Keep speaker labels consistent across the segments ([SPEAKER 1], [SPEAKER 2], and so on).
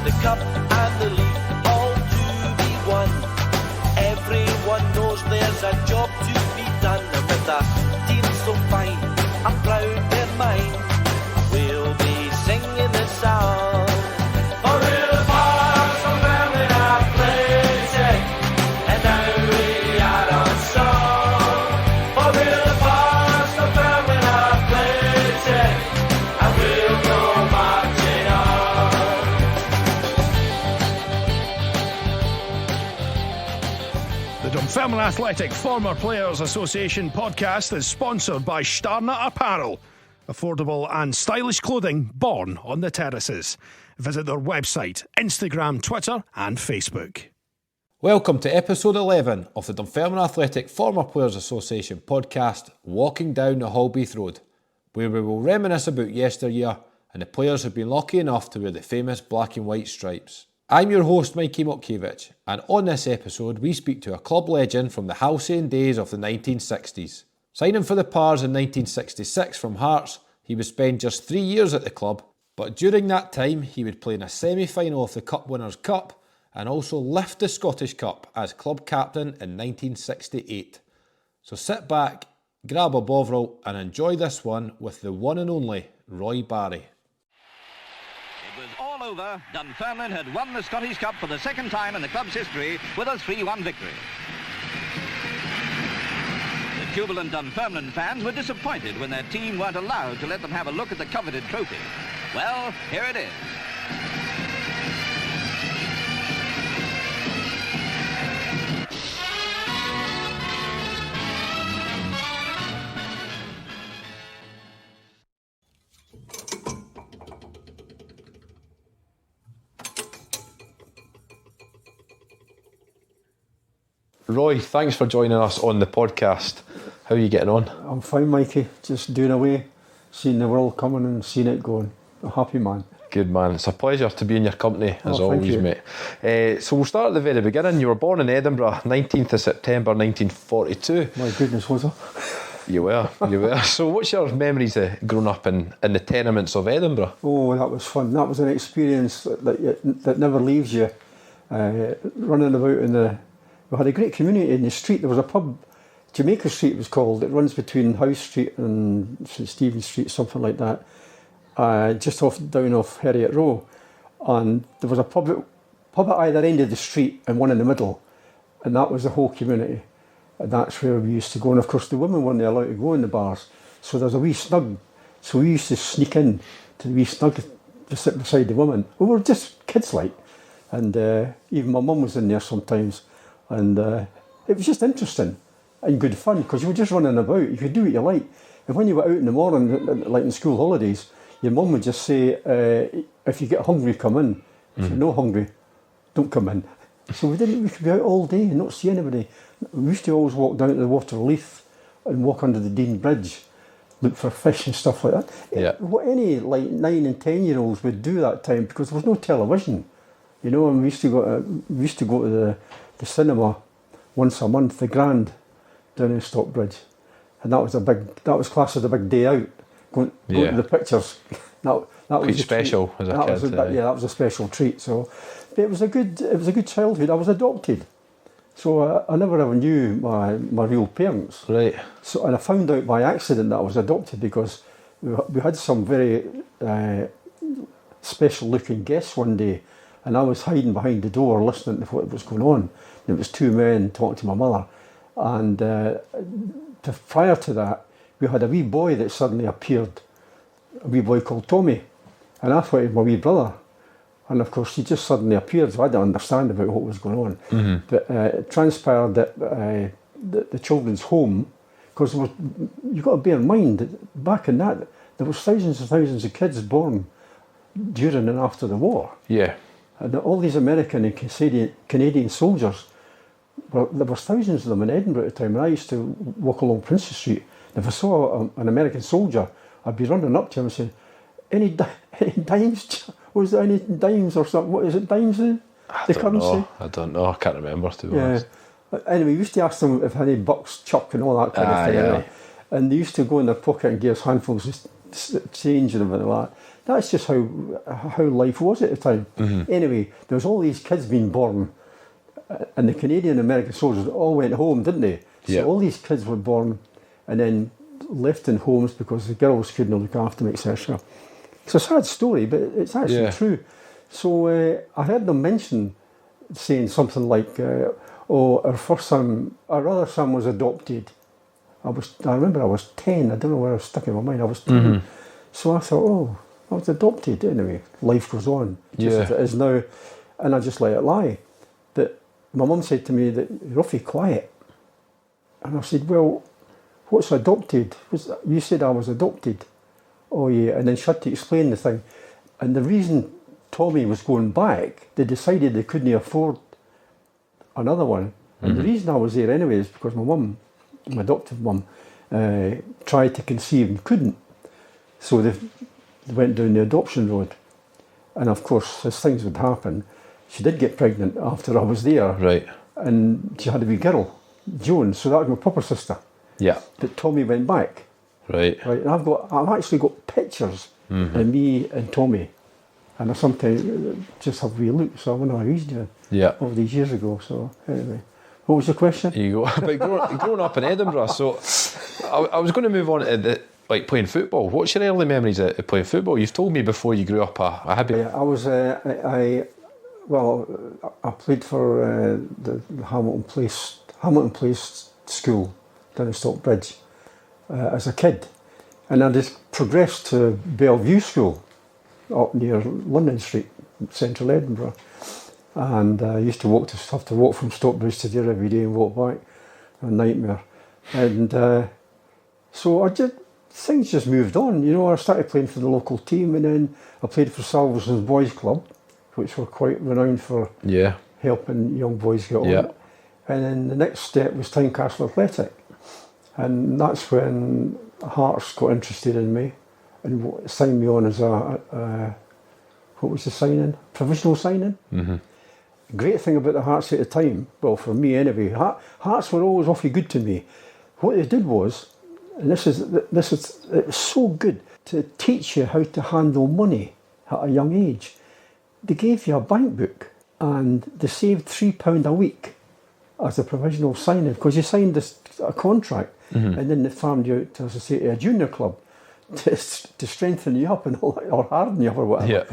[SPEAKER 1] the cup and the league all to be won. Everyone knows there's a job to be done, and with a team so fine, I'm proud they're mine. We'll be singing this song. For real bars from Dunfermline are playing, and now we are on song. For real bars from Dunfermline are playing, and we'll go marching on.
[SPEAKER 2] The Dunfermline Athletic Former Players Association podcast is sponsored by Starnut Apparel. Affordable and stylish clothing born on the terraces. Visit their website, Instagram, Twitter and Facebook.
[SPEAKER 3] Welcome to episode 11 of the Dunfermline Athletic Former Players Association podcast, Walking Down the Halbeath Road, where we will reminisce about yesteryear and the players who've been lucky enough to wear the famous black and white stripes. I'm your host Mikey Motkiewicz, and on this episode we speak to a club legend from the halcyon days of the 1960s. Signing for the Pars in 1966 from Hearts, he would spend just 3 years at the club, but during that time he would play in a semi-final of the Cup Winners' Cup and also lift the Scottish Cup as club captain in 1968. So sit back, grab a bovril and enjoy this one with the one and only Roy Barry.
[SPEAKER 4] It was all over. Dunfermline had won the Scottish Cup for the second time in the club's history with a 3-1 victory. The jubilant Dunfermline fans were disappointed when their team weren't allowed to let them have a look at the coveted trophy. Well, here it is.
[SPEAKER 3] Roy, thanks for joining us on the podcast. How are you getting on?
[SPEAKER 5] I'm fine, Mikey. Just doing away, seeing the world coming and seeing it going. A happy man.
[SPEAKER 3] Good man. It's a pleasure to be in your company as always,
[SPEAKER 5] you.
[SPEAKER 3] mate. So we'll start at the very beginning. You were born in Edinburgh, 19th of September 1942.
[SPEAKER 5] My goodness, was I?
[SPEAKER 3] You were. So what's your memories of growing up in the tenements of Edinburgh?
[SPEAKER 5] Oh, that was fun. That was an experience that never leaves you. Running about in the... We had a great community in the street. There was a pub, Jamaica Street it was called. It runs between House Street and St Stephen Street, something like that. Just down off Heriot Row. And there was a pub at either end of the street and one in the middle. And that was the whole community. And that's where we used to go. And of course the women weren't allowed to go in the bars. So there was a wee snug. So we used to sneak in to the wee snug to sit beside the women. We were just kids like. And even my mum was in there sometimes. And it was just interesting and good fun because you were just running about. You could do what you like. And when you were out in the morning, like in school holidays, your mum would just say, if you get hungry, come in. If you're not hungry, don't come in. So we could be out all day and not see anybody. We used to always walk down to the Waterleaf and walk under the Dean Bridge, look for fish and stuff like that.
[SPEAKER 3] Yeah.
[SPEAKER 5] What any like 9 and 10-year-olds would do that time because there was no television, you know. And we used to go to the cinema once a month, the Grand, down in Stockbridge, and that was classed as a big day out. Going to the pictures. That was
[SPEAKER 3] quite special as a kid.
[SPEAKER 5] That was a special treat. So, but it was a good childhood. I was adopted, so I never ever knew my real parents.
[SPEAKER 3] Right.
[SPEAKER 5] So, and I found out by accident that I was adopted because we had some very special looking guests one day, and I was hiding behind the door listening to what was going on. And it was two men talking to my mother, and prior to that, we had a wee boy that suddenly appeared, a wee boy called Tommy, and I thought he was my wee brother. And of course, he just suddenly appeared, so I didn't understand about what was going on. Mm-hmm. But it transpired that the children's home, because you've got to bear in mind that back in that, there was thousands and thousands of kids born during and after the war.
[SPEAKER 3] Yeah.
[SPEAKER 5] And all these American and Canadian soldiers, there was thousands of them in Edinburgh at the time, and I used to walk along Princess Street. If I saw an American soldier, I'd be running up to him and saying, any dimes? Was there any dimes or something? What is it, dimes?
[SPEAKER 3] I don't know. I can't remember, to be honest.
[SPEAKER 5] Anyway, we used to ask them if any bucks, chuck and all that kind of thing.
[SPEAKER 3] Yeah.
[SPEAKER 5] And they used to go in their pocket and give us handfuls of change and everything like that. that's just how life was at the time. Anyway, there was all these kids being born, and the Canadian American soldiers all went home, didn't they? So all these kids were born and then left in homes because the girls couldn't look after them, etc. It's a sad story, but it's actually true. So I heard them saying something like, our other son was adopted. I remember I was 10, I don't know where I was stuck in my mind, I was 10. So I thought, I was adopted. Anyway, life goes on, just as it is now, and I just let it lie. But my mum said to me that you're awfully quiet. And I said, well, what's adopted? You said I was adopted. Oh yeah, and then she had to explain the thing. And the reason Tommy was going back, they decided they couldn't afford another one. And the reason I was there anyway is because my mum, my adoptive mum, tried to conceive and couldn't. So they went down the adoption road. And of course, as things would happen, she did get pregnant after I was there.
[SPEAKER 3] Right.
[SPEAKER 5] And she had a wee girl, Joan, so that was my proper sister.
[SPEAKER 3] Yeah.
[SPEAKER 5] But Tommy went back.
[SPEAKER 3] Right.
[SPEAKER 5] And I've actually got pictures of me and Tommy. And I sometimes just have a wee look, so I wonder how he's doing.
[SPEAKER 3] Yeah.
[SPEAKER 5] All these years ago, so anyway. What was the question?
[SPEAKER 3] There you go. But growing up in Edinburgh, so I was going to move on to playing football. What's your early memories of playing football? You've told me before you grew up a habit.
[SPEAKER 5] Yeah, I played for the Hamilton Place School down in Stockbridge as a kid, and I just progressed to Bellevue School up near London Street, central Edinburgh, and I used to have to walk from Stockbridge to there every day and walk back, a nightmare, and so things just moved on. I started playing for the local team, and then I played for Salverson's Boys Club, which were quite renowned for helping young boys get on.
[SPEAKER 3] Yeah.
[SPEAKER 5] And then the next step was Tynecastle Athletic. And that's when Hearts got interested in me and signed me on as what was the signing? Provisional signing. Great thing about the Hearts at the time, well, for me anyway, Hearts were always awfully good to me. What they did was, and it was so good to teach you how to handle money at a young age. They gave you a bank book and they saved £3 a week as a provisional signing because you signed a contract and then they farmed you out, as I say, to a junior club to strengthen you up or harden you up or whatever.
[SPEAKER 3] Yeah.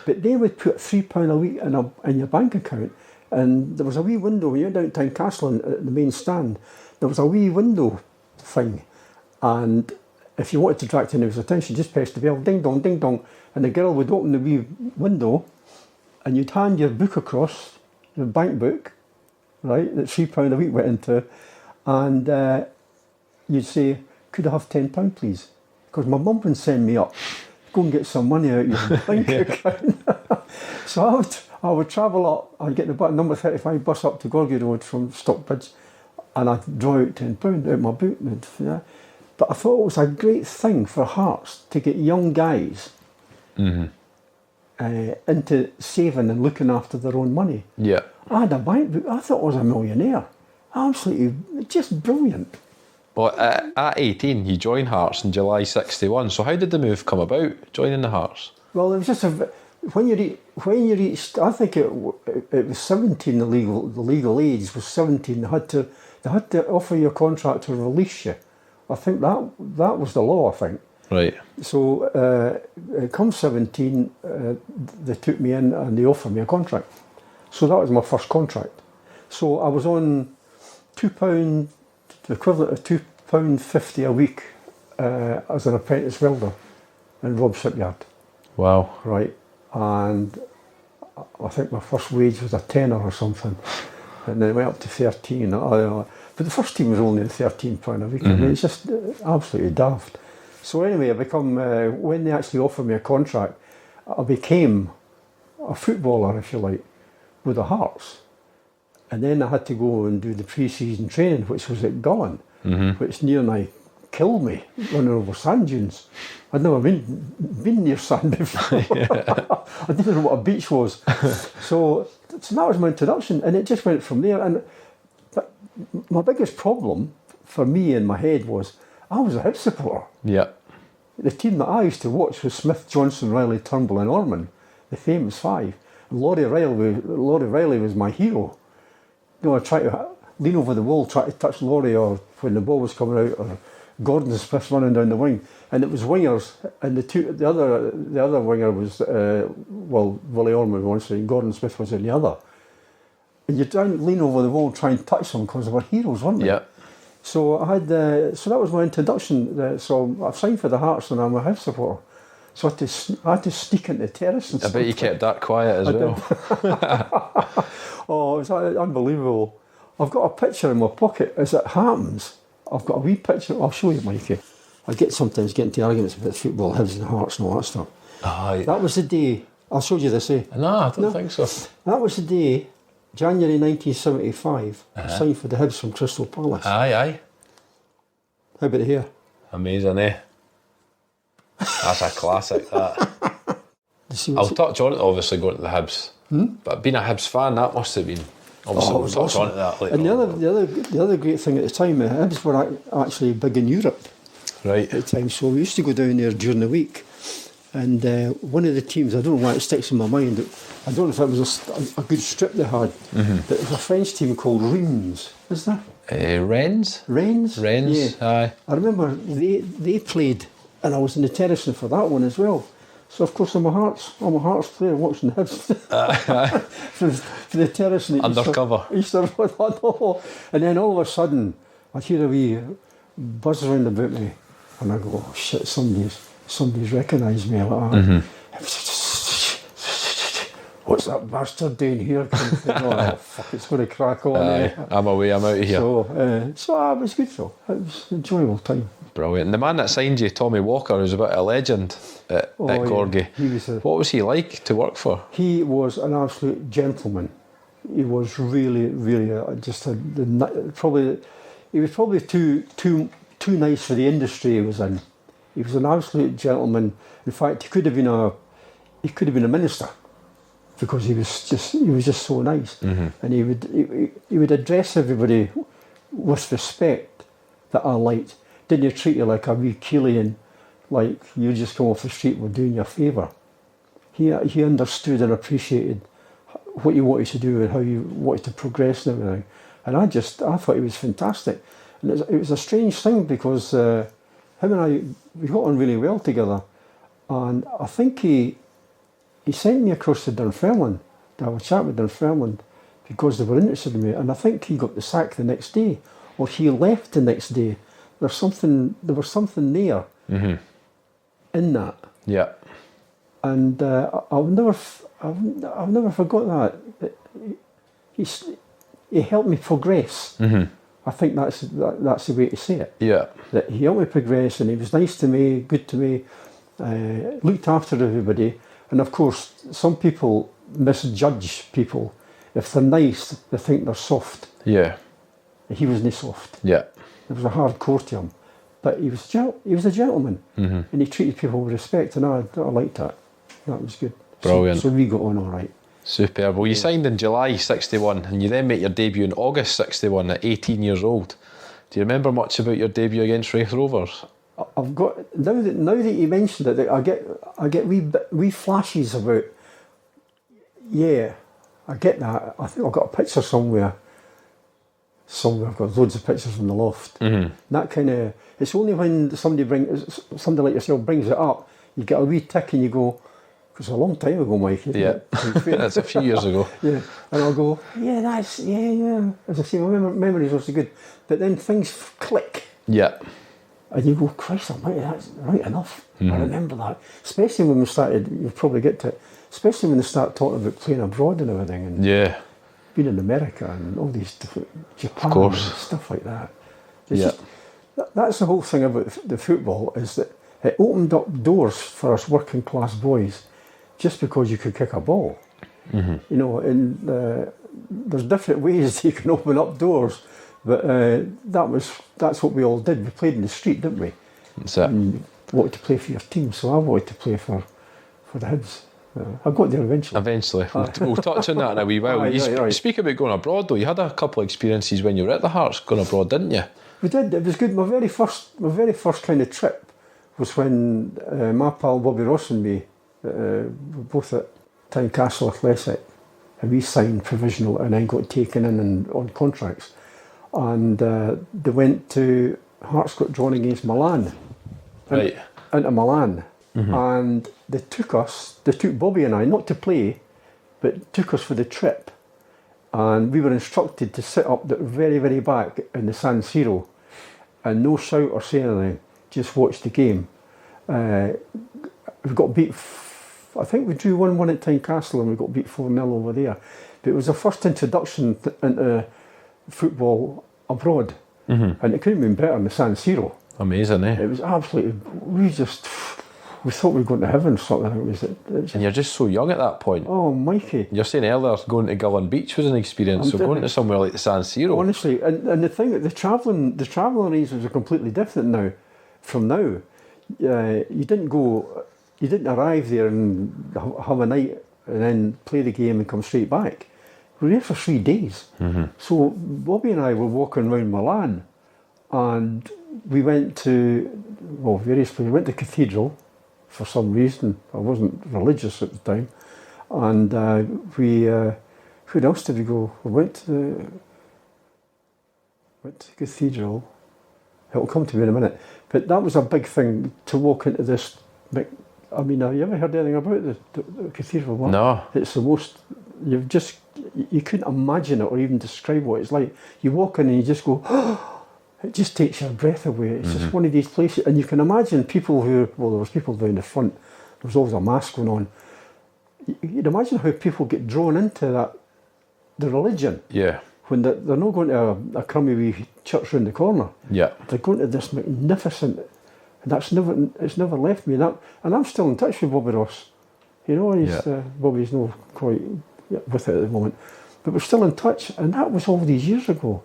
[SPEAKER 5] But they would put £3 a week in your bank account, and there was a wee window when you went down Tynecastle at the main stand. There was a wee window thing, and if you wanted to attract anyone's attention, just press the bell, ding dong, and the girl would open the wee window. And you'd hand your book across, the bank book, right, that £3 a week went into, and you'd say, could I have £10 please? Because my mum would send me up, go and get some money out of your bank account. So I would travel up, I'd get the number 35 bus up to Gorgie Road from Stockbridge, and I'd draw out £10 out of my boot. But I thought it was a great thing for Hearts to get young guys into saving and looking after their own money.
[SPEAKER 3] Yeah.
[SPEAKER 5] I had a bank book. I thought I was a millionaire. Absolutely, just brilliant.
[SPEAKER 3] Well, at 18, you joined Hearts in July '61. So how did the move come about, joining the Hearts?
[SPEAKER 5] Well, it was just when you reached, I think it was 17. The legal age was 17. They had to offer you a contract to release you. I think that was the law. I think.
[SPEAKER 3] Right.
[SPEAKER 5] So, come 17, they took me in and they offered me a contract. So that was my first contract. So I was on £2, the equivalent of £2.50 a week as an apprentice welder in Rob Shipyard.
[SPEAKER 3] Wow.
[SPEAKER 5] Right. And I think my first wage was a tenner or something. And then it went up to 13. But the first team was only £13 a week. I mean, it's just absolutely daft. So anyway, when they actually offered me a contract, I became a footballer, if you like, with the Hearts. And then I had to go and do the pre-season training, which was at Gullen, which nearly killed me, running over sand dunes. I'd never been near sand before. I didn't know what a beach was. So that was my introduction, and it just went from there. But my biggest problem for me in my head was, I was a Hibs supporter.
[SPEAKER 3] Yeah.
[SPEAKER 5] the team that I used to watch was Smith, Johnson, Riley, Turnbull and Ormond, the famous five. And Laurie Riley was my hero. You know, I tried to lean over the wall, try to touch Laurie, or when the ball was coming out, or Gordon Smith running down the wing, and it was wingers, and the other winger was Willie Ormond one side, and Gordon Smith was on the other. And you don't lean over the wall, try and touch them because they were heroes, weren't they?
[SPEAKER 3] Yeah.
[SPEAKER 5] So I had, so that was my introduction. So I've signed for the Hearts, and I'm a Hibs supporter. So I had to sneak into the terrace. And
[SPEAKER 3] I bet you kept that quiet as well.
[SPEAKER 5] Oh, it's unbelievable. I've got a picture in my pocket. As it happens, I've got a wee picture. I'll show you, Mikey. I sometimes get into arguments about football, Hibs and Hearts and all that stuff.
[SPEAKER 3] Aye.
[SPEAKER 5] That was the day. I'll show you this, eh?
[SPEAKER 3] No, I don't think so.
[SPEAKER 5] That was the day, January 1975, I signed for the Hibs from Crystal Palace.
[SPEAKER 3] Aye.
[SPEAKER 5] How about here?
[SPEAKER 3] Amazing, eh? That's a classic, that. I'll
[SPEAKER 5] I'll
[SPEAKER 3] touch on it, obviously, going to the Hibs. But being a Hibs fan, that must have been... Obviously, we'll touch on it that later.
[SPEAKER 5] And the other great thing at the time, Hibs were actually big in Europe.
[SPEAKER 3] Right.
[SPEAKER 5] At the time, so we used to go down there during the week. And one of the teams, I don't know why it sticks in my mind, I don't know if it was a good strip they had, but it was a French team called Reims, is there?
[SPEAKER 3] Rennes?
[SPEAKER 5] Rennes?
[SPEAKER 3] Rennes,
[SPEAKER 5] Yeah.
[SPEAKER 3] aye.
[SPEAKER 5] I remember they played, and I was in the terrace for that one as well. So of course I'm a Hearts player watching the Hibs for the terrace. And
[SPEAKER 3] Undercover.
[SPEAKER 5] And then all of a sudden I hear a wee buzz around about me, and I go, oh shit, somebody's recognised me. What's that bastard doing here? Oh fuck, it's going to crack on.
[SPEAKER 3] I'm away, I'm out of here.
[SPEAKER 5] So it was good though. It was an enjoyable time.
[SPEAKER 3] Brilliant. And the man that signed you, Tommy Walker, who's a bit of a legend at Gorgie.
[SPEAKER 5] Yeah.
[SPEAKER 3] What was he like to work for?
[SPEAKER 5] He was an absolute gentleman. He was really, really he was probably too nice for the industry he was in. He was an absolute gentleman. In fact, he could have been a minister, because he was just so nice. And he would address everybody with respect that I liked. Didn't he treat you like a wee Killian, like you just come off the street, we're doing you a favour. He understood and appreciated what you wanted to do and how you wanted to progress and everything. And I thought he was fantastic. And it was a strange thing, because him and I, we got on really well together. And I think he sent me across to Dunfermline to have a chat with Dunfermline, because they were interested in me. And I think he got the sack the next day, or he left the next day. There was something there in that.
[SPEAKER 3] Yeah.
[SPEAKER 5] And I've never forgot that. He helped me progress. I think that's the way to say it.
[SPEAKER 3] Yeah.
[SPEAKER 5] That he helped me progress, and he was nice to me, good to me, looked after everybody. And of course, some people misjudge people. If they're nice, they think they're soft.
[SPEAKER 3] Yeah.
[SPEAKER 5] He wasn't soft.
[SPEAKER 3] Yeah.
[SPEAKER 5] There was a hard core to him, but he was a gentleman, and he treated people with respect, and I liked that. That was good.
[SPEAKER 3] Brilliant.
[SPEAKER 5] So we got on all right.
[SPEAKER 3] Superb. Well, you signed in July 61, and you then make your debut in August 61 at 18 years old. Do you remember much about your debut against Raith Rovers?
[SPEAKER 5] I've got now that you mentioned it, I get wee flashes about. Yeah, I get that. I think I've got a picture somewhere. I've got loads of pictures in the loft. That kind of. It's only when somebody like yourself brings it up, you get a wee tick and you go, because a long time ago, Mike.
[SPEAKER 3] Yeah, that's a few years ago.
[SPEAKER 5] Yeah, and I'll go, yeah. As I say, my memory's also good, but then things click.
[SPEAKER 3] Yeah.
[SPEAKER 5] And you go, Christ almighty, that's right enough. I remember that. Especially when we started, you'll probably get to it, especially when they start talking about playing abroad and everything, and being in America and all these different, Japan and stuff like that. That's the whole thing about the football, is that it opened up doors for us working class boys just because you could kick a ball. You know, and there's different ways you can open up doors. But that's what we all did. We played in the street, didn't we?
[SPEAKER 3] That's it.
[SPEAKER 5] And you wanted to play for your team, so I wanted to play for the Hibs. I got there eventually.
[SPEAKER 3] We'll touch on that in a wee while. You speak about going abroad, though. You had a couple of experiences when you were at the Hearts going abroad, didn't you?
[SPEAKER 5] We did. It was good. My very first kind of trip was when my pal Bobby Ross and me were both at Tynecastle Athletic, and we signed provisional and then got taken in and on contracts. And they went to Hearts got drawn against Milan.
[SPEAKER 6] Right.
[SPEAKER 5] Into Milan. And they took Bobby and I, not to play, but took us for the trip. And we were instructed to sit up the very, very back in the San Siro and no shout or say anything, just watch the game. We got beat, I think we drew 1-1 at Tynecastle and we got beat 4-0 over there. But it was the first introduction into football abroad. And it couldn't have been better than the San Siro.
[SPEAKER 6] Amazing, eh?
[SPEAKER 5] It was absolutely, we thought we were going to heaven or something.
[SPEAKER 6] And you're just so young at that point.
[SPEAKER 5] Oh, Mikey.
[SPEAKER 6] You're saying earlier going to Gullen Beach was an experience, so going to somewhere like the San Siro.
[SPEAKER 5] Honestly, and the thing, the travelling arrangements are completely different now. From now, you didn't arrive there and have a night and then play the game and come straight back. We were there for 3 days. So Bobby and I were walking around Milan, and we went to various places. We went to the cathedral for some reason. I wasn't religious at the time, and who else did we go? We went to the cathedral. It'll come to me in a minute. But that was a big thing to walk into this. I mean, have you ever heard anything about the cathedral? What?
[SPEAKER 6] No.
[SPEAKER 5] It's the most. You couldn't imagine it or even describe what it's like. You walk in and you just go. It just takes your breath away. It's just one of these places, and you can imagine people there was people down the front. There was always a mass going on. You'd imagine how people get drawn into the religion.
[SPEAKER 6] Yeah.
[SPEAKER 5] When they're not going to a crummy wee church round the corner.
[SPEAKER 6] Yeah.
[SPEAKER 5] They're going to this magnificent, and it's never left me. And I'm still in touch with Bobby Ross. You know, Bobby's not quite with it at the moment, but we're still in touch. And that was all these years ago.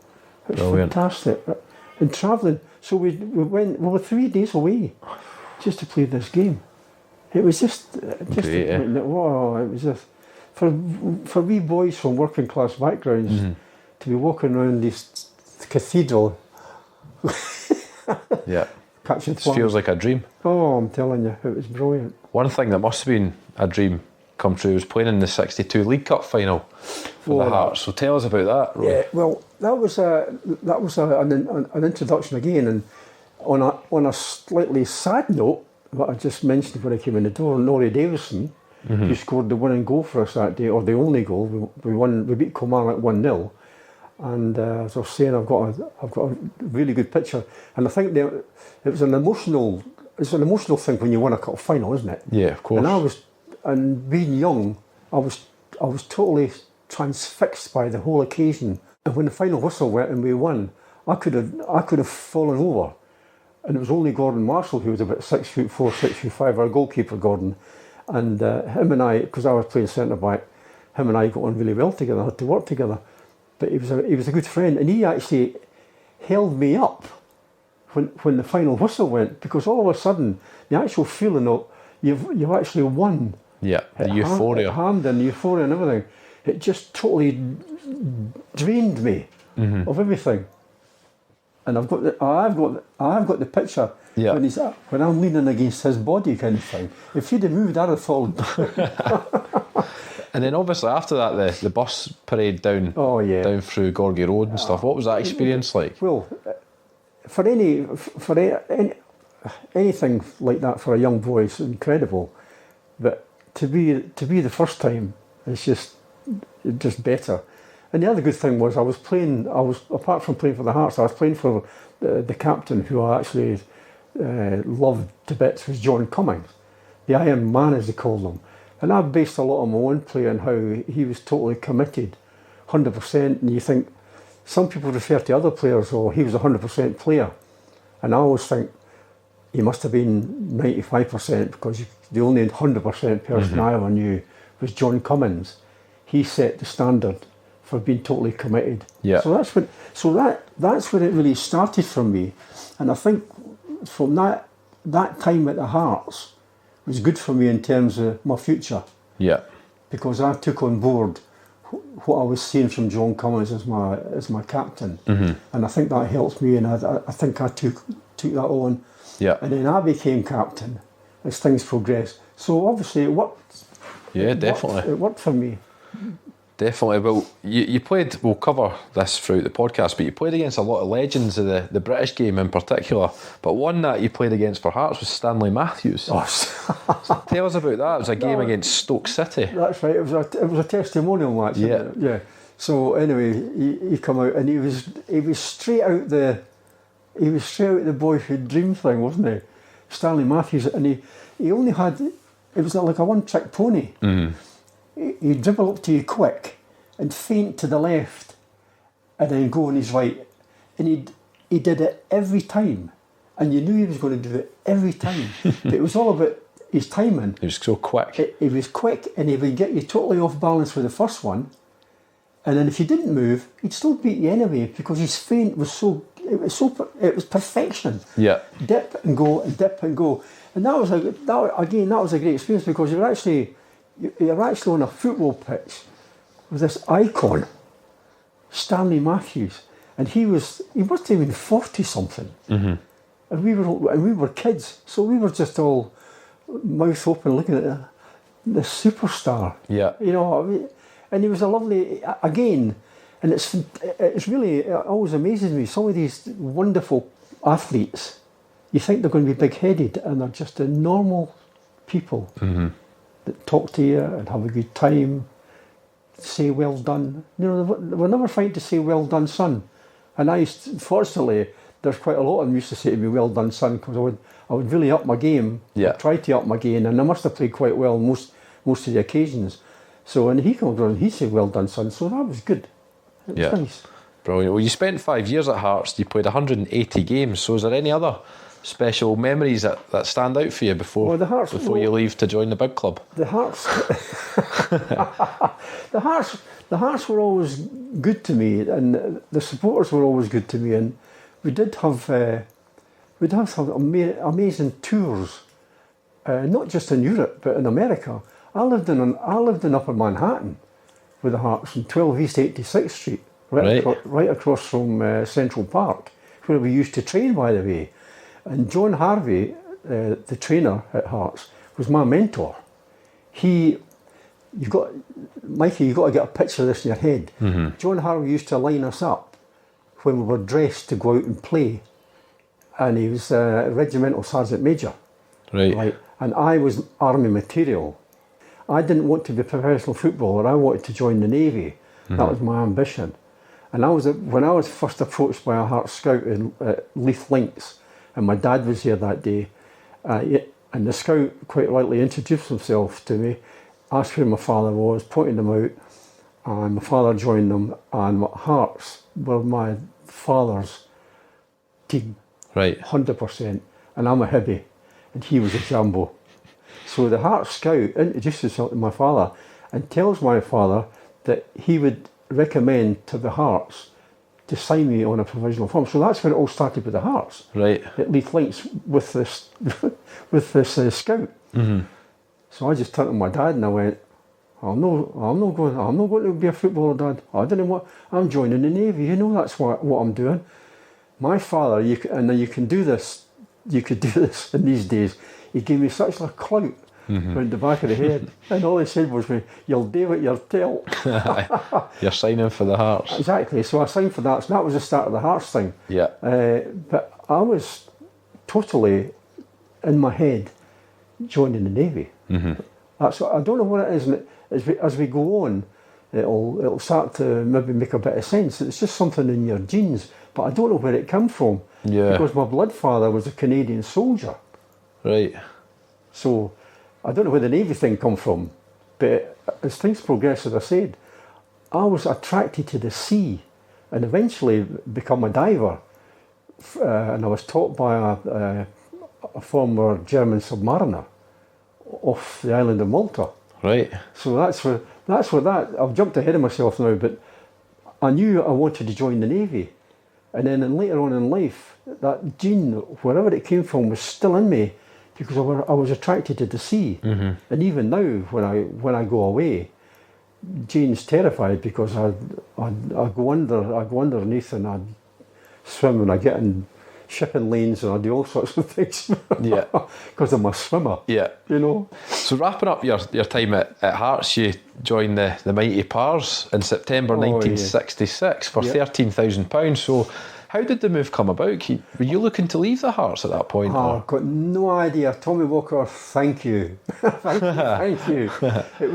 [SPEAKER 5] It was fantastic. And travelling, so we were 3 days away just to play this game. It was
[SPEAKER 6] Great,
[SPEAKER 5] wow! It was just for wee boys from working class backgrounds to be walking around this cathedral.
[SPEAKER 6] Yeah,
[SPEAKER 5] Catching
[SPEAKER 6] it feels like a dream.
[SPEAKER 5] Oh, I'm telling you, it was brilliant.
[SPEAKER 6] One thing that must have been a dream come true was playing in the '62 League Cup final for the Hearts. So tell us about that, Roy.
[SPEAKER 5] Yeah, well, that was an introduction again, and on a slightly sad note, what I just mentioned when I came in the door, Norrie Davison, who scored the winning goal for us that day, or the only goal. We beat Kilmarnock 1-0, and as I was saying, I've got a really good picture, and I think it was an emotional thing when you win a cup final, isn't it?
[SPEAKER 6] Yeah, of course.
[SPEAKER 5] And being young, I was totally transfixed by the whole occasion. And when the final whistle went and we won, I could have fallen over. And it was only Gordon Marshall, who was about 6'4", 6'5", our goalkeeper Gordon, and him and I, because I was playing centre back, him and I got on really well together. Had to work together, but he was a good friend, and he actually held me up when the final whistle went, because all of a sudden the actual feeling of you've actually won.
[SPEAKER 6] Yeah, the euphoria.
[SPEAKER 5] Hampden, euphoria and everything. It just totally drained me of everything. And I've got the picture when I'm leaning against his body kind of thing. If he'd have moved, I'd have fallen.
[SPEAKER 6] And then obviously after that, the bus parade down through Gorgie Road and stuff. What was that experience like?
[SPEAKER 5] Well, for anything like that for a young boy, it's incredible. But to be the first time, it's just better. And the other good thing was I was apart from playing for the Hearts, I was playing for the captain, who I actually loved to bits, was John Cummings, the Iron Man as they called him. And I based a lot on my own play and how he was totally committed, 100%. And you think, some people refer to other players, he was a 100% player. And I always think he must have been 95%, because the only 100% person I ever knew was John Cummings. He set the standard for being totally committed.
[SPEAKER 6] Yeah.
[SPEAKER 5] So that's when it really started for me. And I think from that time at the Hearts was good for me in terms of my future.
[SPEAKER 6] Yeah.
[SPEAKER 5] Because I took on board what I was seeing from John Cummings as my captain, and I think that helped me. And I think I took that on.
[SPEAKER 6] Yeah.
[SPEAKER 5] And then I became captain as things progressed. So obviously it worked.
[SPEAKER 6] Yeah, definitely.
[SPEAKER 5] It worked for me.
[SPEAKER 6] Definitely. Well, you played, we'll cover this throughout the podcast, but you played against a lot of legends of the British game in particular. But one that you played against for Hearts was Stanley Matthews.
[SPEAKER 5] Oh,
[SPEAKER 6] So tell us about that. It was a game against Stoke City.
[SPEAKER 5] that's right. It was a testimonial match.
[SPEAKER 6] Yeah.
[SPEAKER 5] Wasn't it? Yeah. So anyway, he come out and he was straight out the boyhood dream thing, wasn't he? Stanley Matthews, and he only had, it was like a one-trick pony.
[SPEAKER 6] Mm-hmm.
[SPEAKER 5] He'd dribble up to you quick and feint to the left and then go on his right. And he did it every time. And you knew he was going to do it every time. But it was all about his timing.
[SPEAKER 6] He was so quick.
[SPEAKER 5] He was quick and he would get you totally off balance with the first one. And then if you didn't move, he'd still beat you anyway because his feint was it was perfection.
[SPEAKER 6] Yeah.
[SPEAKER 5] Dip and go and dip and go. And that was a great experience because you're actually on a football pitch with this icon, Stanley Matthews, and he must have been 40 something,
[SPEAKER 6] Mm-hmm.
[SPEAKER 5] and we were kids, so we were just all mouth open looking at the superstar.
[SPEAKER 6] Yeah.
[SPEAKER 5] You know, and he was a lovely again, and it's really, it always amazes me, some of these wonderful athletes, you think they're going to be big-headed, and they're just the normal people.
[SPEAKER 6] Mm-hmm.
[SPEAKER 5] That talk to you and have a good time, say well done. You know, they were never trying to say well done, son. And fortunately, there's quite a lot of them used to say to me, well done, son, because I would really up my game.
[SPEAKER 6] Yeah.
[SPEAKER 5] Try to up my game, and I must have played quite well most of the occasions. So when he comes around, he'd say, well done, son. So that was good. It was nice.
[SPEAKER 6] Brilliant. Well, you spent 5 years at Hearts. You played 180 games. So is there any other special memories that stand out for you before you leave to join the big club?
[SPEAKER 5] The Hearts, the Hearts were always good to me, and the supporters were always good to me, and we'd have some amazing tours, not just in Europe but in America. I lived in Upper Manhattan with the Hearts on 12 East 86th Street, right across from Central Park, where we used to train, by the way. And John Harvey, the trainer at Hearts, was my mentor. Mikey, you've got to get a picture of this in your head.
[SPEAKER 6] Mm-hmm.
[SPEAKER 5] John Harvey used to line us up when we were dressed to go out and play. And he was a regimental sergeant major.
[SPEAKER 6] Right.
[SPEAKER 5] And I was army material. I didn't want to be a professional footballer. I wanted to join the Navy. Mm-hmm. That was my ambition. And when I was first approached by a Hearts scout at Leith Links, and my dad was here that day, and the scout quite rightly introduced himself to me, asked where my father was, pointed him out, and my father joined them, and Hearts were my father's team.
[SPEAKER 6] Right.
[SPEAKER 5] 100%. And I'm a Hibby, and he was a Jambo. So the Hearts scout introduced himself to my father and tells my father that he would recommend to the Hearts to sign me on a provisional form. So that's when it all started with the Hearts.
[SPEAKER 6] Right.
[SPEAKER 5] At Leith Links with this scout.
[SPEAKER 6] Mm-hmm.
[SPEAKER 5] So I just turned to my dad and I went, I'm not going to be a footballer, Dad. I'm joining the Navy. You know that's what I'm doing. My father, you can do this. You could do this in these days. He gave me such a clout round the back of the head, and all he said was, "You'll do what you're told."
[SPEAKER 6] You're signing for the Hearts.
[SPEAKER 5] Exactly. So I signed for that. So that was the start of the Hearts thing.
[SPEAKER 6] Yeah.
[SPEAKER 5] But I was totally in my head joining the Navy.
[SPEAKER 6] Mm-hmm.
[SPEAKER 5] I don't know what it is, and as we go on, it'll start to maybe make a bit of sense. It's just something in your genes, but I don't know where it came from.
[SPEAKER 6] Yeah.
[SPEAKER 5] Because my blood father was a Canadian soldier.
[SPEAKER 6] Right.
[SPEAKER 5] So I don't know where the Navy thing come from, but as things progressed, as I said, I was attracted to the sea and eventually become a diver. And I was taught by a former German submariner off the island of Malta.
[SPEAKER 6] Right.
[SPEAKER 5] So that's where I've jumped ahead of myself now, but I knew I wanted to join the Navy. And then later on in life, that gene, wherever it came from, was still in me because I was attracted to the sea. Mm-hmm. And even now, when I go away, Jane's terrified because I go underneath and I swim and I get in shipping lanes and I do all sorts of things.
[SPEAKER 6] Yeah.
[SPEAKER 5] Because I'm a swimmer.
[SPEAKER 6] Yeah.
[SPEAKER 5] You know.
[SPEAKER 6] So wrapping up your time at Hearts, you joined the Mighty Pars in September 1966 for £13,000. So how did the move come about? Were you looking to leave the Hearts at that point?
[SPEAKER 5] I've got no idea. Tommy Walker, thank you. Thank you. It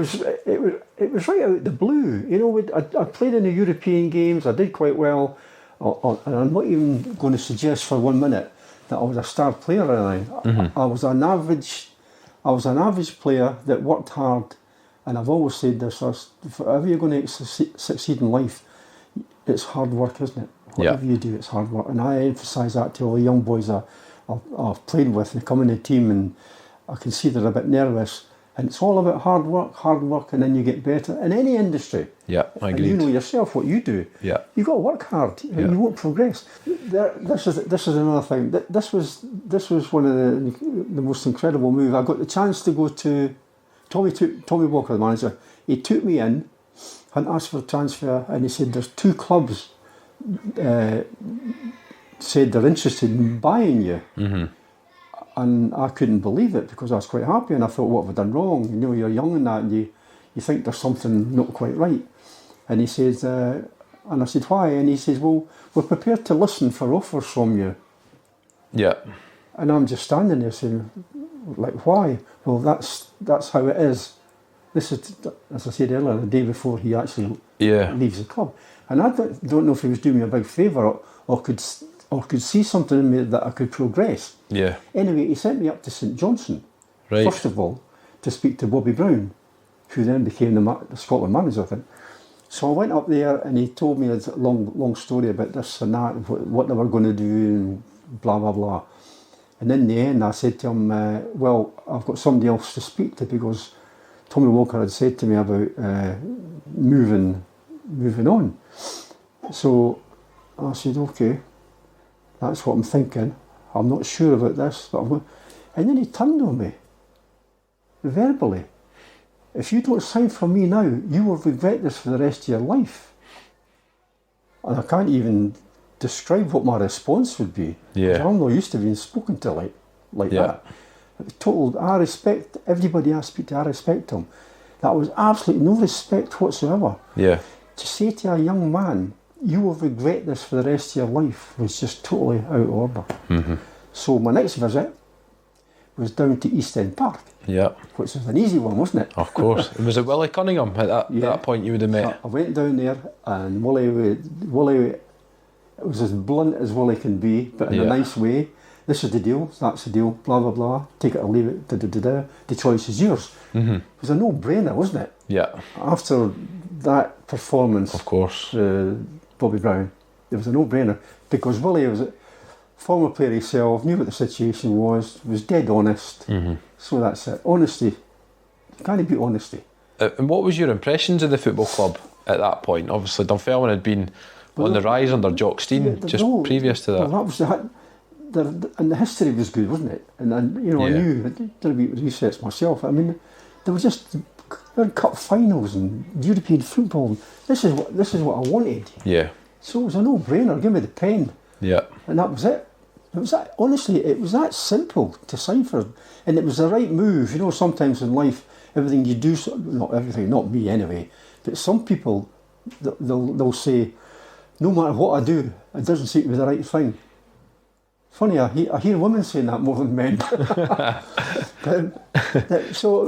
[SPEAKER 5] was right out of the blue. You know, I played in the European games. I did quite well. And I'm not even going to suggest for 1 minute that I was a star player or anything. I was an average player that worked hard, and I've always said this: if ever you're going to succeed in life, it's hard work, isn't it? Whatever you do, it's hard work, and I emphasise that to all the young boys I've played with. They come in the team, and I can see they're a bit nervous. And it's all about hard work, and then you get better in any industry.
[SPEAKER 6] Yeah, I agree.
[SPEAKER 5] And you know yourself what you do.
[SPEAKER 6] Yeah,
[SPEAKER 5] you've got to work hard, and you won't progress. This is another thing. This was one of the most incredible moves. I got the chance to go to Tommy Walker, the manager. He took me in and asked for a transfer, and he said there's 2 clubs said they're interested in buying you. And I couldn't believe it because I was quite happy, and I thought, what have I done wrong? You know, you're young and that, and you think there's something not quite right. And he says, and I said, why? And he says, well, we're prepared to listen for offers from you.
[SPEAKER 6] Yeah.
[SPEAKER 5] And I'm just standing there saying, like, why? Well, that's how it is. This is, as I said earlier, the day before he actually leaves the club. And I don't know if he was doing me a big favour or could see something in me that I could progress.
[SPEAKER 6] Yeah.
[SPEAKER 5] Anyway, he sent me up to St Johnstone,
[SPEAKER 6] right.
[SPEAKER 5] First of all, to speak to Bobby Brown, who then became the Scotland manager, I think. So I went up there, and he told me a long story about this and that, what they were going to do, and blah, blah, blah. And in the end, I said to him, well, I've got somebody else to speak to, because Tommy Walker had said to me about moving on. So I said, okay, that's what I'm thinking. I'm not sure about this, but and then he turned on me, verbally. If you don't sign for me now, you will regret this for the rest of your life. And I can't even describe what my response would be.
[SPEAKER 6] Yeah.
[SPEAKER 5] I'm not used to being spoken to like that. Total, I respect everybody I speak to, I respect them. That was absolutely no respect whatsoever.
[SPEAKER 6] Yeah.
[SPEAKER 5] To say to a young man, you will regret this for the rest of your life, was just totally out of order. So my next visit was down to East End Park. Yeah. Which was an easy one, wasn't it?
[SPEAKER 6] Of course. Was it Willie Cunningham at that point you would have met?
[SPEAKER 5] I went down there, and Willie, it was as blunt as Willie can be, but in a nice way. This is the deal, that's the deal, blah, blah, blah, take it or leave it, the choice is yours. It was a no-brainer, wasn't it?
[SPEAKER 6] Yeah.
[SPEAKER 5] After that performance,
[SPEAKER 6] of course,
[SPEAKER 5] Bobby Brown, it was a no-brainer, because Willie was a former player himself, knew what the situation was dead honest. So that's it. Honesty. You can't beat honesty.
[SPEAKER 6] And what was your impressions of the football club at that point? Obviously, Dunfermline had been on the rise under Jock Stein previous to that.
[SPEAKER 5] Well, that was and the history was good, wasn't it? And I knew, I did a bit of research myself. I mean, there was just cup finals and European football. This is what I wanted. Yeah. So it was a no-brainer. Give me the pen. Yeah. And that was it. It was that, honestly, it was that simple to sign for, and it was the right move. You know, sometimes in life, everything you do, not everything, not me anyway, but some people, they'll say, no matter what I do, it doesn't seem to be the right thing. Funny, I hear women saying that more than men. So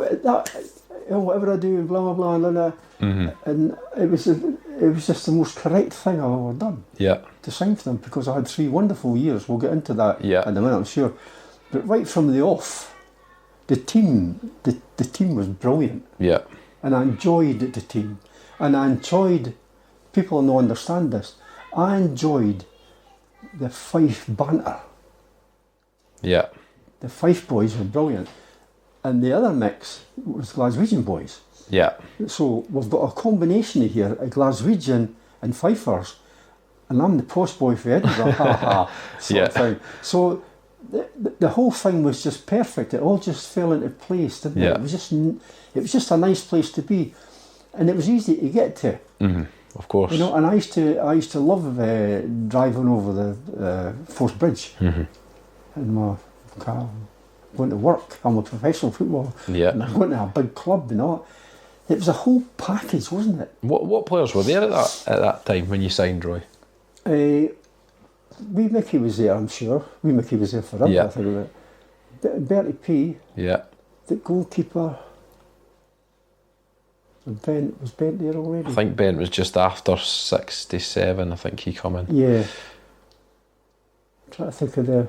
[SPEAKER 5] whatever I do, blah blah blah, and it was just the most correct thing I've ever done. Yeah. To sign for them, because I had 3 wonderful years. We'll get into that in a minute, I'm sure. But right from the off, the team was brilliant. Yeah. And I enjoyed the team, and I enjoyed. People don't understand this. I enjoyed the Fife banter. Yeah. The Fife boys were brilliant. And the other mix was Glaswegian boys. Yeah. So we've got a combination here of Glaswegian and Fifers, and I'm the posh boy for Edinburgh. Sort of thing. So the whole thing was just perfect. It all just fell into place, didn't it? It was just a nice place to be, and it was easy to get to.
[SPEAKER 6] of course.
[SPEAKER 5] You know, and I used to love driving over the Forth Bridge in my car, going to work. I'm a professional footballer.
[SPEAKER 6] Yeah.
[SPEAKER 5] And I'm going to a big club, you know. It was a whole package, wasn't it?
[SPEAKER 6] What players were there at that time when you signed, Roy?
[SPEAKER 5] Wee Mickey was there, I'm sure. Wee Mickey was there forever,
[SPEAKER 6] Yeah.
[SPEAKER 5] I think of it. Bertie P,
[SPEAKER 6] Yeah.
[SPEAKER 5] the goalkeeper. Was Bent there already?
[SPEAKER 6] I think Bent was just after 67, I think he come in.
[SPEAKER 5] Yeah. I'm trying to think of the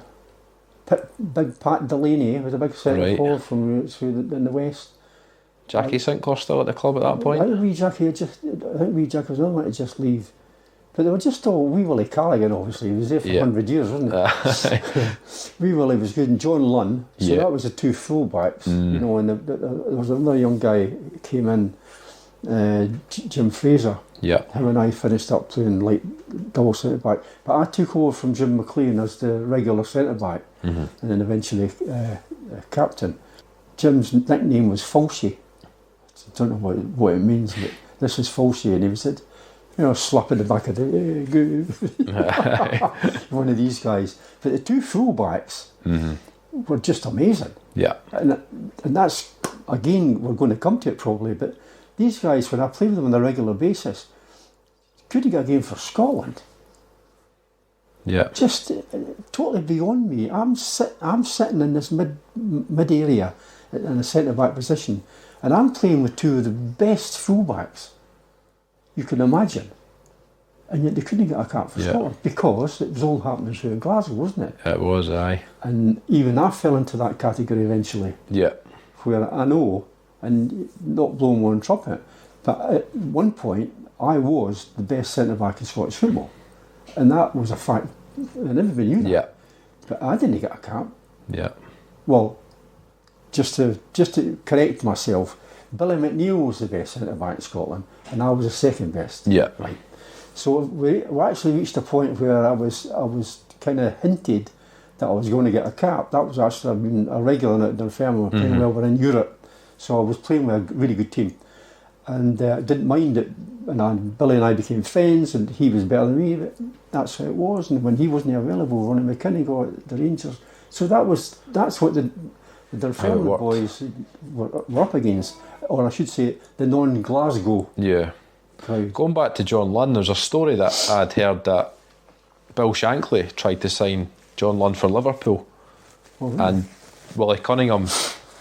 [SPEAKER 5] big Pat Delaney was a big centre forward from in the West.
[SPEAKER 6] Jackie Sinclair still at the club at that point?
[SPEAKER 5] I think wee Jackie was not going to just leave. But they were just all Wee Willie Callaghan, obviously. He was there for 100 years, wasn't he? Wee Willie was good, and John Lunn. So that was the two fullbacks, you know. And there was another young guy who came in, Jim Fraser.
[SPEAKER 6] Yeah.
[SPEAKER 5] Him and I finished up playing like double centre back. But I took over from Jim McLean as the regular centre back, and then eventually captain. Jim's nickname was Falsey. I don't know what it means, but this is Falsey, and he said, you know, slapping the back of the one of these guys. But the two fullbacks were just amazing.
[SPEAKER 6] Yeah.
[SPEAKER 5] And that's, again, we're going to come to it probably, but these guys, when I play with them on a regular basis, couldn't get a game for Scotland.
[SPEAKER 6] Yeah.
[SPEAKER 5] Just totally beyond me. I'm sitting in this mid area in a centre back position, and I'm playing with two of the best fullbacks you can imagine, and yet they couldn't get a cap for Scotland because it was all happening through in Glasgow, wasn't it?
[SPEAKER 6] It was, aye.
[SPEAKER 5] And even I fell into that category eventually.
[SPEAKER 6] Yeah.
[SPEAKER 5] Where I know, and not blowing one trumpet, but at one point I was the best centre back in Scottish football, and that was a fact. And everybody knew that.
[SPEAKER 6] Yeah.
[SPEAKER 5] But I didn't get a cap.
[SPEAKER 6] Yeah.
[SPEAKER 5] Well, just to correct myself, Billy McNeil was the best centre back in Scotland, and I was the second best.
[SPEAKER 6] Yeah.
[SPEAKER 5] Right. So we actually reached a point where I was kind of hinted that I was going to get a cap. That was actually, I've been a regular at Dunfermline, playing well. We're in Europe, so I was playing with a really good team, and I didn't mind it. And Billy and I became friends, and he was better than me. But that's how it was. And when he wasn't available, Ronnie McKinney got the Rangers. So that's what the Dunfermline boys were up against, or I should say, the non-Glasgow.
[SPEAKER 6] Yeah.
[SPEAKER 5] Crowd.
[SPEAKER 6] Going back to John Lunn, there's a story that I'd heard that Bill Shankly tried to sign John Lunn for Liverpool, and Willie Cunningham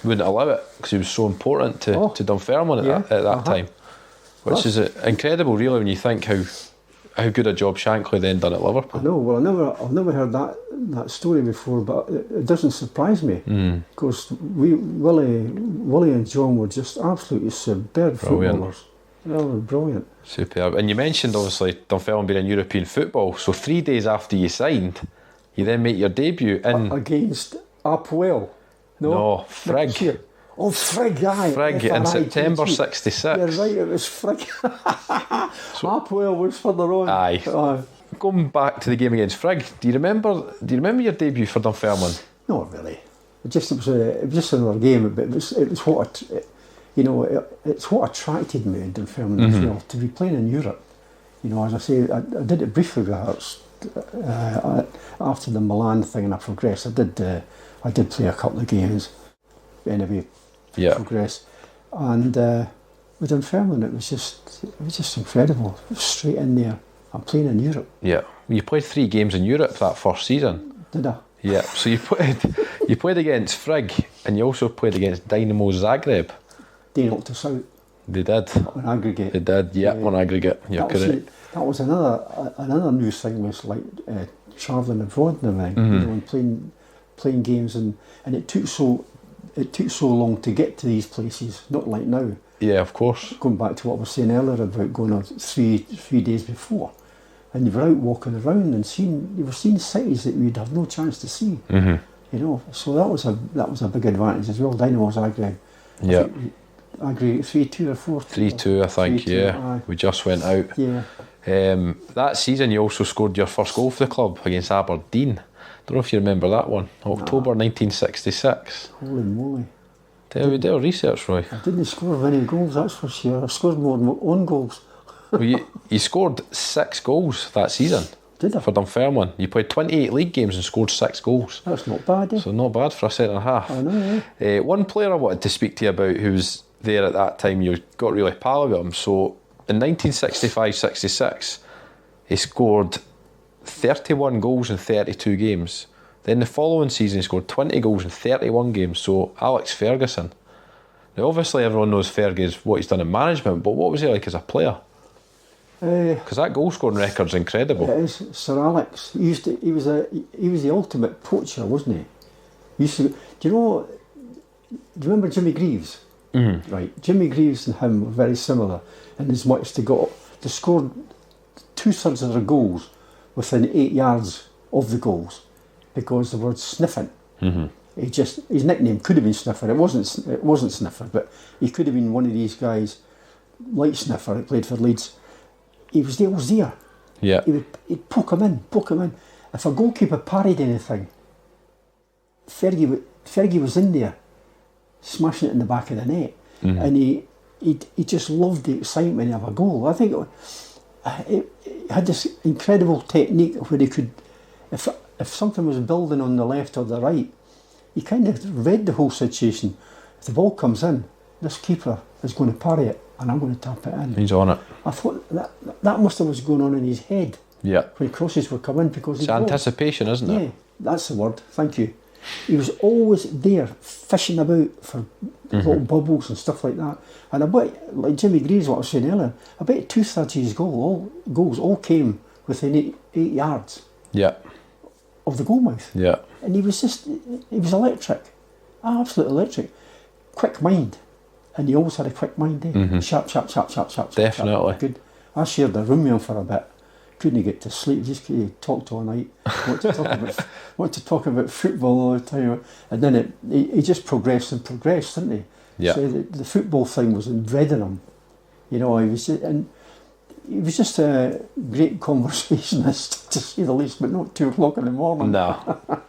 [SPEAKER 6] wouldn't allow it because he was so important to Dunfermline at that time. Which is incredible, really, when you think how good a job Shankly then done at Liverpool.
[SPEAKER 5] I know. Well, I've never heard that story before, but it doesn't surprise me because Willie and John were just absolutely superb footballers. They were brilliant.
[SPEAKER 6] Superb. And you mentioned obviously Dunfermline being in European football. So 3 days after you signed, you then make your debut in
[SPEAKER 5] against Apoel.
[SPEAKER 6] No, Frigg.
[SPEAKER 5] Oh, Frigg, aye.
[SPEAKER 6] Frigg in September '66.
[SPEAKER 5] You're right, it was Frigg. Apoel was further on.
[SPEAKER 6] Aye. Going back to the game against Frigg, do you remember your debut for Dunfermline?
[SPEAKER 5] Not really. It was just another game, but it was what it's what attracted me in Dunfermline as well, to be playing in Europe. You know, as I say, I did it briefly with Hearts after the Milan thing, and I progressed. I did play a couple of games. Anyway. Progress, and with Dunfermline it was just incredible. Straight in there, I'm playing in Europe.
[SPEAKER 6] Yeah, you played 3 games in Europe that first season.
[SPEAKER 5] Did I?
[SPEAKER 6] Yeah, so you played against Frigg, and you also played against Dynamo Zagreb.
[SPEAKER 5] They knocked us out.
[SPEAKER 6] They did.
[SPEAKER 5] On aggregate.
[SPEAKER 6] They did. Yeah, on aggregate. You're correct.
[SPEAKER 5] That was another new thing, was like travelling abroad and everything, you know, and playing games, and it took so long to get to these places, not like now.
[SPEAKER 6] Yeah, of course.
[SPEAKER 5] Going back to what I was saying earlier about going on three days before, and you were out walking around and you were seeing cities that you'd have no chance to see. You know, so that was a big advantage as well. Dynamo Zagreb.
[SPEAKER 6] Yeah.
[SPEAKER 5] Aggregate 3-2 or 4-2.
[SPEAKER 6] 3-2, I think. 3-2, yeah.
[SPEAKER 5] Aye.
[SPEAKER 6] We just went out.
[SPEAKER 5] Yeah.
[SPEAKER 6] That season, you also scored your first goal for the club against Aberdeen. Don't know if you remember that one. October 1966.
[SPEAKER 5] Holy moly.
[SPEAKER 6] We did our research, Roy.
[SPEAKER 5] I didn't score many goals, that's for sure. I scored more than my own goals.
[SPEAKER 6] Well, you scored 6 goals that season.
[SPEAKER 5] Did I?
[SPEAKER 6] For Dunfermline. You played 28 league games and scored 6 goals.
[SPEAKER 5] That's not bad, eh?
[SPEAKER 6] So not bad for a centre half.
[SPEAKER 5] I know,
[SPEAKER 6] One player I wanted to speak to you about who was there at that time, you got really pal with him. So in 1965-66, he scored 31 goals in 32 games. Then the following season, he scored 20 goals in 31 games. So Alex Ferguson. Now, obviously, everyone knows Fergie's what he's done in management, but what was he like as a player? Because that goal scoring record's incredible.
[SPEAKER 5] It is. Sir Alex. He was the ultimate poacher, wasn't he? Do you remember Jimmy Greaves? Mm-hmm. Right. Jimmy Greaves and him were very similar in as much they scored 2/3 of their goals within 8 yards of the goals because they were sniffing. Mm-hmm. His nickname could have been Sniffer. It wasn't Sniffer, but he could have been one of these guys like Sniffer that played for Leeds. He was there.
[SPEAKER 6] Yeah.
[SPEAKER 5] He'd poke him in. If a goalkeeper parried anything, Fergie was in there, smashing it in the back of the net, and he just loved the excitement of a goal. I think it had this incredible technique where he could, if something was building on the left or the right, he kind of read the whole situation. If the ball comes in, this keeper is going to parry it, and I'm going to tap it in.
[SPEAKER 6] He's on it.
[SPEAKER 5] I thought that must have was going on in his head.
[SPEAKER 6] Yeah.
[SPEAKER 5] When crosses were coming, because
[SPEAKER 6] it's anticipation, isn't it?
[SPEAKER 5] Yeah, that's the word. Thank you. He was always there, fishing about for little bubbles and stuff like that. And I bet, like Jimmy Greaves, what I was saying earlier, I bet 2/3 of his goals all came within 8 yards.
[SPEAKER 6] Yeah.
[SPEAKER 5] Of the goalmouth.
[SPEAKER 6] Yeah.
[SPEAKER 5] And he was electric, absolutely electric, quick mind, and he always had a quick mind. Sharp.
[SPEAKER 6] Definitely.
[SPEAKER 5] Good. I shared a room with him for a bit. Couldn't get to sleep. Just talked all night. Want to talk about football all the time. And then he just progressed, didn't he?
[SPEAKER 6] Yeah.
[SPEAKER 5] So the football thing was inbred in him. He was just a great conversationalist, to say the least, but not 2 o'clock in the morning.
[SPEAKER 6] No,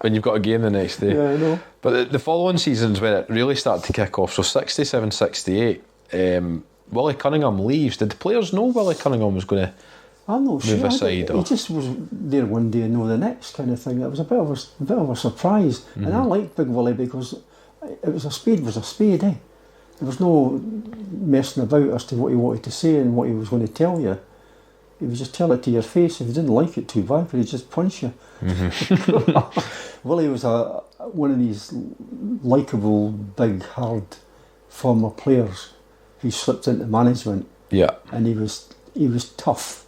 [SPEAKER 6] when you've got a game the next day.
[SPEAKER 5] Yeah, I know.
[SPEAKER 6] But the following seasons when it really started to kick off, so 67-68, Willie Cunningham leaves. Did the players know Willie Cunningham was going to move aside?
[SPEAKER 5] He just was there one day and know the next kind of thing. It was a bit of a surprise. And I liked Big Willie because a spade was a spade, eh? There was no messing about as to what he wanted to say and what he was going to tell you. He would just tell it to your face. If you didn't like it too bad, he'd just punch you. Willie was one of these likeable, big, hard former players who slipped into management.
[SPEAKER 6] Yeah.
[SPEAKER 5] And he was tough.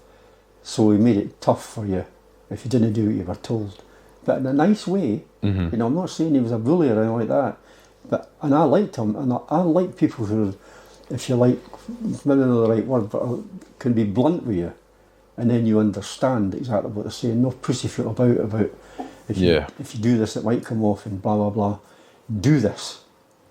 [SPEAKER 5] So he made it tough for you if you didn't do what you were told. But in a nice way. I'm not saying he was a bully or anything like that. And I liked him, and I like people who, if you like, maybe not the right word, but can be blunt with you, and then you understand exactly what they're saying. No pussyfoot about if you do this, it might come off, and blah blah blah. Do this,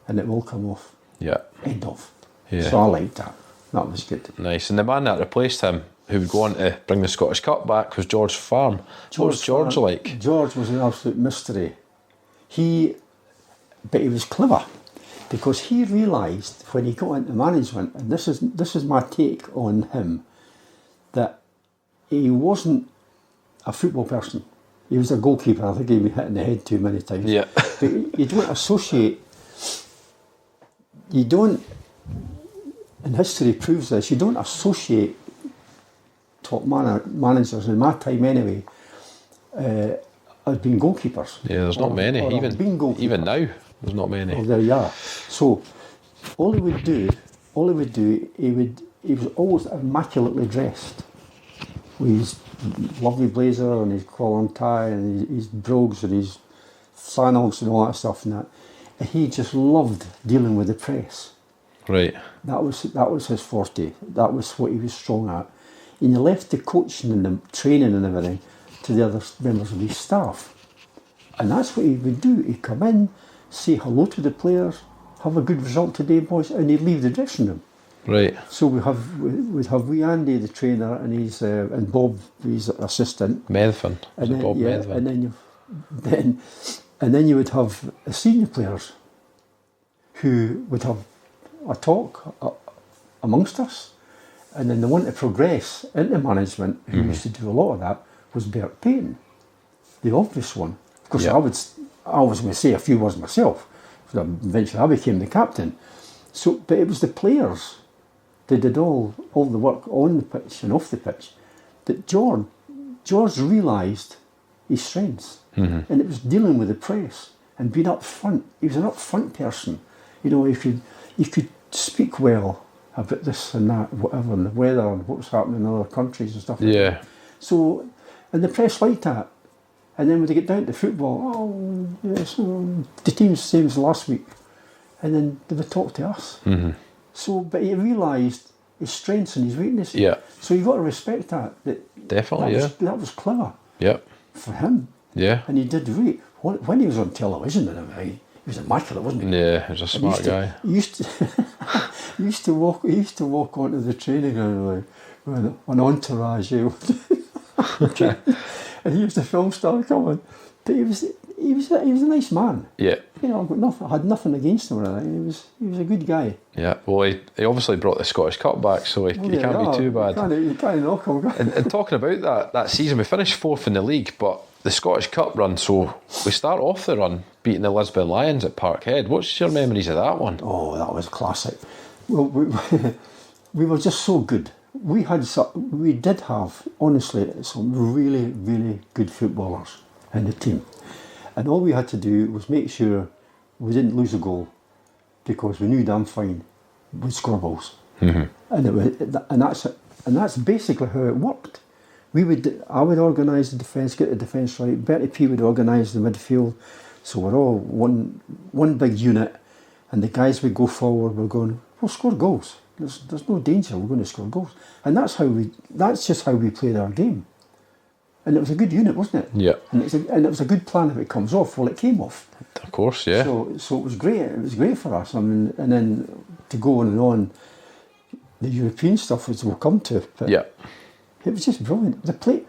[SPEAKER 5] and it will come off.
[SPEAKER 6] Yeah.
[SPEAKER 5] End of.
[SPEAKER 6] Yeah.
[SPEAKER 5] So I liked that. That was good.
[SPEAKER 6] Nice. And the man that replaced him, who would go on to bring the Scottish Cup back, was George Farm. What was George like?
[SPEAKER 5] George was an absolute mystery. But he was clever, because he realised when he got into management, and this is my take on him, that he wasn't a football person. He was a goalkeeper. I think he'd been hit in the head too many times.
[SPEAKER 6] Yeah.
[SPEAKER 5] But you don't associate. And history proves this. You don't associate top managers, in my time anyway, as being goalkeepers.
[SPEAKER 6] Yeah, there's not many. Even now, there's not many.
[SPEAKER 5] Oh, there you are. So, all he would do, he was always immaculately dressed, with his lovely blazer and his collar and tie and his brogues and his flannels and all that stuff and that. And he just loved dealing with the press.
[SPEAKER 6] Right.
[SPEAKER 5] That was his forte. That was what he was strong at. And he left the coaching and the training and everything to the other members of his staff. And that's what he would do. He'd come in, say hello to the players, have a good result today, boys, and he'd leave the dressing room.
[SPEAKER 6] Right.
[SPEAKER 5] So we'd have wee Andy, the trainer, and Bob, his assistant.
[SPEAKER 6] Medvin.
[SPEAKER 5] And then you would have the senior players who would have a talk amongst us, And then the one to progress into management, who used to do a lot of that, was Bert Payton, the obvious one. Of course, I was going to say a few words myself. Eventually, I became the captain. So, but it was the players. They did all the work on the pitch and off the pitch. That George realised his strengths, and it was dealing with the press and being up front. He was an up front person. You know, he could speak well about this and that, whatever, and the weather and what was happening in other countries and stuff.
[SPEAKER 6] Yeah.
[SPEAKER 5] So, and the press liked that. And then when they get down to football, the team's the same as last week. And then they would talk to us. So, but he realised his strengths and his weaknesses.
[SPEAKER 6] Yeah.
[SPEAKER 5] So you've got to respect that.
[SPEAKER 6] Definitely,
[SPEAKER 5] that was clever.
[SPEAKER 6] Yeah.
[SPEAKER 5] For him.
[SPEAKER 6] Yeah.
[SPEAKER 5] And he did great. When he was on television and everything, he was immaculate, wasn't he?
[SPEAKER 6] Yeah, he was a smart guy.
[SPEAKER 5] He used to walk onto the training ground with an entourage. And he was the film star coming. But he was a nice man.
[SPEAKER 6] Yeah.
[SPEAKER 5] You know, I had nothing against him or anything. He was a good guy.
[SPEAKER 6] Yeah. Well, he obviously brought the Scottish Cup back, so he can't be too bad.
[SPEAKER 5] You can't knock him.
[SPEAKER 6] And talking about that season, we finished 4th in the league, but the Scottish Cup run, so we start off the run beating the Lisbon Lions at Parkhead. What's your memories of that one?
[SPEAKER 5] Oh, that was classic. Well, we were just so good. We did have, honestly, some really, really good footballers in the team. And all we had to do was make sure we didn't lose a goal, because we knew damn fine we'd score goals. And that's basically how it worked. I would organise the defence, get the defence right. Bertie P would organise the midfield. So we're all one big unit, and the guys would go forward. We're going, we'll score goals. There's no danger. We're going to score goals, and that's just how we played our game. And it was a good unit, wasn't it?
[SPEAKER 6] Yeah.
[SPEAKER 5] And it was a good plan if it comes off. Well, it came off.
[SPEAKER 6] Of course, yeah.
[SPEAKER 5] So it was great. It was great for us. I mean, and then to go on and on, the European stuff, as we'll come to. But
[SPEAKER 6] yeah.
[SPEAKER 5] It was just brilliant. The play,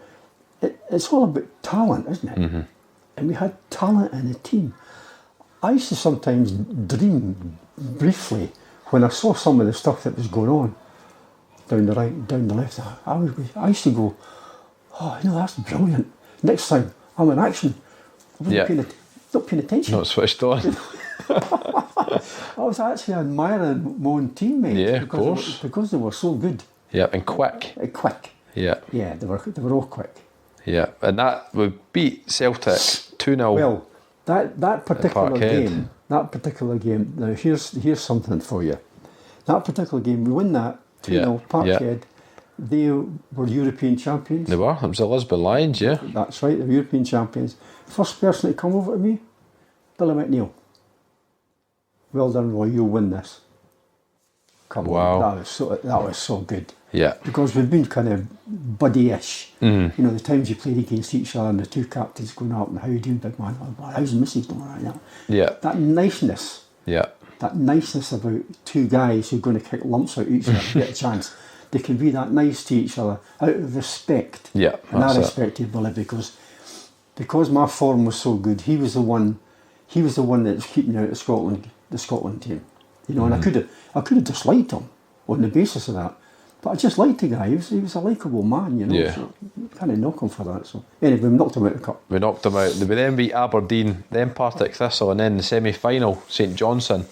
[SPEAKER 5] it's all about talent, isn't it? And we had talent in the team. I used to sometimes dream briefly when I saw some of the stuff that was going on down the right, down the left. I used to go, oh, that's brilliant. Next time I'm in action, I wasn't not paying attention.
[SPEAKER 6] Not switched on.
[SPEAKER 5] I was actually admiring my own teammates.
[SPEAKER 6] Yeah, of course.
[SPEAKER 5] Because they were so good.
[SPEAKER 6] Yeah, and quick.
[SPEAKER 5] Quick.
[SPEAKER 6] Yeah.
[SPEAKER 5] Yeah, they were all quick.
[SPEAKER 6] Yeah, and that we beat Celtic 2-0.
[SPEAKER 5] Well, that particular game. Now here's something for you. That particular game, we win that 2-0. Parkhead. They were European champions.
[SPEAKER 6] They were. It was the Lisbon Lions, yeah.
[SPEAKER 5] That's right. They were European champions. First person to come over to me, Billy McNeil. Well done, Roy. You'll win this. Come on, that was so good.
[SPEAKER 6] Yeah.
[SPEAKER 5] Because we've been kind of buddy-ish. You know, the times you played against each other and the two captains going up and how you doing, big man? How's the missus doing right now?
[SPEAKER 6] Yeah.
[SPEAKER 5] That niceness.
[SPEAKER 6] Yeah.
[SPEAKER 5] That niceness about two guys who are going to kick lumps out each other to get a chance. They can be that nice to each other out of respect.
[SPEAKER 6] Yeah.
[SPEAKER 5] And I respected Billy because my form was so good. He was the one that was keeping me out of the Scotland team. You know, and I could have disliked him on the basis of that. But I just liked the guy. He was a likeable man, you know.
[SPEAKER 6] Yeah.
[SPEAKER 5] So you can't knock him for that. So anyway, we knocked him out of the cup.
[SPEAKER 6] We knocked them out. We then beat Aberdeen, then Partick Thistle, and then the semi-final, St Johnstone,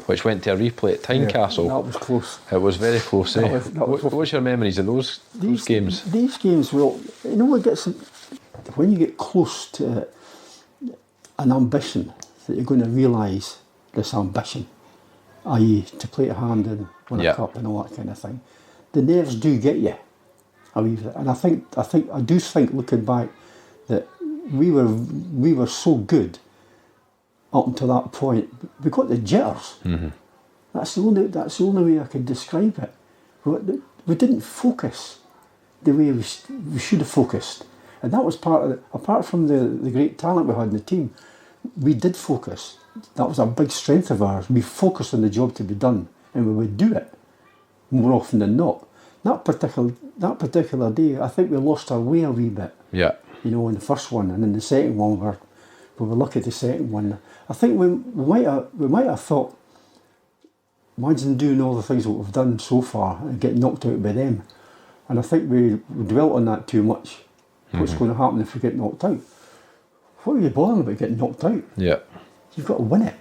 [SPEAKER 6] which went to a replay at Tynecastle.
[SPEAKER 5] That was close.
[SPEAKER 6] It was very close. What's your memories of those games?
[SPEAKER 5] These games, well, you know what gets when you get close to an ambition that you're going to realise this ambition, i.e. to play a hand and win a cup and all that kind of thing. The nerves do get you. And I do think looking back that we were so good up until that point. We got the jitters. That's the only way I could describe it. We didn't focus the way we should have focused, and that was part of it. Apart from the great talent we had in the team, we did focus. That was a big strength of ours. We focused on the job to be done, and we would do it more often than not. That particular day, I think we lost our way a wee bit.
[SPEAKER 6] Yeah.
[SPEAKER 5] You know, in the first one, and in the second one, we were lucky. The second one, I think we might have thought imagine doing all the things that we've done so far and getting knocked out by them. And I think we dwelt on that too much. What's going to happen if we get knocked out? What are you bothering about getting knocked out?
[SPEAKER 6] Yeah.
[SPEAKER 5] You've got to win it.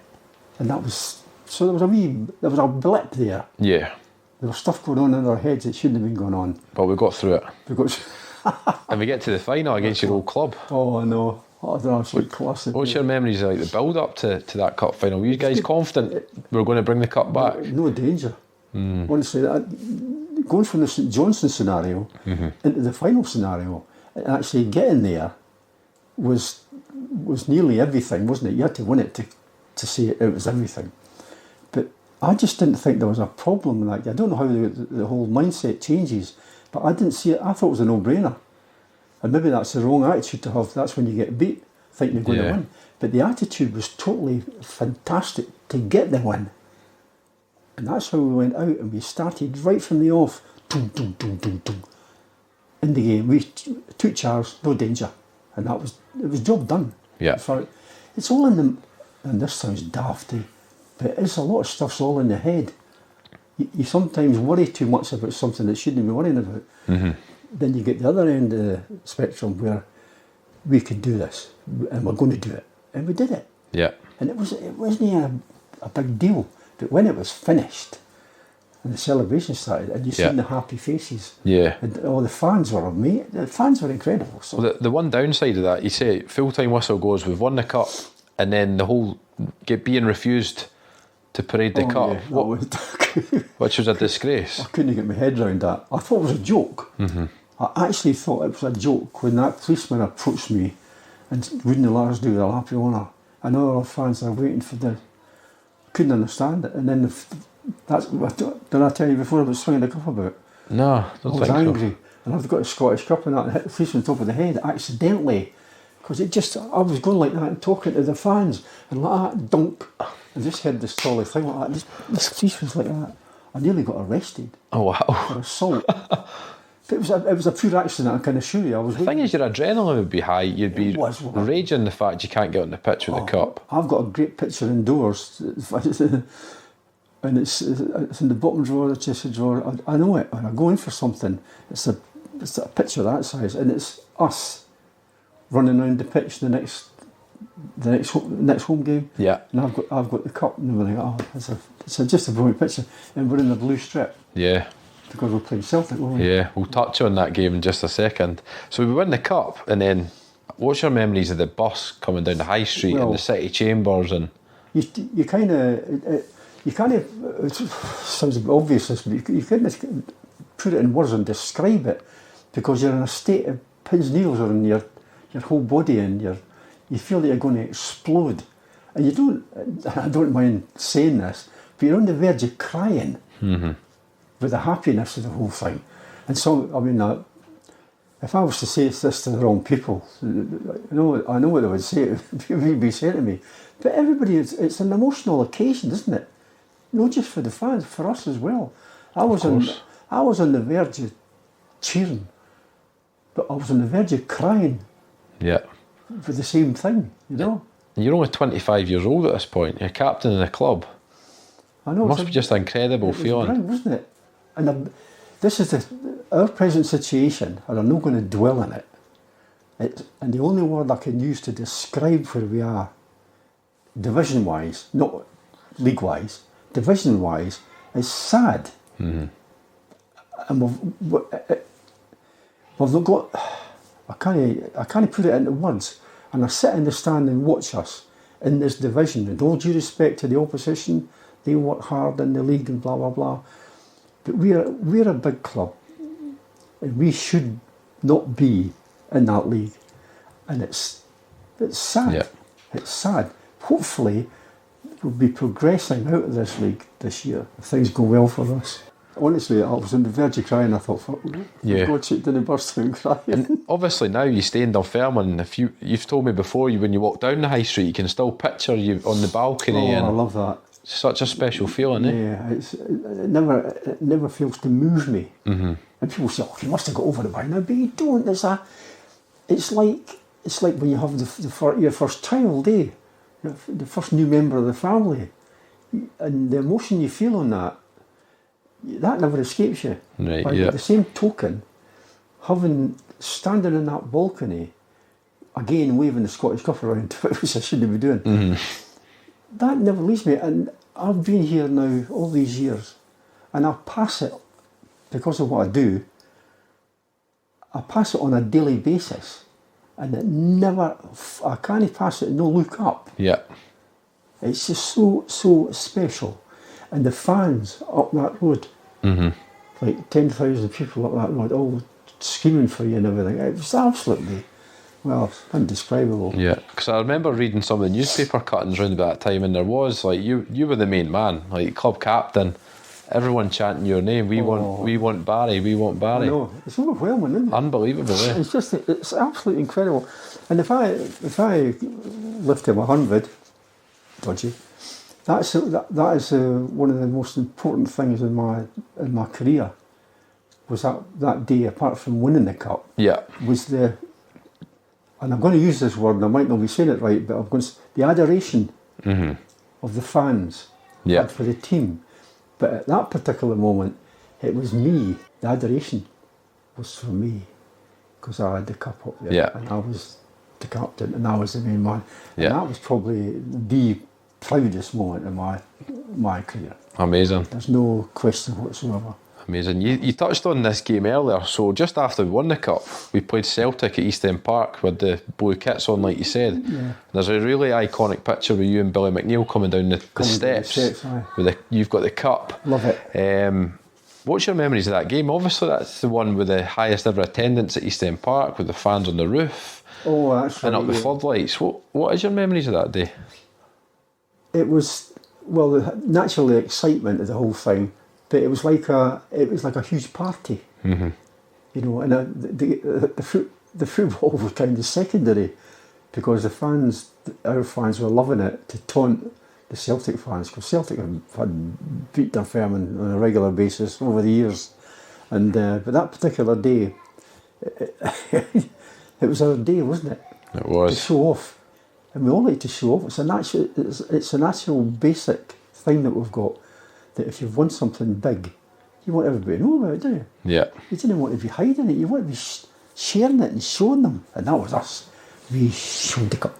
[SPEAKER 5] And that was, so there was a blip there.
[SPEAKER 6] Yeah.
[SPEAKER 5] There was stuff going on in our heads that shouldn't have been going on.
[SPEAKER 6] But we got through it.
[SPEAKER 5] Because
[SPEAKER 6] And we get to the final against your old club.
[SPEAKER 5] oh, I know. What an absolute classic.
[SPEAKER 6] What's your memories of like the build up to that cup final? Were you guys confident we were going to bring the cup back?
[SPEAKER 5] No danger. Honestly, going from the St Johnstone scenario into the final scenario, and actually getting there was nearly everything, wasn't it? You had to win it to say it was everything. But I just didn't think there was a problem in that. I don't know how the whole mindset changes, but I didn't see it. I thought it was a no-brainer. And maybe that's the wrong attitude to have. That's when you get beat, thinking you're going to win. But the attitude was totally fantastic to get the win. And that's how we went out, and we started right from the off, in the game. We took charge, no danger. And it was job done.
[SPEAKER 6] Yeah.
[SPEAKER 5] It's all in the, and this sounds daft, but it's a lot of stuff's all in the head. You sometimes worry too much about something that shouldn't be worrying about. Then you get the other end of the spectrum where we could do this, and we're going to do it, and we did it.
[SPEAKER 6] Yeah.
[SPEAKER 5] And it wasn't a big deal, but when it was finished and the celebration started, and you seen the happy faces, and all the fans were amazing. The fans were incredible. So
[SPEAKER 6] Well, the one downside of that, you say full-time whistle goes, we've won the cup, and then the whole being refused to parade the cup, which was a disgrace.
[SPEAKER 5] I couldn't get my head around that. I thought it was a joke. I actually thought it was a joke when that policeman approached me and wouldn't let us do the lap of honour. I know our fans are waiting for the... Couldn't understand it. And then did I tell you before about swinging the cup about?
[SPEAKER 6] No, I
[SPEAKER 5] I was
[SPEAKER 6] think
[SPEAKER 5] angry.
[SPEAKER 6] so.
[SPEAKER 5] And I've got a Scottish Cup and that and hit the policeman on top of the head accidentally. Because I was going like that and talking to the fans and like that, dunk. And just heard this trolley thing like that. This policeman's like that. I nearly got arrested.
[SPEAKER 6] Oh, wow.
[SPEAKER 5] For assault. It was a pure accident, I can assure you.
[SPEAKER 6] The thing is, your adrenaline would be high. You'd be raging the fact you can't get on the pitch with the cup.
[SPEAKER 5] I've got a great picture indoors, and it's in the bottom drawer, the chest drawer. I know it. When I go in for something, it's a picture that size, and it's us running around the pitch the next home game.
[SPEAKER 6] Yeah.
[SPEAKER 5] And I've got the cup and everything. Oh, it's just a brilliant picture, and we're in the blue strip.
[SPEAKER 6] Yeah.
[SPEAKER 5] Because we're playing Celtic, weren't we?
[SPEAKER 6] Yeah, we'll touch on that game in just a second. So we win the cup, and then what's your memories of the bus coming down the high street and the city chambers? And
[SPEAKER 5] you kind of it sounds a bit obvious, but you kind of put it in words and describe it, because you're in a state of pins and needles on your whole body, and you feel that you're going to explode, and I don't mind saying this, but you're on the verge of crying. With the happiness of the whole thing. And so, I mean, if I was to say this to the wrong people, I know what they would say, people would be saying to me. But everybody, it's an emotional occasion, isn't it? Not just for the fans, for us as well. I was on the verge of cheering, but I was on the verge of crying.
[SPEAKER 6] Yeah.
[SPEAKER 5] For the same thing, you know.
[SPEAKER 6] You're only 25 years old at this point. You're captain in a club.
[SPEAKER 5] I know.
[SPEAKER 6] It must be just an incredible feeling.
[SPEAKER 5] Brilliant, wasn't it? And this is our present situation, and I'm not going to dwell on it. And the only word I can use to describe where we are, division-wise, not league-wise, division-wise, is sad. And we've not got... I can't put it into words. And I sit in the stand and watch us in this division. And all due respect to the opposition, they work hard in the league and blah, blah, blah. But we're a big club, and we should not be in that league, and it's sad.
[SPEAKER 6] Yeah.
[SPEAKER 5] It's sad. Hopefully, we'll be progressing out of this league this year if things go well for us. Honestly, I was on the verge of crying. I thought, for God's sake, didn't burst out and cry.
[SPEAKER 6] And obviously now you stay in Dunfermline. You've told me before, when you walk down the high street, you can still picture you on the balcony.
[SPEAKER 5] I love that.
[SPEAKER 6] Such a special feeling,
[SPEAKER 5] Yeah, it never fails to move me. And people say, "Oh, you must have got over it by now," but you don't. It's like when you have your first child, the first new member of the family. and the emotion you feel on that never escapes you.
[SPEAKER 6] Right,
[SPEAKER 5] But
[SPEAKER 6] yeah.
[SPEAKER 5] at the same token, standing in that balcony, again waving the Scottish Cup around, which I shouldn't be doing, that never leaves me. And I've been here now all these years, and I pass it, because of what I do, I pass it on a daily basis, and I can't pass it and no look up.
[SPEAKER 6] Yeah.
[SPEAKER 5] It's just so special. And the fans up that road, like 10,000 people up that road, all screaming for you and everything. It was absolutely, well, indescribable.
[SPEAKER 6] Yeah, because I remember reading some of the newspaper cuttings around about that time, and there was, like, you were the main man, like club captain, everyone chanting your name. We want Barry, we want Barry.
[SPEAKER 5] No, it's overwhelming, isn't it?
[SPEAKER 6] Unbelievable, eh?
[SPEAKER 5] It's absolutely incredible. And if I live to 100, dodgy, that is one of the most important things in my career. Was that day, apart from winning the cup,
[SPEAKER 6] Yeah.
[SPEAKER 5] was and I'm going to use this word, and I might not be saying it right, but I'm going to, the adoration of the fans
[SPEAKER 6] Yeah.
[SPEAKER 5] for the team. But at that particular moment, it was me. The adoration was for me, because I had the cup up there,
[SPEAKER 6] Yeah.
[SPEAKER 5] and I was the captain, and I was the main man.
[SPEAKER 6] Yeah.
[SPEAKER 5] And that was probably the proudest moment in my career.
[SPEAKER 6] Amazing.
[SPEAKER 5] There's no question whatsoever.
[SPEAKER 6] Amazing. You touched on this game earlier, so just after we won the cup, we played Celtic at East End Park with the blue kits on, like you said.
[SPEAKER 5] Yeah.
[SPEAKER 6] There's a really iconic picture with you and Billy McNeil coming down the steps.
[SPEAKER 5] Aye.
[SPEAKER 6] You've got the cup.
[SPEAKER 5] Love it.
[SPEAKER 6] What's your memories of that game? Obviously, that's the one with the highest ever attendance at East End Park, with the fans on the roof
[SPEAKER 5] Oh, that's right.
[SPEAKER 6] and up the
[SPEAKER 5] yeah.
[SPEAKER 6] floodlights. What is your memories of that day?
[SPEAKER 5] It was, well, naturally the excitement of the whole thing, but it was like a huge party. You know, and the football was kind of secondary, because our fans were loving it to taunt the Celtic fans, because Celtic had beat Dunfermline on a regular basis over the years, and but that particular day, it was our day, wasn't it?
[SPEAKER 6] It
[SPEAKER 5] To
[SPEAKER 6] was.
[SPEAKER 5] show off, and we all like to show off. It's a natural, basic thing that we've got. That if you've won something big, you want everybody to know about it, do you?
[SPEAKER 6] Yeah.
[SPEAKER 5] You didn't want to be hiding it. You want to be sharing it and showing them. And that was us. We showed the cup.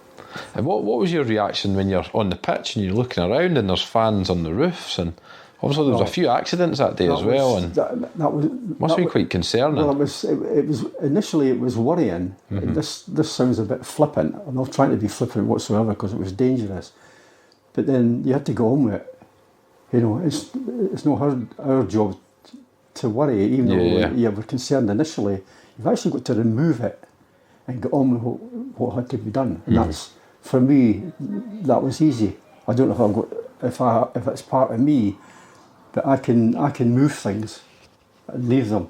[SPEAKER 6] And what was your reaction when you're on the pitch and you're looking around and there's fans on the roofs, and obviously there was a few accidents that day as well, and must have been quite concerning.
[SPEAKER 5] Well, it was initially it was worrying. This sounds a bit flippant. I'm not trying to be flippant whatsoever, because it was dangerous. But then you had to go on with it. You know, it's not our job to worry, even though you were concerned initially. You've actually got to remove it and get on with what had to be done. And that's, for me, that was easy. I don't know if it's part of me, but I can move things and leave them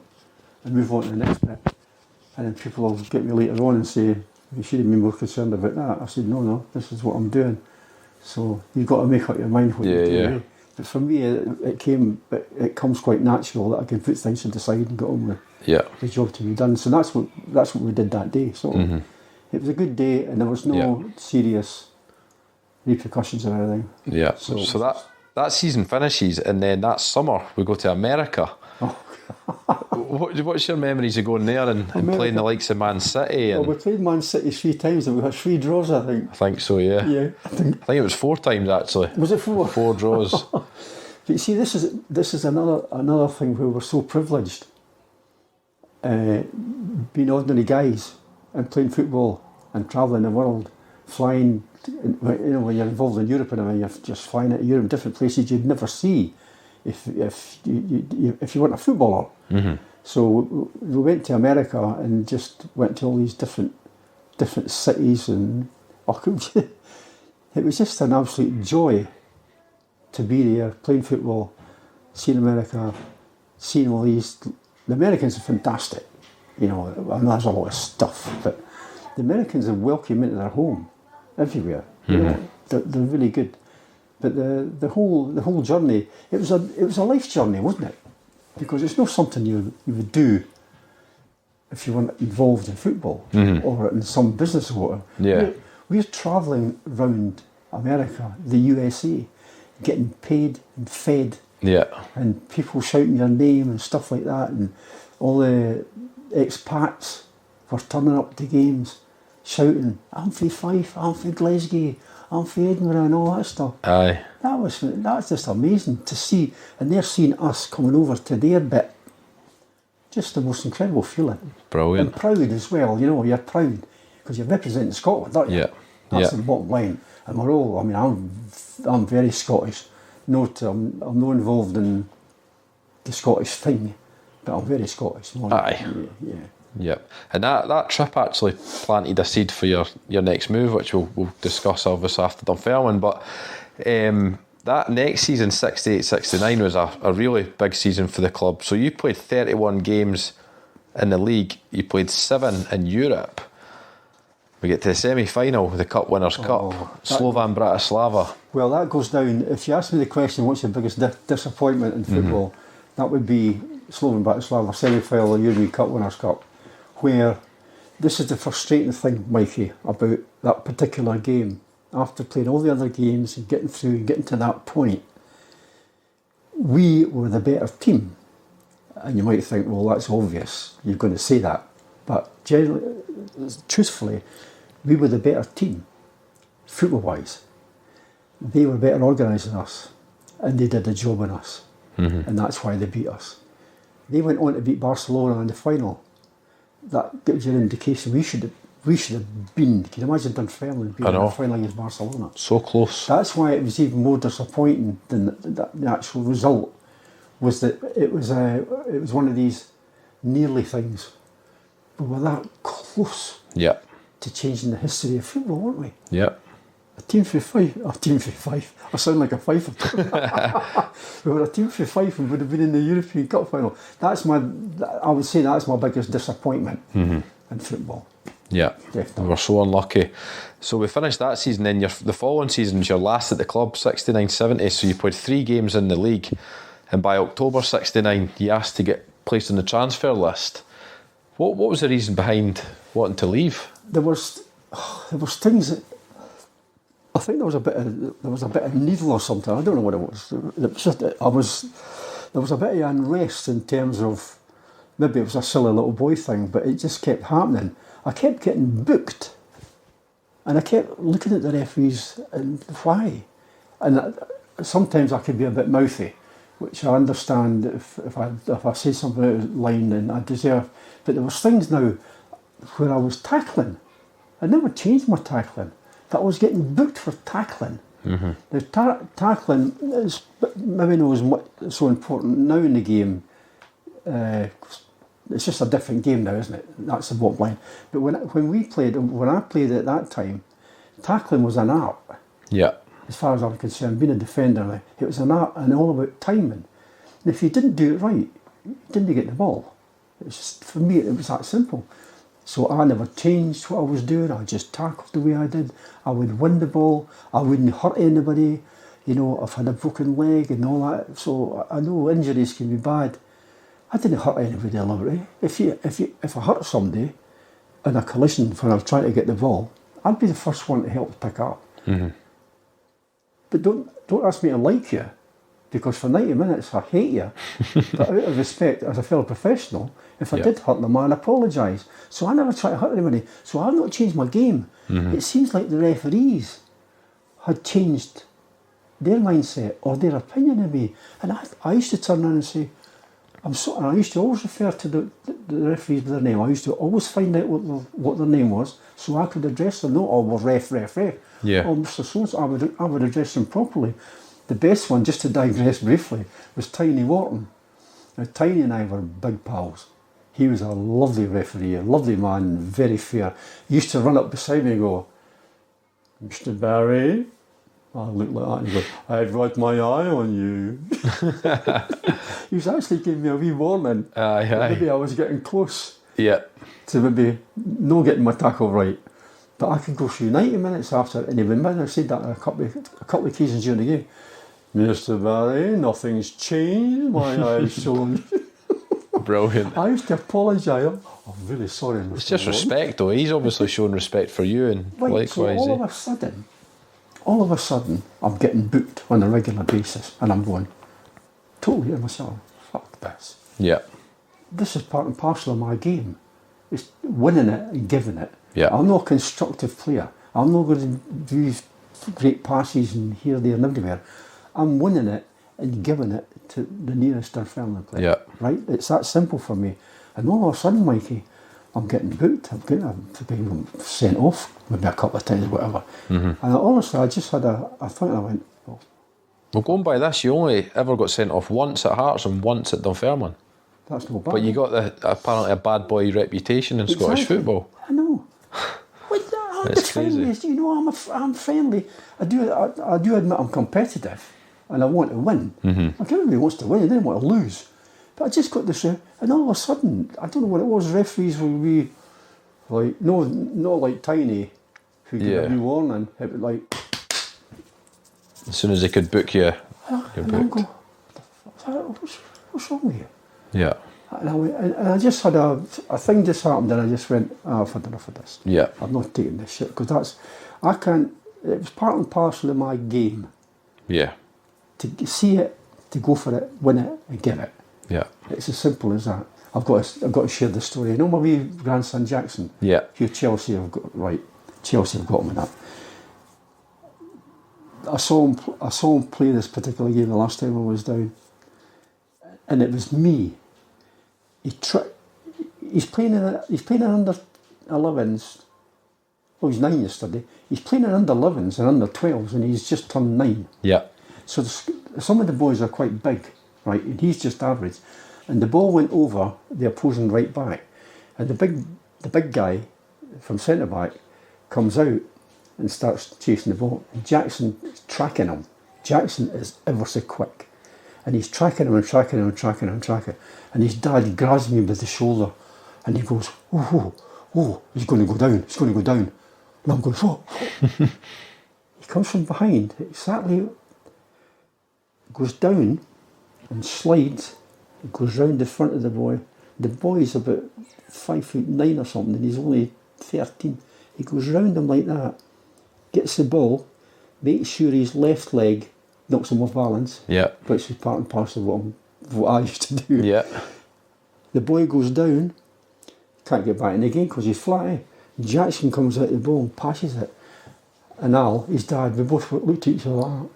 [SPEAKER 5] and move on to the next bit. And then people will get me later on and say, you should have been more concerned about that. I said, no, this is what I'm doing. So you've got to make up your mind what you do.
[SPEAKER 6] Yeah.
[SPEAKER 5] But for me, it comes quite natural that I can put things to the side and get on with the job to be done. So that's what we did that day. So it was a good day, and there was no serious repercussions or anything.
[SPEAKER 6] Yeah. So that season finishes, and then that summer we go to America. What's your memories of going there and playing the likes of Man City? And
[SPEAKER 5] Well, we played Man City 3 times, and we had 3 draws, I think.
[SPEAKER 6] I think so, yeah.
[SPEAKER 5] Yeah,
[SPEAKER 6] I think it was 4 times actually.
[SPEAKER 5] Was it 4?
[SPEAKER 6] 4 draws.
[SPEAKER 5] But you see, this is another thing where we're so privileged, being ordinary guys and playing football and travelling the world, flying. You know, when you're involved in Europe and everything, you're just flying out of Europe, different places you'd never see if you weren't a footballer. So we went to America and just went to all these different cities, and it was just an absolute joy to be there, playing football, seeing America, seeing all these. The Americans are fantastic, you know. I know there's a lot of stuff, but the Americans are welcome into their home everywhere. You know, they're really good. But the whole journey, it was a life journey, wasn't it? Because it's not something you would do if you weren't involved in football or in some business or whatever.
[SPEAKER 6] Yeah.
[SPEAKER 5] We're travelling around America, the USA, getting paid and fed, and people shouting your name and stuff like that, and all the expats were turning up to games shouting, I'm for Fife, I'm for Glasgow, I'm for Edinburgh, and all that stuff.
[SPEAKER 6] Aye.
[SPEAKER 5] That's just amazing to see, and they're seeing us coming over to their bit. Just the most incredible feeling.
[SPEAKER 6] Brilliant.
[SPEAKER 5] And proud as well, you're proud because you're representing Scotland, aren't you?
[SPEAKER 6] Yeah.
[SPEAKER 5] That's the bottom line. And we're all, I'm very Scottish. I'm not involved in the Scottish thing, but I'm very Scottish.
[SPEAKER 6] Aye.
[SPEAKER 5] Yeah.
[SPEAKER 6] Yep. And that trip actually planted a seed for your next move, which we'll discuss obviously after Dunfermline. But that next season, 68-69, was a really big season for the club. So you played 31 games in the league. You played 7 in Europe. We get to the semi-final, the Cup Winners' Cup, Slovan Bratislava.
[SPEAKER 5] Well, that goes down. If you ask me the question, what's your biggest disappointment in football, that would be Slovan Bratislava semi-final of the European Cup Winners' Cup, where this is the frustrating thing, Mikey, about that particular game. After playing all the other games and getting through and getting to that point, we were the better team. And you might think, well, that's obvious, you're going to say that. But generally, truthfully, we were the better team, football-wise. They were better organised than us, and they did a job on us. And that's why they beat us. They went on to beat Barcelona in the final. That gives you an indication we should have been. Can you imagine Dunfermline being in the final against Barcelona?
[SPEAKER 6] So close.
[SPEAKER 5] That's why it was even more disappointing than the actual result. Was that it was one of these nearly things. We were that close to changing the history of football, weren't we?
[SPEAKER 6] Yep.
[SPEAKER 5] A team for Fife. I sound like a Fifer. We were a team for Fife and would have been in the European Cup final. I would say that's my biggest disappointment in football.
[SPEAKER 6] Yeah,
[SPEAKER 5] Definitely.
[SPEAKER 6] we were so unlucky. So we finished that season, then the following season was your last at the club, 69-70, so you played 3 games in the league, and by October 69 you asked to get placed on the transfer list. What was the reason behind wanting to leave? There was
[SPEAKER 5] things that, I think there was a bit of needle or something. I don't know what it was. It was just, there was a bit of unrest in terms of, maybe it was a silly little boy thing, but it just kept happening. I kept getting booked, and I kept looking at the referees and why. And sometimes I could be a bit mouthy, which I understand if I say something out of line and I deserve. But there was things now where I was tackling. I never changed my tackling, but I was getting booked for tackling. Now tackling is maybe not so important now in the game. It's just a different game now, isn't it? That's the bottom line. But when I played at that time, tackling was an art.
[SPEAKER 6] Yeah.
[SPEAKER 5] As far as I'm concerned, being a defender, it was an art and all about timing. And if you didn't do it right, you didn't get the ball. For me, it was that simple. So I never changed what I was doing. I just tackled the way I did. I would win the ball. I wouldn't hurt anybody. If I had a broken leg and all that. So I know injuries can be bad. I didn't hurt anybody deliberately. If I hurt somebody in a collision when I was trying to get the ball, I'd be the first one to help pick up. But don't ask me to like you, because for 90 minutes I hate you. But out of respect as a fellow professional, if I did hurt them, I'd apologise. So I never try to hurt anybody. So I've not changed my game. It seems like the referees had changed their mindset or their opinion of me. And I used to turn around and say, and I used to always refer to the referees with their name. I used to always find out what their name was, so I could address them. Not, well, ref.
[SPEAKER 6] Yeah.
[SPEAKER 5] Or Mr. So-and-so, I would address them properly. The best one, just to digress briefly, was Tiny Wharton. Now, Tiny and I were big pals. He was a lovely referee, a lovely man, very fair. He used to run up beside me and go, Mr. Barry. I looked like that and he goes, I've got my eye on you. He was actually giving me a wee warning. Maybe I was getting close to maybe not getting my tackle right. But I could go through 90 minutes after, and he would have said that on a couple of occasions during the game. Mr. Barry, nothing's changed, my eyes shown.
[SPEAKER 6] Brilliant.
[SPEAKER 5] I used to apologise. I'm really sorry.
[SPEAKER 6] It's just respect, though. He's obviously shown respect for you, and likewise.
[SPEAKER 5] So all of a sudden, I'm getting booked on a regular basis, and I'm going, totally to myself, fuck this.
[SPEAKER 6] Yeah.
[SPEAKER 5] This is part and parcel of my game. It's winning it and giving it.
[SPEAKER 6] Yeah.
[SPEAKER 5] I'm not a constructive player. I'm not going to do great passes and here, there and everywhere. I'm winning it and giving it to the nearest Dunfermline player.
[SPEAKER 6] Yeah.
[SPEAKER 5] Right? It's that simple for me. And all of a sudden, Mikey, I'm getting booked. I'm being sent off maybe a couple of times or whatever. And honestly, I just had I thought I went,
[SPEAKER 6] Well, going by this, you only ever got sent off once at Hearts and once at Dunfermline.
[SPEAKER 5] that's no bad.
[SPEAKER 6] But you got apparently a bad boy reputation in Scottish football.
[SPEAKER 5] I know. I'm
[SPEAKER 6] It's crazy.
[SPEAKER 5] friendly. You know, I'm friendly. I do admit I'm competitive, and I want to win. Like everybody wants to win, they don't want to lose. But I just got this, and all of a sudden, I don't know what it was. Referees will be like, not like Tiny, who gave a new warning. It was like,
[SPEAKER 6] As soon as they could book you, you're
[SPEAKER 5] and I'll
[SPEAKER 6] booked.
[SPEAKER 5] go, what's wrong with you?
[SPEAKER 6] Yeah.
[SPEAKER 5] And I went, and I just had a thing just happened, and I just went, I've had enough of this.
[SPEAKER 6] Yeah.
[SPEAKER 5] I'm not taking this shit, because I can't, it was part and parcel of my game
[SPEAKER 6] Yeah.
[SPEAKER 5] to see it, to go for it, win it, and give it.
[SPEAKER 6] Yeah.
[SPEAKER 5] It's as simple as that. I've got to share the story. You know my wee grandson Jackson?
[SPEAKER 6] Yeah.
[SPEAKER 5] Who Chelsea have got him in that. I saw him play this particular game the last time I was down, and it was me. He's playing in under 11s. Well, he's 9 yesterday. He's playing in under 11s and under 12s, and he's just turned 9.
[SPEAKER 6] Yeah.
[SPEAKER 5] So some of the boys are quite big, right, and he's just average. And the ball went over the opposing right back, and the big guy from centre back comes out and starts chasing the ball. And Jackson is tracking him. Jackson is ever so quick, and he's tracking him and tracking him and tracking him and tracking. And his dad grabs me with the shoulder, and he goes, "Oh, he's going to go down. He's going to go down." And I'm going, "What?" He comes from behind, exactly. Goes down and slides, goes round the front of the boy. The boy's about 5'9" or something, and he's only 13. He goes round him like that, gets the ball, makes sure his left leg knocks him off balance,
[SPEAKER 6] Yeah.
[SPEAKER 5] which is part and parcel of what I used to do.
[SPEAKER 6] Yeah.
[SPEAKER 5] The boy goes down, can't get back in the game because he's flat. Jackson comes out the ball and passes it. And Al, his dad, we both looked at each other like that.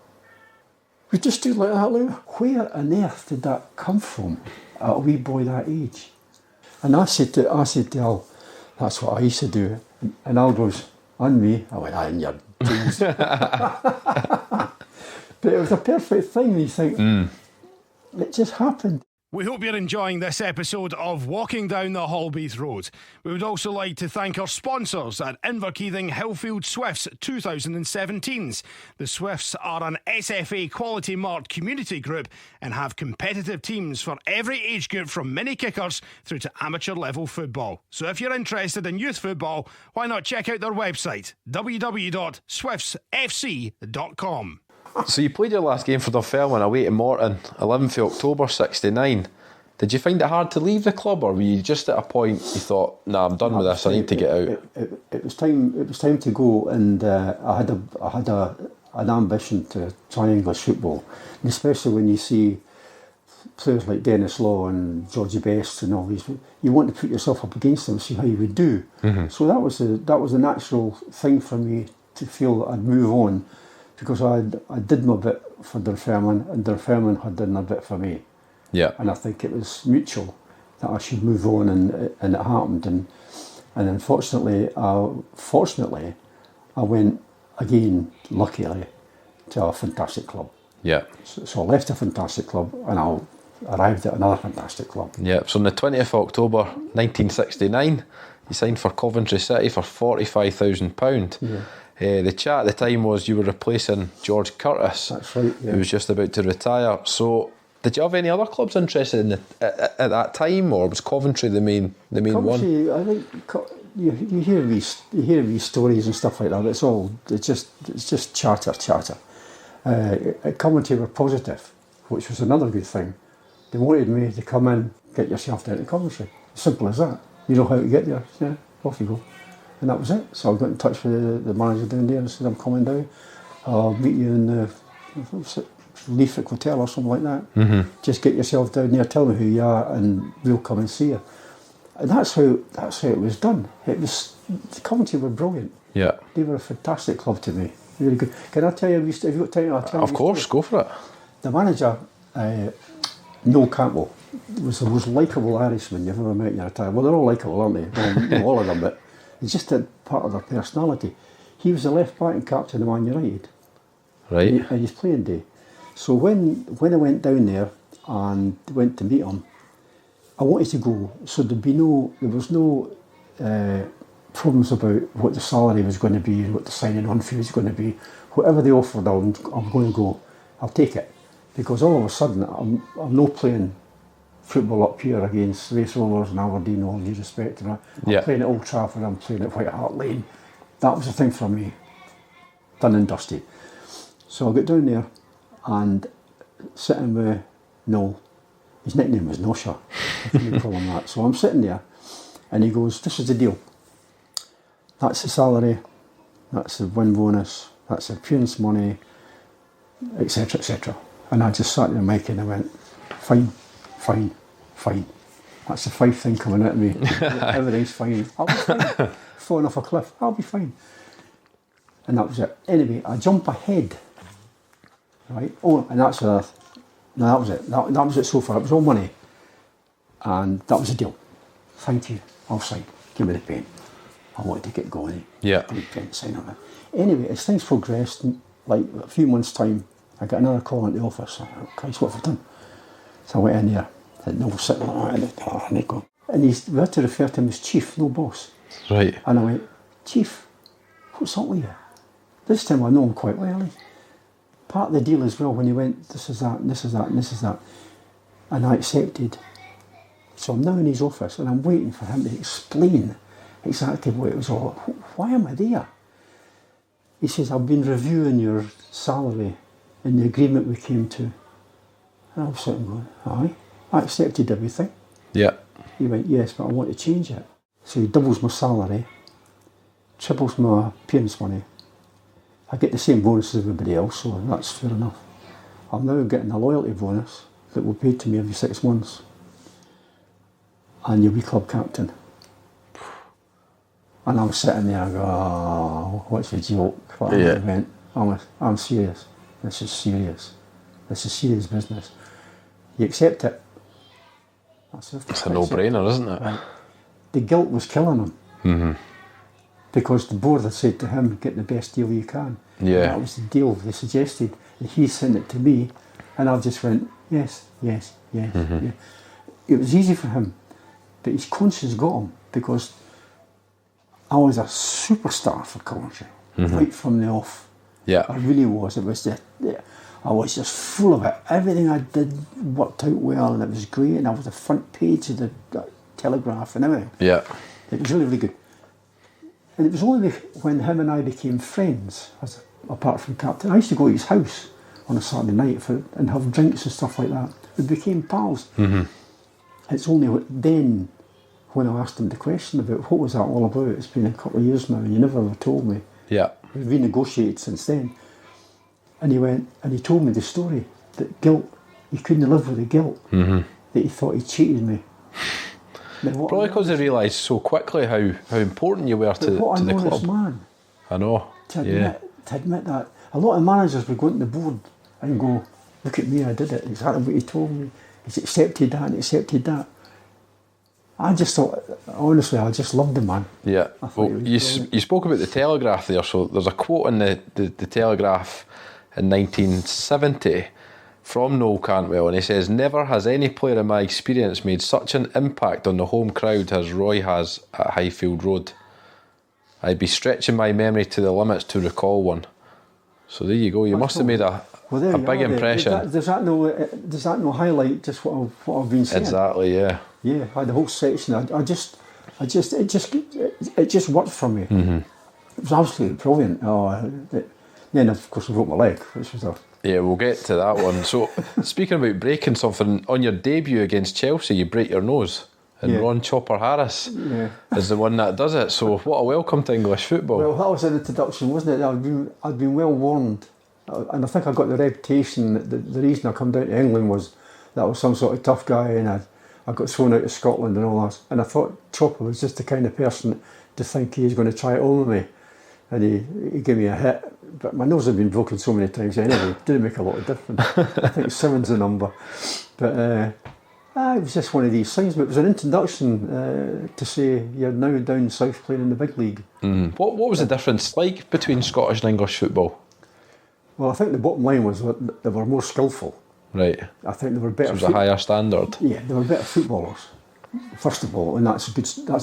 [SPEAKER 5] We just stood like that. Like, where on earth did that come from at a wee boy that age? And I said to Al, that's what I used to do. And Al goes, on me. I went, in your jeans. But it was a perfect thing. You think, it just happened.
[SPEAKER 2] We hope you're enjoying this episode of Walking Down the Halbeath Road. We would also like to thank our sponsors at Inverkeithing Hillfield Swifts 2017s. The Swifts are an SFA quality marked community group and have competitive teams for every age group from mini kickers through to amateur level football. So if you're interested in youth football, why not check out their website, www.swiftsfc.com.
[SPEAKER 6] So you played your last game for Dunfermline away to Morton, 11th of October 69. Did you find it hard to leave the club, or were you just at a point you thought, nah, I'm done with this, I need to get out?
[SPEAKER 5] It was time. It was time to go, and I had an ambition to try English football, and especially when you see players like Dennis Law and Georgie Best and all these. You want to put yourself up against them and see how you would do. So that was a natural thing for me to feel that I'd move on. Because I did my bit for Dunfermline, and Dunfermline had done a bit for me.
[SPEAKER 6] Yeah.
[SPEAKER 5] And I think it was mutual that I should move on, and it happened. And unfortunately, I went again, luckily, to a fantastic club.
[SPEAKER 6] Yeah.
[SPEAKER 5] So I left a fantastic club, and I arrived at another fantastic club.
[SPEAKER 6] Yeah. So on the 20th of October 1969, you signed for Coventry City for £45,000. Yeah. The chat at the time was you were replacing George Curtis.
[SPEAKER 5] That's right, yeah.
[SPEAKER 6] Who was just about to retire. So, did you have any other clubs interested in at that time, or was Coventry the main
[SPEAKER 5] Coventry,
[SPEAKER 6] one?
[SPEAKER 5] I think you hear these stories and stuff like that. It's just chatter. At Coventry were positive, which was another good thing. They wanted me to come in, get yourself down to Coventry. Simple as that. You know how to get there. Yeah, off you go. And that was it. So I got in touch with the manager down there and said, I'm coming down. I'll meet you in the Leafrick Hotel or something like that. Just get yourself down there, tell me who you are, and we'll come and see you. And that's how it was done. Coventry were brilliant.
[SPEAKER 6] Yeah.
[SPEAKER 5] They were a fantastic club to me. Really good. Can I tell you? Have you got time? I'll tell you.
[SPEAKER 6] Of course, go for it.
[SPEAKER 5] The manager, Noel Campbell, was the most likeable Irishman you've ever met in your time. Well, they're all likeable, aren't they? Well, not all of them, but it's just a part of their personality. He was the left back and captain of Man United.
[SPEAKER 6] Right.
[SPEAKER 5] And his playing day. So when I went down there and went to meet him, I wanted to go. So there was no problems about what the salary was going to be and what the signing on fee was going to be. Whatever they offered, I'm going to go. I'll take it, because all of a sudden I'm not playing football up here against Race Rollers and Aberdeen, all due respect. I'm playing at Old Trafford, I'm playing at White Hart Lane. That was the thing for me, done and dusty. So I got down there and sitting with Noel. His nickname was Nosha, if you call him that. So I'm sitting there and he goes, this is the deal. That's the salary, that's the win bonus, that's the appearance money, etc, etc. And I just sat in the mic and I went, fine. That's the Fife thing coming out of me. Everything's fine. I'll be fine. Falling off a cliff, I'll be fine. And that was it. Anyway, I jump ahead. Right? Oh, and that was it. That was it so far. It was all money. And that was the deal. Thank you. I'll sign. Give me the pen. I wanted to get going.
[SPEAKER 6] Yeah.
[SPEAKER 5] Give me the pen, sign on it. Anyway, as things progressed, like a few months' time, I got another call at the office. I thought, Christ, what have I done? So I went in there. And Noel was sitting like that. And they go. And we had to refer to him as Chief, no boss.
[SPEAKER 6] Right.
[SPEAKER 5] And I went, Chief, what's up with you? This time I know him quite well. Part of the deal as well, when he went, this is that, and this is that, and this is that. And I accepted. So I'm now in his office and I'm waiting for him to explain exactly what it was all. Why am I there? He says, I've been reviewing your salary in the agreement we came to. And I was sitting going, aye, I accepted everything.
[SPEAKER 6] Yeah.
[SPEAKER 5] He went, yes, but I want to change it. So he doubles my salary, triples my appearance money. I get the same bonus as everybody else, so that's fair enough. I'm now getting a loyalty bonus that will pay to me every 6 months. And you'll be club captain. And I'm sitting there and go, oh, what's the joke? What an event. I'm serious. This is serious. This is serious business. You accept it.
[SPEAKER 6] It's a no-brainer, isn't it?
[SPEAKER 5] Right. The guilt was killing him.
[SPEAKER 6] Mm-hmm.
[SPEAKER 5] Because the board had said to him, get the best deal you can.
[SPEAKER 6] Yeah.
[SPEAKER 5] And that was the deal they suggested. And he sent it to me, and I just went, yes.
[SPEAKER 6] Mm-hmm.
[SPEAKER 5] Yeah. It was easy for him, but his conscience got him, because I was a superstar for Coventry, right from the off.
[SPEAKER 6] Yeah.
[SPEAKER 5] I really was. It was I was just full of it. Everything I did worked out well, and it was great, and I was the front page of the Telegraph and everything.
[SPEAKER 6] Yeah.
[SPEAKER 5] It was really, really good. And it was only when him and I became friends, apart from captain. I used to go to his house on a Saturday night and have drinks and stuff like that. We became pals. Mm-hmm. It's only then, when I asked him the question about what was that all about, it's been a couple of years now and you never ever told me.
[SPEAKER 6] Yeah.
[SPEAKER 5] We've renegotiated since then. And he went and he told me the story, that guilt, he couldn't live with the guilt, that he thought he cheated me.
[SPEAKER 6] Probably because they realised so quickly how important you were to the club.
[SPEAKER 5] Man.
[SPEAKER 6] I know.
[SPEAKER 5] To admit that. A lot of managers would go into the board and go, look at me, I did it, exactly what he told me. He's accepted that and accepted that. I just thought, honestly, I just loved the man.
[SPEAKER 6] Yeah. Well, you spoke about the Telegraph there, so there's a quote in the Telegraph in 1970 from Noel Cantwell, and he says, never has any player in my experience made such an impact on the home crowd as Roy has at Highfield Road. I'd be stretching my memory to the limits to recall one. So there you go, you must have made a big impression.
[SPEAKER 5] Does that no highlight just what I've been saying?
[SPEAKER 6] Exactly, yeah.
[SPEAKER 5] Yeah, I had the whole section. It just worked for me. Mm-hmm. It was absolutely brilliant. Then of course I broke my leg, which was
[SPEAKER 6] Yeah, we'll get to that one. So, speaking about breaking something, on your debut against Chelsea, you break your nose and
[SPEAKER 5] Yeah.
[SPEAKER 6] Ron Chopper Harris is the one that does it. So what a welcome to English football.
[SPEAKER 5] Well, that was an introduction, wasn't it? I'd been well warned, and I think I got the reputation that the reason I come down to England was that I was some sort of tough guy, and I got thrown out of Scotland and all that. And I thought Chopper was just the kind of person to think he was going to try it over me, and he gave me a hit. But my nose had been broken so many times anyway, it didn't make a lot of difference. I think 7's the number. But it was just one of these things. But it was an introduction to say you're now down south playing in the big league.
[SPEAKER 6] What was the difference like between Scottish and English football?
[SPEAKER 5] Well, I think the bottom line was that they were more skillful.
[SPEAKER 6] Right.
[SPEAKER 5] I think they were better.
[SPEAKER 6] So it was a higher standard.
[SPEAKER 5] Yeah, they were better footballers, first of all, and that's a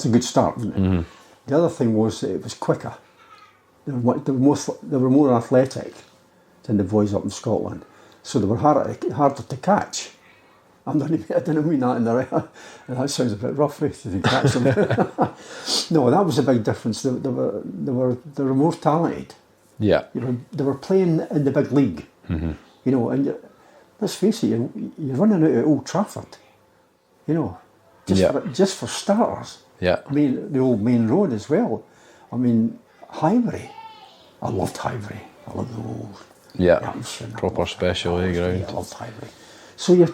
[SPEAKER 5] good start, isn't it? The other thing was that it was quicker. They were more athletic than the boys up in Scotland, so they were harder to catch. I don't mean that in the right. That sounds a bit rough, if you catch them. No, that was a big difference. They were more talented.
[SPEAKER 6] Yeah.
[SPEAKER 5] They were playing in the big league. And let's face it, you're running out at Old Trafford. Just for starters.
[SPEAKER 6] Yeah.
[SPEAKER 5] I mean, the old main road as well. I mean, Highbury. I loved Highbury. I loved the old
[SPEAKER 6] proper special ground.
[SPEAKER 5] I loved Highbury. So I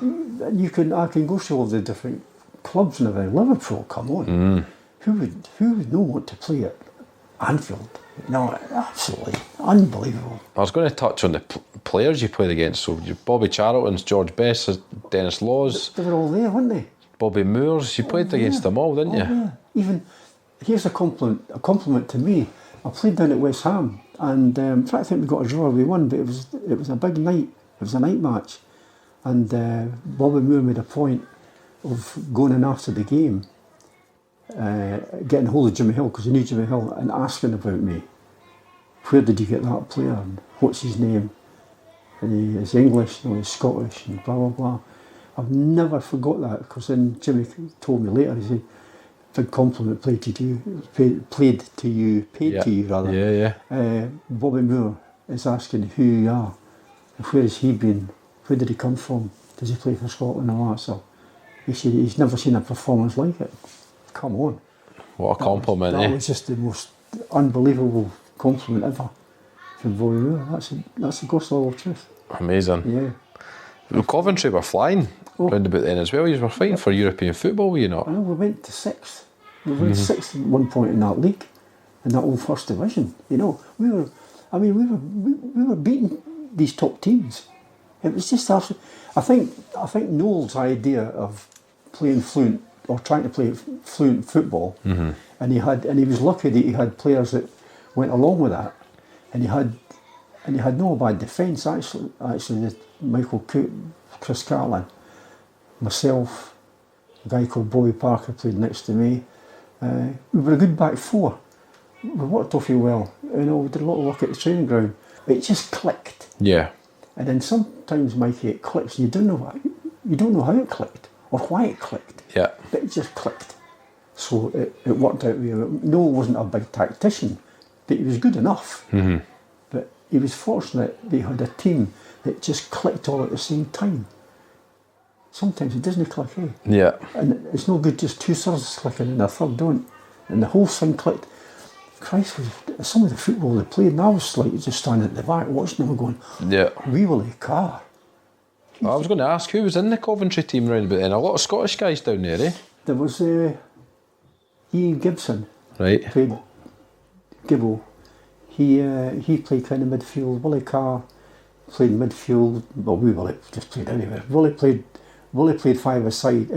[SPEAKER 5] can go through all the different clubs now. Liverpool, come on. Who would not want to play at Anfield? No, absolutely unbelievable.
[SPEAKER 6] I was going to touch on the players you played against. So Bobby Charlton's, George Best, Dennis Laws.
[SPEAKER 5] They were all there, weren't they?
[SPEAKER 6] Bobby Moores. You played against them all, didn't you?
[SPEAKER 5] Yeah. Even here's a compliment to me. I played down at West Ham, and in fact I think we got a draw. We won, but it was a big night. It was a night match, and Bobby Moore made a point of going in after the game, getting hold of Jimmy Hill, because he knew Jimmy Hill, and asking about me. Where did you get that player? And what's his name? And he's English, he's Scottish, and blah blah blah. I've never forgot that, because then Jimmy told me later, he said, big compliment paid to you.
[SPEAKER 6] Yeah.
[SPEAKER 5] Bobby Moore is asking who you are, and where has he been, where did he come from, does he play for Scotland and all that. So he said he's never seen a performance like it. Come on.
[SPEAKER 6] What a compliment,
[SPEAKER 5] That was just the most unbelievable compliment ever from Bobby Moore. That's the gospel level truth.
[SPEAKER 6] Amazing.
[SPEAKER 5] Yeah.
[SPEAKER 6] Well, Coventry were flying round about then as well. You were fighting for European football, were you not?
[SPEAKER 5] I know, we went to 6th. We were sixth at one point in that league, in that old first division. We were beating these top teams. It was just absolutely. I think Noel's idea of playing fluent, or trying to play fluent football, and he was lucky that he had players that went along with that, and he had no bad defence actually. Michael Cook, Chris Carlin, myself, a guy called Bobby Parker played next to me. We were a good back four. We worked awfully well. We did a lot of work at the training ground. It just clicked.
[SPEAKER 6] Yeah.
[SPEAKER 5] And then sometimes, Mikey, it clicks. You don't know how it clicked or why it clicked.
[SPEAKER 6] Yeah.
[SPEAKER 5] But it just clicked. So it worked out. Noel wasn't a big tactician, but he was good enough. But he was fortunate that he had a team that just clicked all at the same time. Sometimes it doesn't click, eh?
[SPEAKER 6] Yeah.
[SPEAKER 5] And it's no good just 2/3 clicking and a third don't. And the whole thing clicked. Christ, some of the football they played, and I was like just standing at the back watching them going, wee willy car.
[SPEAKER 6] I was going to ask, who was in the Coventry team round about then? A lot of Scottish guys down there, eh?
[SPEAKER 5] There was Ian Gibson.
[SPEAKER 6] Right.
[SPEAKER 5] Played Gibbo. He played kind of midfield. Willie Carr played midfield. Well, Willie just played anywhere. Willie played 5 aside,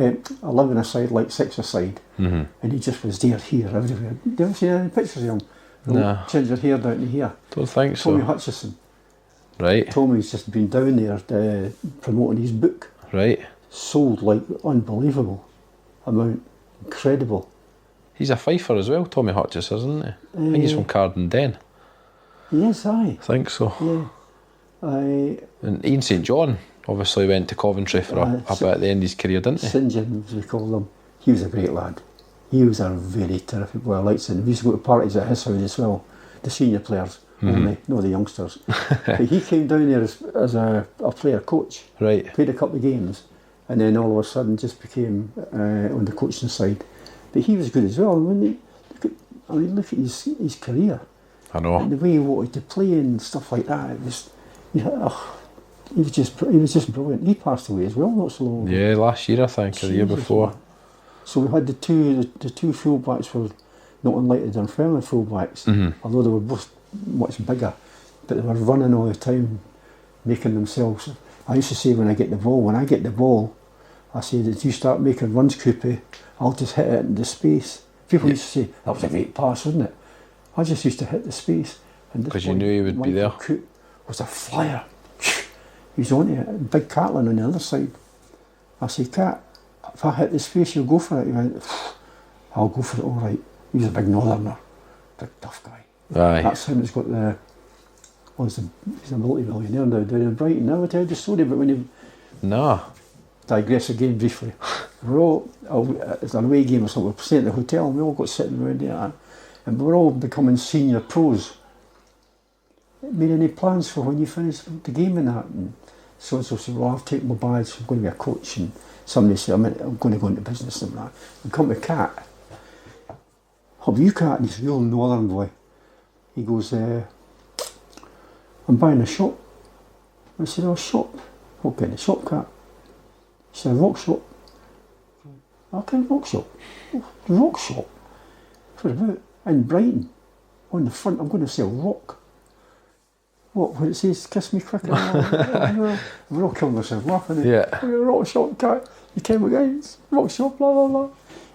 [SPEAKER 5] 11 aside, like 6 aside, and he just was there, here, everywhere. Do you ever see any pictures of him?
[SPEAKER 6] No.
[SPEAKER 5] Ginger hair down to here.
[SPEAKER 6] Don't think so.
[SPEAKER 5] Tommy Hutchison.
[SPEAKER 6] Right.
[SPEAKER 5] Tommy's just been down there promoting his book.
[SPEAKER 6] Right.
[SPEAKER 5] Sold like unbelievable amount, incredible.
[SPEAKER 6] He's a Fifer as well, Tommy Hutchison, isn't he? I think he's from Cardenden.
[SPEAKER 5] Yes, aye.
[SPEAKER 6] I think so.
[SPEAKER 5] Yeah.
[SPEAKER 6] And Ian St John obviously went to Coventry for a bit at the end of his career, didn't he?
[SPEAKER 5] St John, as we called him. He was a great lad. He was a very terrific boy. I liked him. We used to go to parties at his house as well. The senior players, only, no the youngsters. But he came down there as a player coach.
[SPEAKER 6] Right.
[SPEAKER 5] Played a couple of games, and then all of a sudden just became on the coaching side. But he was good as well. Look at his career.
[SPEAKER 6] I know.
[SPEAKER 5] And the way he wanted to play and stuff like that. It was, he was just brilliant. He passed away as well not so long ago.
[SPEAKER 6] Yeah, last year I think, or the year before.
[SPEAKER 5] So we had the two fullbacks were not unlike the Dunfermline fullbacks, although they were both much bigger, but they were running all the time, making themselves. I used to say when I get the ball, I said, if you start making runs, Coopy, I'll just hit it into space. People used to say, that was a great pass, wasn't it? I just used to hit the space.
[SPEAKER 6] Because you knew he would be there.
[SPEAKER 5] Coop was a flyer. He was on it. Big Catlin on the other side. I said, Cat, if I hit the space, you'll go for it. He went, I'll go for it all right. He was a big northerner, big tough guy.
[SPEAKER 6] Aye.
[SPEAKER 5] That's him that's got he's a multi-millionaire now down in Brighton. Now I tell you the story, but when you...
[SPEAKER 6] No.
[SPEAKER 5] Digress again briefly. We're all, it's an away game or something, we're staying at the hotel and we all got sitting around there and we're all becoming senior pros. Made any plans for when you finish the game and that? And so-and-so said, well, I've taken my badge, I'm going to be a coach. And somebody said, I'm going to go into business and that. And come to Cat. How are you, Cat? And he's a real northern boy. He goes, I'm buying a shop. I said, oh, shop? What kind of shop, Cat? He said, a rock shop. What kind of rock shop? Oh, rock shop? What about? In Brighton. On the front, I'm going to sell rock. What, when it says, kiss me quick? We're all killing ourselves laughing.
[SPEAKER 6] Yeah.
[SPEAKER 5] Oh, rock shop, Cat. You came against rock shop, blah, blah, blah.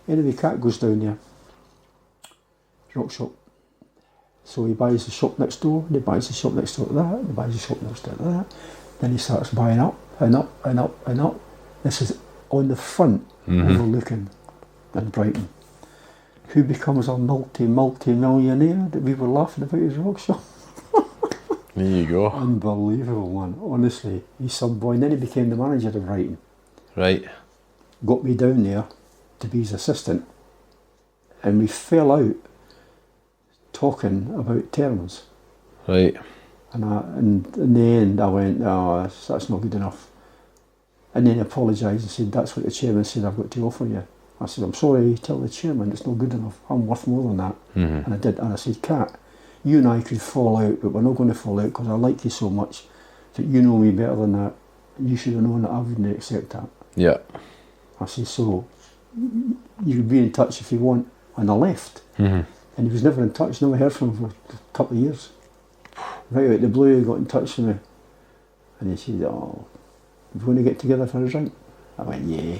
[SPEAKER 5] Anyway, Cat goes down there. Rock shop. So he buys the shop next door, and he buys the shop next door to that, and he buys the shop next door to that. Then he starts buying up and up and up and up. This is on the front, overlooking in Brighton. Who becomes a multi-millionaire that we were laughing about his rock shop?
[SPEAKER 6] There you go.
[SPEAKER 5] Unbelievable, man. Honestly, he's some boy. And then he became the manager of Brighton.
[SPEAKER 6] Right.
[SPEAKER 5] Got me down there to be his assistant. And we fell out talking about terms.
[SPEAKER 6] Right.
[SPEAKER 5] And in the end I went, oh, that's not good enough. And then he apologised and said, that's what the chairman said I've got to offer you. I said, I'm sorry, tell the chairman it's not good enough. I'm worth more than that. And I did. And I said, Cat, you and I could fall out, but we're not going to fall out because I like you so much that you know me better than that. You should have known that I wouldn't accept that.
[SPEAKER 6] Yeah.
[SPEAKER 5] I said, so you can be in touch if you want. And I left. And he was never in touch, never heard from him for a couple of years. Right out of the blue, he got in touch with me. And he said, oh, we're going to get together for a drink. I went, yeah.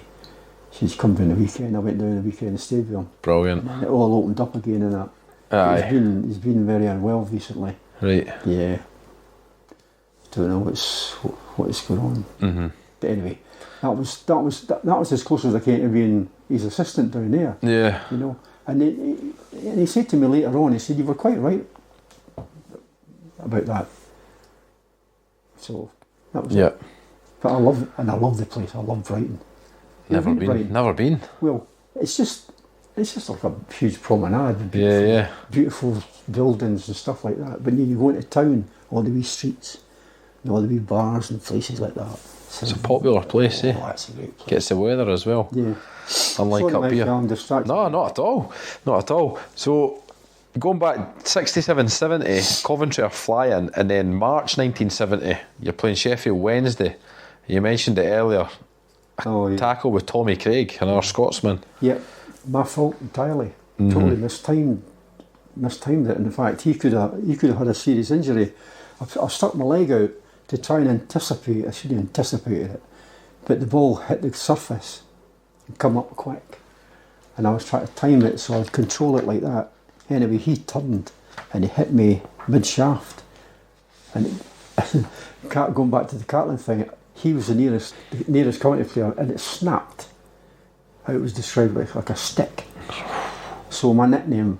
[SPEAKER 5] She said, come down the weekend. I went down the weekend in the stadium.
[SPEAKER 6] Brilliant.
[SPEAKER 5] And it all opened up again and that.
[SPEAKER 6] Aye.
[SPEAKER 5] He's been very unwell recently.
[SPEAKER 6] Right.
[SPEAKER 5] Yeah. Don't know what is going on. But anyway, that was as close as I came to being his assistant down there.
[SPEAKER 6] Yeah.
[SPEAKER 5] You know. And he said to me later on, he said, you were quite right about that. So that was it. But I love the place. I love Brighton.
[SPEAKER 6] Never been.
[SPEAKER 5] Brighton?
[SPEAKER 6] Never been.
[SPEAKER 5] Well, it's just like a huge promenade. Beautiful buildings and stuff like that. But then you go into town, all the wee streets, and all the wee bars and places like that.
[SPEAKER 6] It's a popular place, eh?
[SPEAKER 5] Oh, it's a great place.
[SPEAKER 6] Gets the weather as well.
[SPEAKER 5] Yeah.
[SPEAKER 6] Unlike
[SPEAKER 5] Sorry,
[SPEAKER 6] up here.
[SPEAKER 5] I'm distracted.
[SPEAKER 6] No, not at all. Not at all. So, going back 67-70, Coventry are flying, and then March 1970, you're playing Sheffield Wednesday. You mentioned it earlier.
[SPEAKER 5] Oh, yeah.
[SPEAKER 6] Tackle with Tommy Craig, another Scotsman.
[SPEAKER 5] Yeah, my fault entirely. Totally mistimed it. In fact, he could have had a serious injury. I stuck my leg out to try and anticipate. I should have anticipated it, but the ball hit the surface and come up quick, and I was trying to time it so I'd control it like that. Anyway, he turned and he hit me mid shaft, and going back to the Catlin thing, he was the nearest Coventry player, and it snapped. How it was described like a stick. So my nickname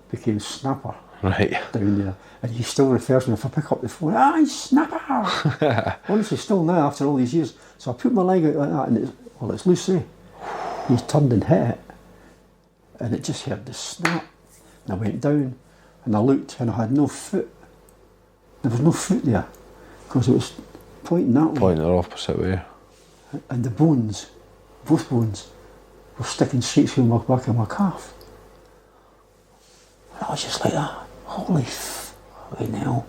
[SPEAKER 5] became Snapper.
[SPEAKER 6] Right.
[SPEAKER 5] Down there. And he still refers to me if I pick up the phone, Snapper! Honestly, still now, after all these years. So I put my leg out like that, and it's loose, eh? He turned and hit it, and it just heard the snap. And I went down, and I looked, and I had no foot. There was no foot there, because it was pointing that way.
[SPEAKER 6] Pointing the opposite way.
[SPEAKER 5] And the bones both bones were sticking straight through my back of my calf. And I was just like that. Holy hell.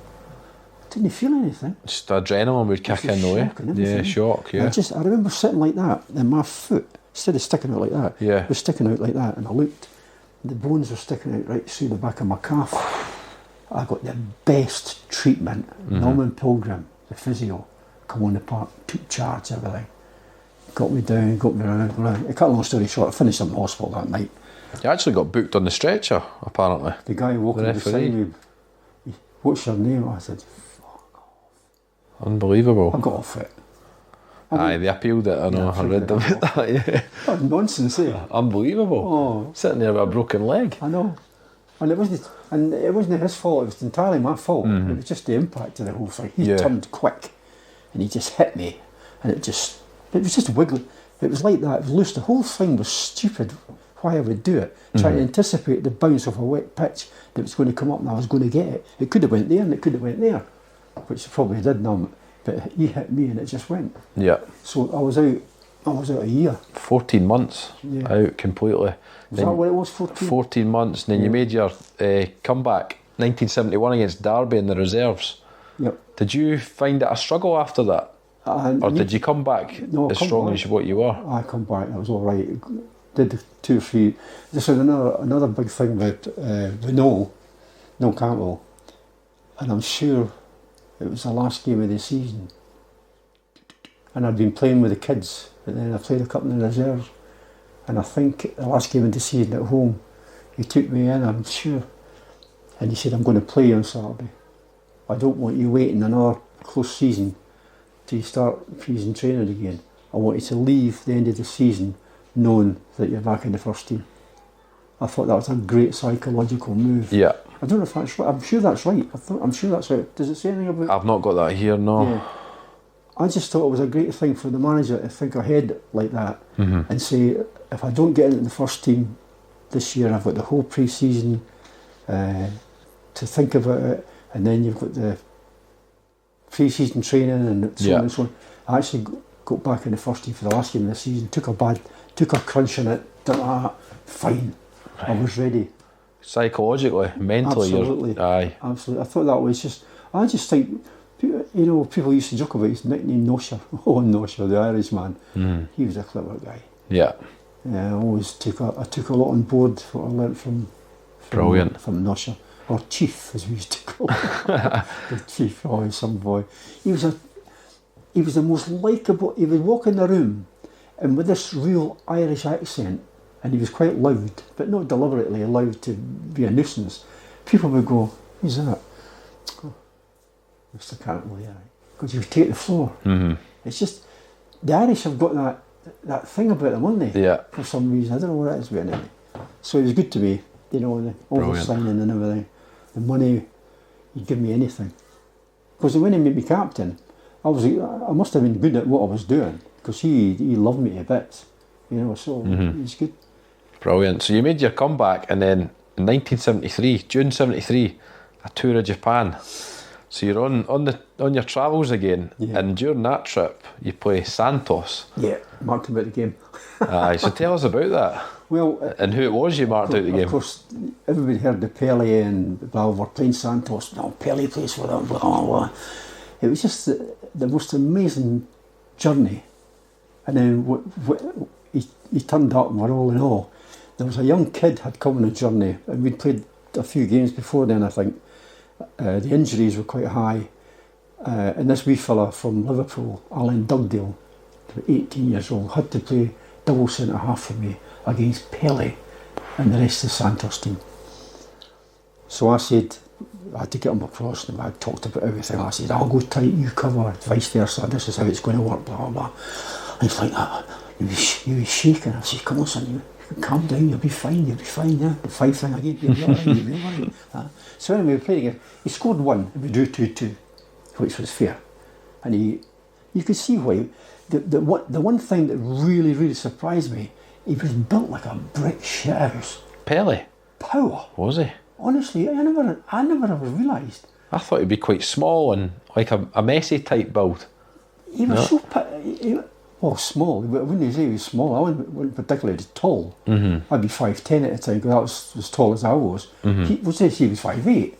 [SPEAKER 5] Didn't feel anything.
[SPEAKER 6] Just adrenaline would kick in though, yeah, shock, yeah.
[SPEAKER 5] I remember sitting like that, and my foot, instead of sticking out like that, was sticking out like that, and I looked, and the bones were sticking out right through the back of my calf. I got the best treatment. Norman Pilgrim, the physio, come on the park, took charge, everything. Got me down, got me around. To cut a long story short, I finished in the hospital that night.
[SPEAKER 6] You actually got booked on the stretcher, apparently.
[SPEAKER 5] The guy walking beside me, what's your name? I said,
[SPEAKER 6] unbelievable.
[SPEAKER 5] I got off it.
[SPEAKER 6] They appealed it, I know, I read about that, yeah.
[SPEAKER 5] What nonsense, eh?
[SPEAKER 6] Unbelievable.
[SPEAKER 5] Oh.
[SPEAKER 6] Sitting there with a broken leg.
[SPEAKER 5] I know. And it wasn't his fault, it was entirely my fault. It was just the impact of the whole thing. He turned quick, and he just hit me, and it was just wiggling. It was like that, it was loose. The whole thing was stupid, why I would do it. Trying to anticipate the bounce of a wet pitch that was going to come up and I was going to get it. It could have went there and it could have went there, which it probably did numb. But he hit me and it just went.
[SPEAKER 6] Yeah.
[SPEAKER 5] So I was out a year.
[SPEAKER 6] 14 months out completely.
[SPEAKER 5] Was that what it was, 14?
[SPEAKER 6] 14 months, and then you made your comeback 1971 against Derby in the reserves.
[SPEAKER 5] Yep.
[SPEAKER 6] Did you find it a struggle after that? Or did you come back as strong as what you were?
[SPEAKER 5] I come back, I was all right. Did 2 or 3. This is another big thing about Noel Campbell, and I'm sure it was the last game of the season. And I'd been playing with the kids, and then I played a couple in the reserves. And I think the last game of the season at home, he took me in, I'm sure, and he said, I'm going to play on Saturday. I don't want you waiting another close season till you start pre-season training again. I want you to leave the end of the season knowing that you're back in the first team. I thought that was a great psychological move.
[SPEAKER 6] Yeah.
[SPEAKER 5] I don't know if that's right. I'm sure that's right. I'm sure that's right. Does it say anything about...
[SPEAKER 6] I've not got that here, no.
[SPEAKER 5] Yeah. I just thought it was a great thing for the manager to think ahead like that and say, if I don't get into the first team this year, I've got the whole pre-season to think about it, and then you've got the pre-season training and so on and so on. I actually got back in the first team for the last game of the season, took a crunch in it, done that, fine. Right. I was ready.
[SPEAKER 6] Psychologically, mentally,
[SPEAKER 5] absolutely. Absolutely. I thought that was just, I just think, people used to joke about his nickname Nosher. Oh, Nosher, the Irishman. He was a clever guy.
[SPEAKER 6] Yeah.
[SPEAKER 5] Yeah, I always took a lot on board what I learnt from Nosher. Or Chief, as we used to call him. The Chief, some boy. He was the most likeable. He would walk in the room, and with this real Irish accent, and he was quite loud, but not deliberately loud to be a nuisance. People would go, who's that? Oh, Mr. Campbell, yeah. Because he would take the floor. It's just, the Irish have got that thing about them, haven't they?
[SPEAKER 6] Yeah.
[SPEAKER 5] For some reason. I don't know what it is, but anyway. So it was good to me, the over-signing and everything. The money, he'd give me anything. Because when he made me captain, I must have been good at what I was doing, because he loved me a bit, so it was good.
[SPEAKER 6] Brilliant. So you made your comeback, and then in 1973, June 73, a tour of Japan. So you're on your travels again, and during that trip you play Santos.
[SPEAKER 5] Yeah, marked him out the game.
[SPEAKER 6] Aye, so tell us about that.
[SPEAKER 5] Well,
[SPEAKER 6] and who it was you marked out the game.
[SPEAKER 5] Of course, everybody heard the Pele and blah, we're playing Santos. No, Pele plays for them. Blah, blah. It was just the most amazing journey. And then he turned up, and we're all in awe. There was a young kid had come on a journey, and we'd played a few games before then, I think. The injuries were quite high, and this wee fella from Liverpool, Alan Dugdale, 18 years old, had to play double centre half for me against Pele and the rest of the Santos team. So I said, I had to get him across, and I talked about everything. I said, I'll go tight, you cover, vice versa, this is how it's going to work, blah, blah, blah. And he's like that, he was shaking. I said, come on son, calm down, you'll be fine, yeah. The 5 thing again, you'll be alright, So anyway, we played again. He scored 1, and we drew 2-2, which was fair. And you could see why. The one thing that really, really surprised me, he was built like a brick shit house.
[SPEAKER 6] Pele?
[SPEAKER 5] Power.
[SPEAKER 6] Was he?
[SPEAKER 5] Honestly, I never ever realised.
[SPEAKER 6] I thought he'd be quite small and like a Messi type build.
[SPEAKER 5] He was so... Oh, small. I wouldn't say he was small. I wasn't particularly tall. I'd be 5'10" at the time, because that was as tall as I was. He was 5'8".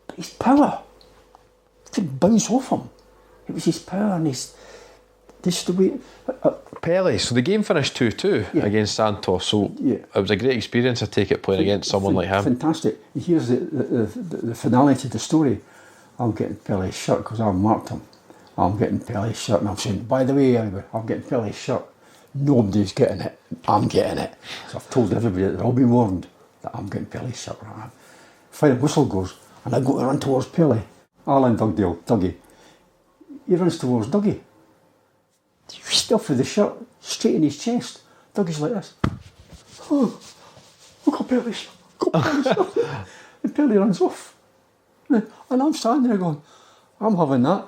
[SPEAKER 5] But his power could bounce off him. It was his power and this the way.
[SPEAKER 6] Pele, so the game finished 2-2 against Santos, so it was a great experience, I take it, playing against someone like him.
[SPEAKER 5] Fantastic. Here's the finale to the story. I'm getting Pele's shirt because I've marked him. I'm getting Pele's shirt, and I'm saying, by the way, I'm getting Pele's shirt. Nobody's getting it. I'm getting it. So I've told everybody that they've all been warned that I'm getting Pele's shirt. Final whistle goes, and I go to run towards Pele. Alan Dugdale, Dougie. He runs towards Dougie. Stuff with the shirt straight in his chest. Dougie's like this. Oh, I've got Pele's shirt. Got Pele's shirt. And Pele runs off. And I'm standing there going, I'm having that.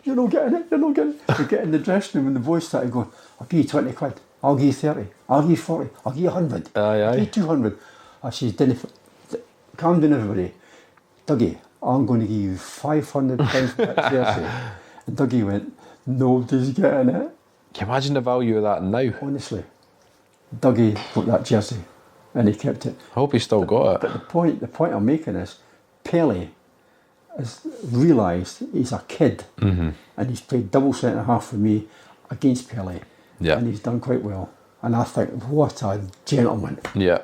[SPEAKER 5] You're not getting it, you're not getting it. We get in the dressing room and the boys started going, I'll give you 20 quid, I'll give you 30, I'll give you 40, I'll give you 100, I'll give you 200. I said, calm down everybody. Dougie, I'm going to give you £500 for that jersey. And Dougie went, nobody's getting it.
[SPEAKER 6] Can you imagine the value of that now?
[SPEAKER 5] Honestly, Dougie got that jersey and he kept it.
[SPEAKER 6] I hope he still got it.
[SPEAKER 5] But the point I'm making is, Pele has realised he's a kid and he's played double centre half for me against Pele and he's done quite well. And I think, what a gentleman.
[SPEAKER 6] Yeah.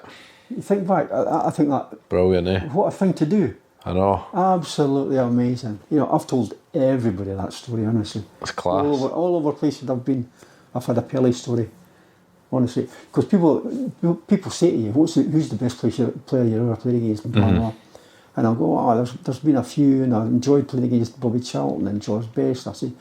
[SPEAKER 5] You think back, I think that...
[SPEAKER 6] Brilliant, eh?
[SPEAKER 5] What a thing to do.
[SPEAKER 6] I know.
[SPEAKER 5] Absolutely amazing. You know, I've told everybody that story, honestly.
[SPEAKER 6] It's class.
[SPEAKER 5] All over places I've been, I've had a Pele story, honestly. Because people say to you, who's the best player you ever played against? And blah, blah. And I'll go, there's been a few, and I enjoyed playing against Bobby Charlton and George Best. I say,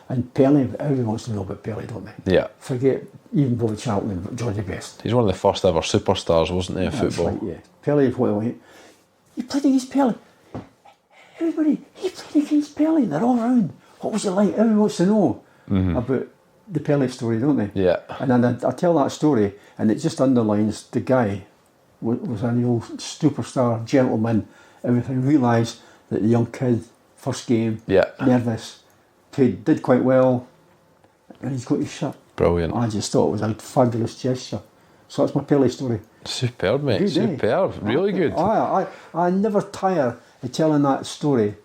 [SPEAKER 5] and Pele, everyone wants to know about Pele, don't they?
[SPEAKER 6] Yeah.
[SPEAKER 5] Forget even Bobby Charlton and George Best.
[SPEAKER 6] He's one of the first ever superstars, wasn't he, in football?
[SPEAKER 5] Right, yeah. Pele, you played against Pele. Everybody, he played against Pele, they're all around. What was it like? Everyone wants to know about the Pele story, don't they?
[SPEAKER 6] Yeah.
[SPEAKER 5] And then I tell that story, and it just underlines the guy was a real superstar, gentleman, everything. Realised that the young kid, first game, nervous, did quite well, and he's got his shirt.
[SPEAKER 6] Brilliant.
[SPEAKER 5] I just thought it was a fabulous gesture. So that's my Pele story.
[SPEAKER 6] Superb, mate.
[SPEAKER 5] Good,
[SPEAKER 6] superb. Really good.
[SPEAKER 5] I never tire of telling that story,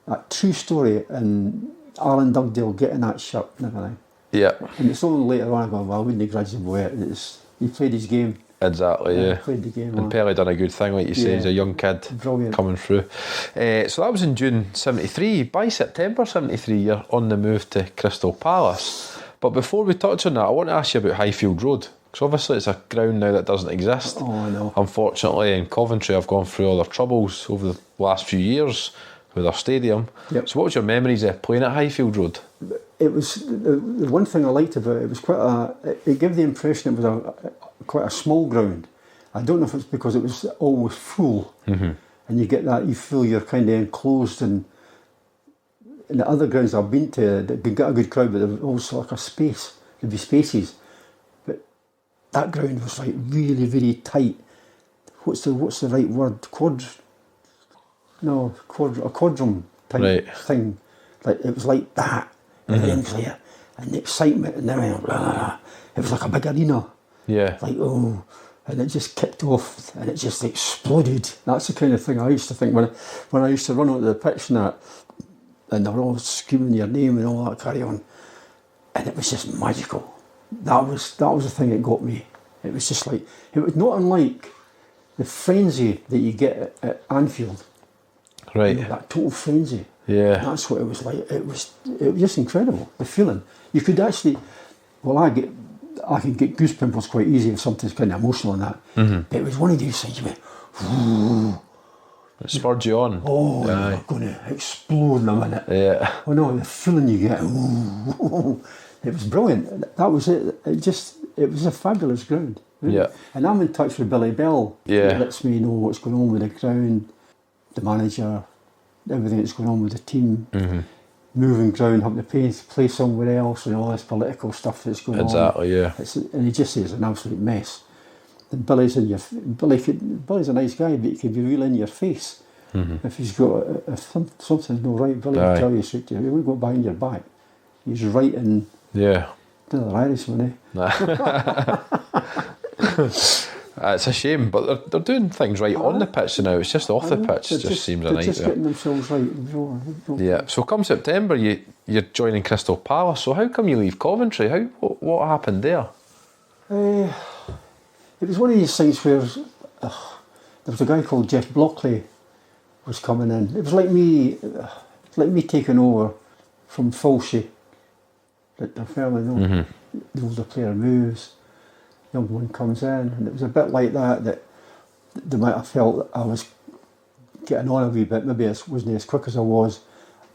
[SPEAKER 5] that true story, and Alan Dugdale getting that shirt and everything.
[SPEAKER 6] Yeah.
[SPEAKER 5] And it's only later on I go, well, I wouldn't grudge him with it. He played his game.
[SPEAKER 6] Exactly, yeah.
[SPEAKER 5] Played the game.
[SPEAKER 6] And Pele done a good thing, like you say, he's a young kid.
[SPEAKER 5] Brilliant.
[SPEAKER 6] Coming through. So that was in June 73. By September 73, you're on the move to Crystal Palace. But before we touch on that, I want to ask you about Highfield Road. Because obviously it's a ground now that doesn't exist.
[SPEAKER 5] Oh, I know.
[SPEAKER 6] Unfortunately, in Coventry, I've gone through all their troubles over the last few years with their stadium.
[SPEAKER 5] Yep.
[SPEAKER 6] So what was your memories of playing at Highfield Road?
[SPEAKER 5] It was, the one thing I liked about it, was it gave the impression it was quite a small ground. I don't know if it's because it was always full, and you get that, you feel you're kind of enclosed, and in the other grounds I've been to, they could get a good crowd, but there was always like a space, there'd be spaces. But that ground was like really, very tight. What's the right word? A quadrum type thing. Like it was like that. And then there, and the excitement and everything, it was like a big arena. Yeah. Like, and it just kicked off and it just exploded. That's the kind of thing I used to think when I used to run onto the pitch and they were all screaming your name and all that carry on. And it was just magical. That was the thing that got me. It was just like, it was not unlike the frenzy that you get at Anfield.
[SPEAKER 6] Right.
[SPEAKER 5] You know, that total frenzy.
[SPEAKER 6] Yeah.
[SPEAKER 5] That's what it was like. It was just incredible, the feeling. You could actually, I can get goose pimples quite easy if something's kind of emotional and that. But it was one of these things you went, ooh.
[SPEAKER 6] It spurred you on.
[SPEAKER 5] Oh, you're going to explode in a minute.
[SPEAKER 6] Yeah.
[SPEAKER 5] Oh no, the feeling you get, ooh. It was brilliant. That was it. It was a fabulous ground. Really. Yeah. And I'm in touch with Billy Bell. Yeah. He lets me know what's going on with the ground, the manager, everything that's going on with the team. Moving ground, having to play somewhere else, and all this political stuff that's going on.
[SPEAKER 6] Exactly, yeah.
[SPEAKER 5] And he just says it's an absolute mess. And Billy's Billy's a nice guy, but he can be real in your face. If he's got something's not right, Billy will tell you straight to you. He won't go behind your back. He's right in
[SPEAKER 6] Yeah.
[SPEAKER 5] They're Irishman,
[SPEAKER 6] It's a shame, but they're doing things right on the pitch now. It's just off the pitch. Just seems a
[SPEAKER 5] nightmare. They're just getting themselves right.
[SPEAKER 6] Yeah. So come September, you're joining Crystal Palace. So how come you leave Coventry? What happened there?
[SPEAKER 5] It was one of these things where there was a guy called Jeff Blockley was coming in. It was like me taking over from Fulsey. That their family, the older player moves, the young one comes in, and it was a bit like that they might have felt that I was getting on a wee bit. Maybe it wasn't as quick as I was,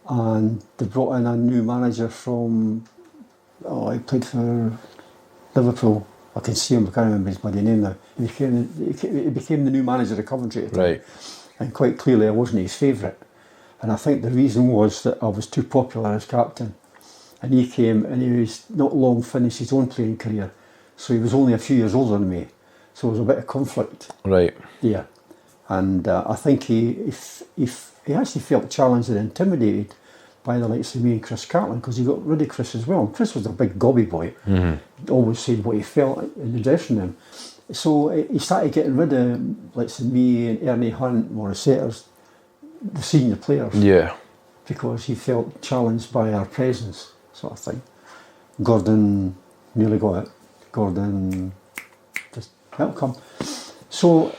[SPEAKER 5] and they brought in a new manager from. He played for Liverpool. I can see him. I can't remember his bloody name now. He became the new manager of Coventry at the time.
[SPEAKER 6] Right.
[SPEAKER 5] And quite clearly, I wasn't his favourite. And I think the reason was that I was too popular as captain. And he came, and he was not long finished his own playing career, so he was only a few years older than me. So there was a bit of conflict.
[SPEAKER 6] Right.
[SPEAKER 5] Yeah. And I think he actually felt challenged and intimidated by the likes of me and Chris Catlin, because he got rid of Chris as well. And Chris was a big gobby boy. He always said what he felt in the dressing room. So he started getting rid of, like, me and Ernie Hunt, Maurice Setters, the senior players.
[SPEAKER 6] Yeah.
[SPEAKER 5] Because he felt challenged by our presence, sort of thing. Gordon nearly got it. Gordon just welcome. So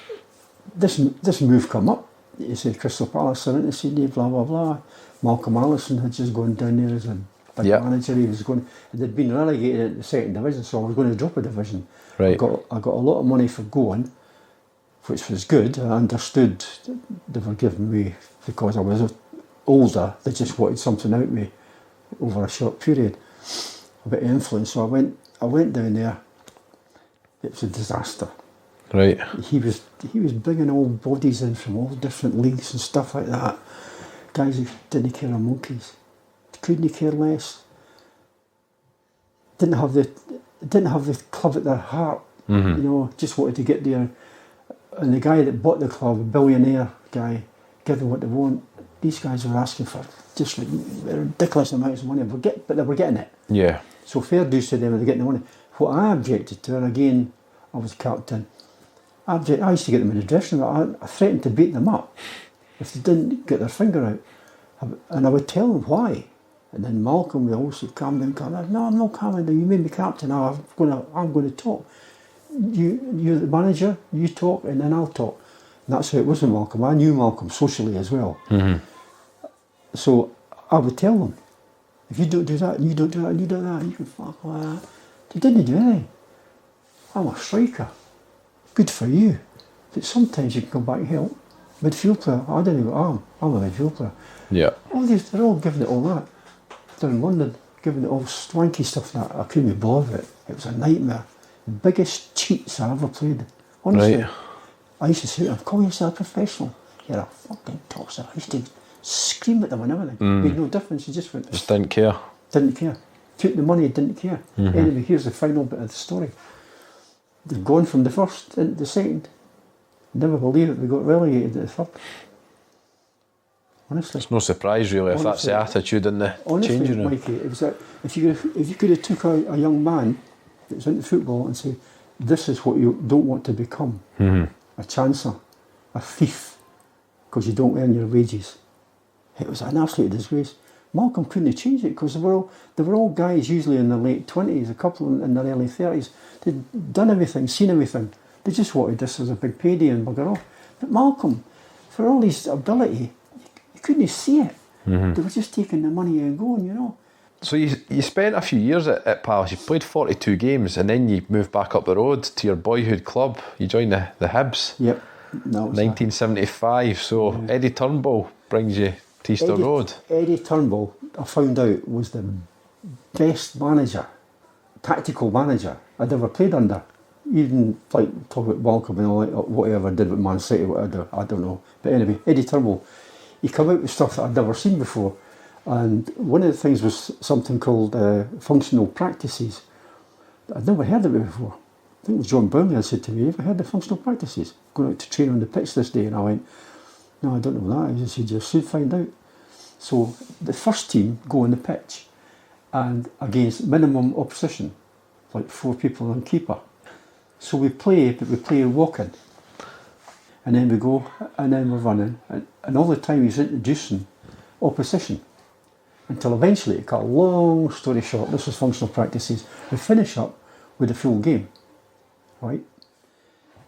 [SPEAKER 5] this move come up. He said Crystal Palace are into Sydney, blah blah blah. Malcolm Allison had just gone down there as a big manager. He was going. They'd been relegated into the second division, so I was going to drop a division.
[SPEAKER 6] Right.
[SPEAKER 5] I got a lot of money for going, which was good. I understood they were giving me, because I was older, they just wanted something out of me over a short period, a bit of influence. So I went down there. It was a disaster.
[SPEAKER 6] Right.
[SPEAKER 5] He was bringing old bodies in from all different leagues and stuff like that. Guys who didn't care a monkeys, couldn't care less. Didn't have the club at their heart. You know, just wanted to get there. And the guy that bought the club, a billionaire guy, give them what they want. These guys were asking for just like ridiculous amounts of money, but they were getting it.
[SPEAKER 6] Yeah.
[SPEAKER 5] So fair dues to them, they're getting the money. What I objected to, and again, I was captain, I used to get them in the dressing room. I threatened to beat them up if they didn't get their finger out. And I would tell them why. And then Malcolm would also calm down. No, I'm not calming down. You made me captain. I'm going to talk. You're the manager. You talk, and then I'll talk. And that's how it was with Malcolm. I knew Malcolm socially as well. So I would tell them, if you don't do that, and you don't do that, and you do that, you can fuck like that. They didn't do anything. I'm a striker. Good for you. But sometimes you can come back and help. Midfield player, I don't know what I'm a midfield player.
[SPEAKER 6] Yeah.
[SPEAKER 5] They're all giving it all that. They're in London, giving it all swanky stuff that I couldn't be bothered with it. It was a nightmare. The biggest cheats I ever played. Honestly.
[SPEAKER 6] Right.
[SPEAKER 5] I used to say, I'm calling yourself a professional. You're a fucking tosser. I used to scream at them and everything. Made no difference. You just went.
[SPEAKER 6] Just didn't care.
[SPEAKER 5] Didn't care. Took the money, didn't care. Anyway, here's the final bit of the story. They've gone from the first into the second. Never believe it, we got relegated to the third. Honestly.
[SPEAKER 6] It's no surprise really if that's the attitude in the changing room.
[SPEAKER 5] Mikey, it was that if you could have took a young man that was into football and said, this is what you don't want to become. A chancer, a thief, because you don't earn your wages. It was an absolute disgrace. Malcolm couldn't have changed it because they were all guys usually in their late 20s, a couple in their early 30s. They'd done everything, seen everything. They just wanted this as a big payday and bugger off. But Malcolm, for all his ability, you couldn't see it. They were just taking the money and going, you know.
[SPEAKER 6] So you spent a few years at Palace. You played 42 games and then you moved back up the road to your boyhood club. You joined the Hibs.
[SPEAKER 5] Yep.
[SPEAKER 6] 1975. So Eddie Turnbull brings you to Easter Road.
[SPEAKER 5] Eddie Turnbull, I found out, was the best manager, tactical manager I'd ever played under. Even like talk about Malcolm and all that, whatever did with Man City, whatever, I don't know. But anyway, Eddie Turnbull, he came out with stuff that I'd never seen before. And one of the things was something called functional practices. I'd never heard of it before. I think it was John Brownlee had said to me, "You ever heard of functional practices? Going out to train on the pitch this day." And I went, "No, I don't know that." He said, "You should find out." So the first team go on the pitch, and against minimum opposition, like 4 people and keeper. So we play, but we play walking. And then we go, and then we're running, and all the time he's introducing opposition. Until eventually, to cut a long story short, this was functional practices, we finish up with a full game, right?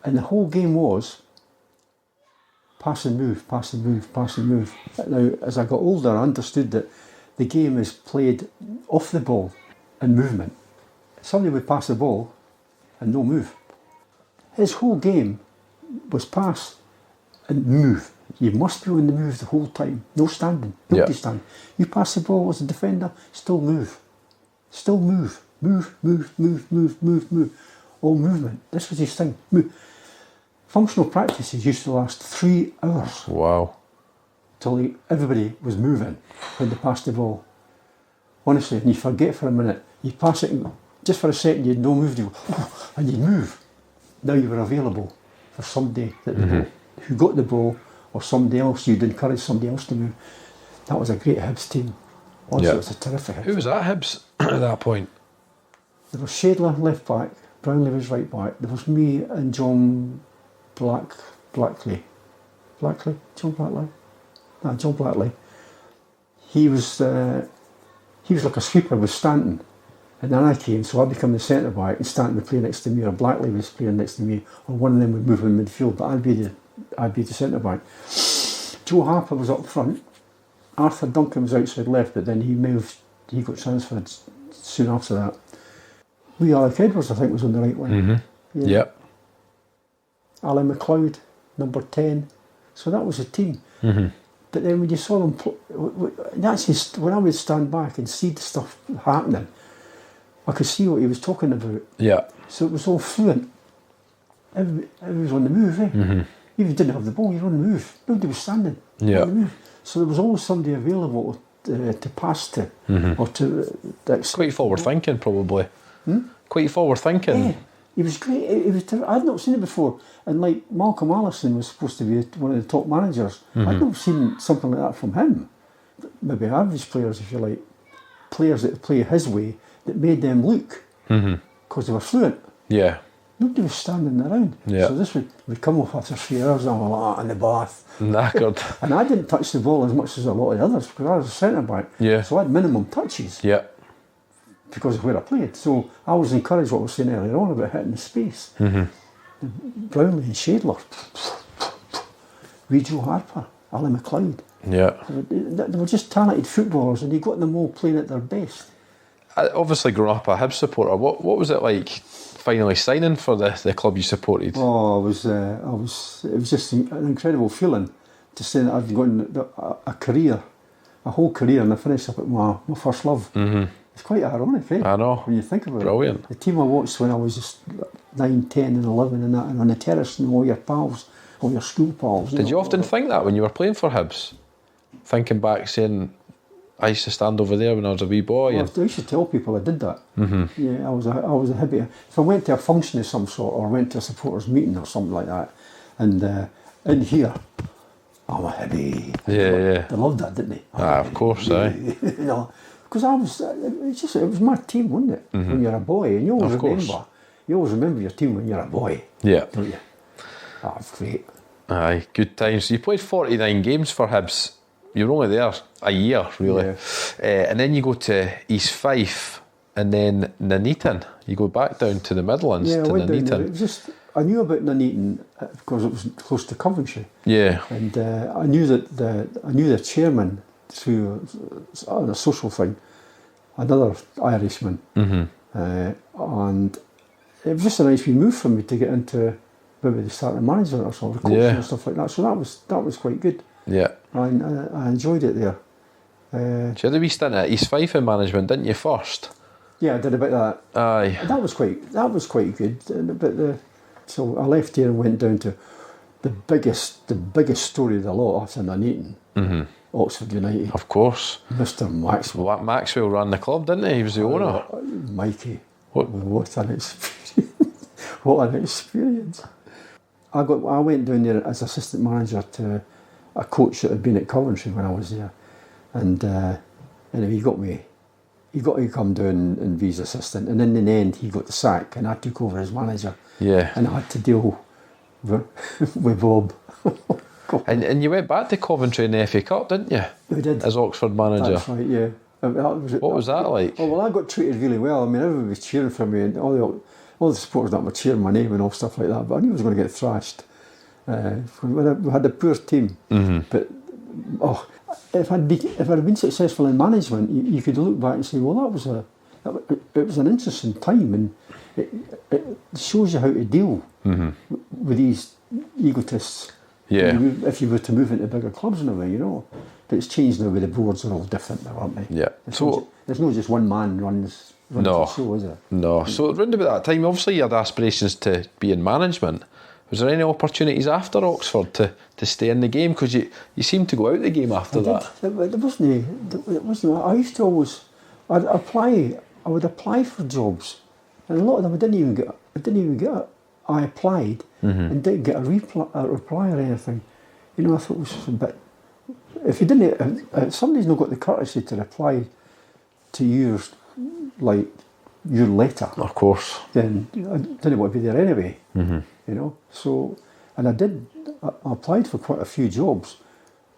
[SPEAKER 5] And the whole game was pass and move, pass and move, pass and move. Now, as I got older, I understood that the game is played off the ball and movement. Somebody would pass the ball and no move. His whole game was pass and move. You must be on the move the whole time. No standing. Nobody standing. You pass the ball as a defender, still move. Still move. Move, move, move, move, move, move. All movement. This was his thing. Move. Functional practices used to last 3 hours.
[SPEAKER 6] Wow.
[SPEAKER 5] Till everybody was moving when they passed the ball. Honestly, and you forget for a minute. You pass it, and just for a second you'd no move, and you'd move. Now you were available for somebody who got the ball, or somebody else. You'd encourage somebody else to move. That was a great Hibs team. Honestly, it was a terrific Hibs.
[SPEAKER 6] Who was that Hibs at that point?
[SPEAKER 5] There was Shadler left back, Brownlee was right back. There was me and John Blackley. John Blackley. He was like a sweeper with Stanton. And then I came, so I became the centre back, and Stanton would play next to me, or Blackley was playing next to me, or one of them would move in midfield, but I'd be the centre back. Joe Harper was up front. Arthur Duncan was outside left, but then he got transferred soon after that. Lee Alec Edwards, I think, was on the right wing.
[SPEAKER 6] Yep.
[SPEAKER 5] Alan McLeod, number 10. So that was the team. But then when you saw them, when I would stand back and see the stuff happening, I could see what he was talking about.
[SPEAKER 6] Yeah.
[SPEAKER 5] So it was all fluent. Everybody was on the move, eh? Even if you didn't have the ball, you were on the move. Nobody was standing.
[SPEAKER 6] Yeah.
[SPEAKER 5] On the move. So there was always somebody available to pass to, or to.
[SPEAKER 6] Quite forward thinking, probably. Quite forward thinking.
[SPEAKER 5] Yeah. He was great. I'd not seen it before. And like Malcolm Allison was supposed to be one of the top managers. I'd not seen something like that from him. Maybe average players, if you like. Players that play his way, that made them look. Because they were fluent.
[SPEAKER 6] Yeah.
[SPEAKER 5] Nobody was standing around.
[SPEAKER 6] Yeah.
[SPEAKER 5] So this would come off after 3 hours and I'm like, in the bath.
[SPEAKER 6] Knackered.
[SPEAKER 5] And I didn't touch the ball as much as a lot of the others because I was a centre back.
[SPEAKER 6] Yeah.
[SPEAKER 5] So I had minimum touches.
[SPEAKER 6] Yeah.
[SPEAKER 5] Because of where I played. So I was encouraged what I was saying earlier on about hitting the space. Brownlee and Shadler. Joe Harper, Alan McLeod.
[SPEAKER 6] Yeah.
[SPEAKER 5] They were just talented footballers and you got them all playing at their best.
[SPEAKER 6] Obviously, growing up a Hibs supporter, what was it like finally signing for the club you supported?
[SPEAKER 5] Oh, it was just an incredible feeling to say that I'd got a career, a whole career, and I finished up at my first love. It's quite ironic, eh?
[SPEAKER 6] I know.
[SPEAKER 5] When you think about
[SPEAKER 6] Brilliant.
[SPEAKER 5] it. The team I watched when I was just 9, 10 and 11 and that, and on the terrace and all your pals, all your school pals.
[SPEAKER 6] Did you often think that when you were playing for Hibs? Thinking back, saying, I used to stand over there when I was a wee boy.
[SPEAKER 5] Well, I used to tell people I did that. Yeah, I was a Hibby. If I went to a function of some sort or went to a supporters meeting or something like that, and in here, I'm a Hibby.
[SPEAKER 6] Yeah.
[SPEAKER 5] They loved that, didn't they?
[SPEAKER 6] Of course, aye.
[SPEAKER 5] You know, because it was my team, wasn't it? When you're a boy, and you always remember your team when you're a boy.
[SPEAKER 6] Yeah.
[SPEAKER 5] Don't you? That was great.
[SPEAKER 6] Aye, good times. So you played 49 games for Hibs. You were only there a year, really. Yeah. And then you go to East Fife and then Nuneaton. You go back down to the Midlands to Nuneaton.
[SPEAKER 5] It was just, I knew about Nuneaton because it was close to Coventry.
[SPEAKER 6] Yeah.
[SPEAKER 5] And I knew the chairman through a social thing, another Irishman. And it was just a nice wee move for me to get into maybe the starting management or something, coaching and stuff like that. So that was quite good.
[SPEAKER 6] Yeah.
[SPEAKER 5] I enjoyed it there.
[SPEAKER 6] So you had a wee stint at East Fife in management, didn't you, first?
[SPEAKER 5] Yeah, I did a bit of that.
[SPEAKER 6] Aye.
[SPEAKER 5] That was quite good. So I left here and went down to the biggest story of the lot after Nuneaton. Oxford United.
[SPEAKER 6] Of course.
[SPEAKER 5] Mr. Maxwell.
[SPEAKER 6] Well, Maxwell ran the club, didn't he? He was the owner.
[SPEAKER 5] Mikey.
[SPEAKER 6] What
[SPEAKER 5] an experience. What an experience. I went down there as assistant manager to a coach that had been at Coventry when I was there, and he got me he got to come down and be his assistant, and in the end he got the sack, and I took over as manager.
[SPEAKER 6] Yeah.
[SPEAKER 5] And I had to deal with Bob.
[SPEAKER 6] And you went back to Coventry in the FA Cup, didn't you?
[SPEAKER 5] We did.
[SPEAKER 6] As Oxford manager.
[SPEAKER 5] That's right, yeah.
[SPEAKER 6] What was that like?
[SPEAKER 5] Oh, well, I got treated really well. I mean, everybody was cheering for me, and all the supporters that were cheering my name and all stuff like that, but I knew I was going to get thrashed. We had a poor team, but if I'd been successful in management, you could look back and say, well, it was an interesting time, and it shows you how to deal with these egotists.
[SPEAKER 6] Yeah.
[SPEAKER 5] If you were to move into bigger clubs in a way, But it's changed now, with the boards are all different now, aren't they?
[SPEAKER 6] Yeah.
[SPEAKER 5] There's no just one man runs the show, is there?
[SPEAKER 6] No. So around about that time, obviously you had aspirations to be in management. Was there any opportunities after Oxford to stay in the game? Because you seemed to go out the game after that.
[SPEAKER 5] There wasn't. I used to always. I would apply for jobs, and a lot of them I didn't even get. I applied and didn't get a reply or anything. I thought it was a bit. If you didn't, if somebody's not got the courtesy to reply to your letter,
[SPEAKER 6] Of course.
[SPEAKER 5] then I didn't want to be there anyway. So, and I applied for quite a few jobs,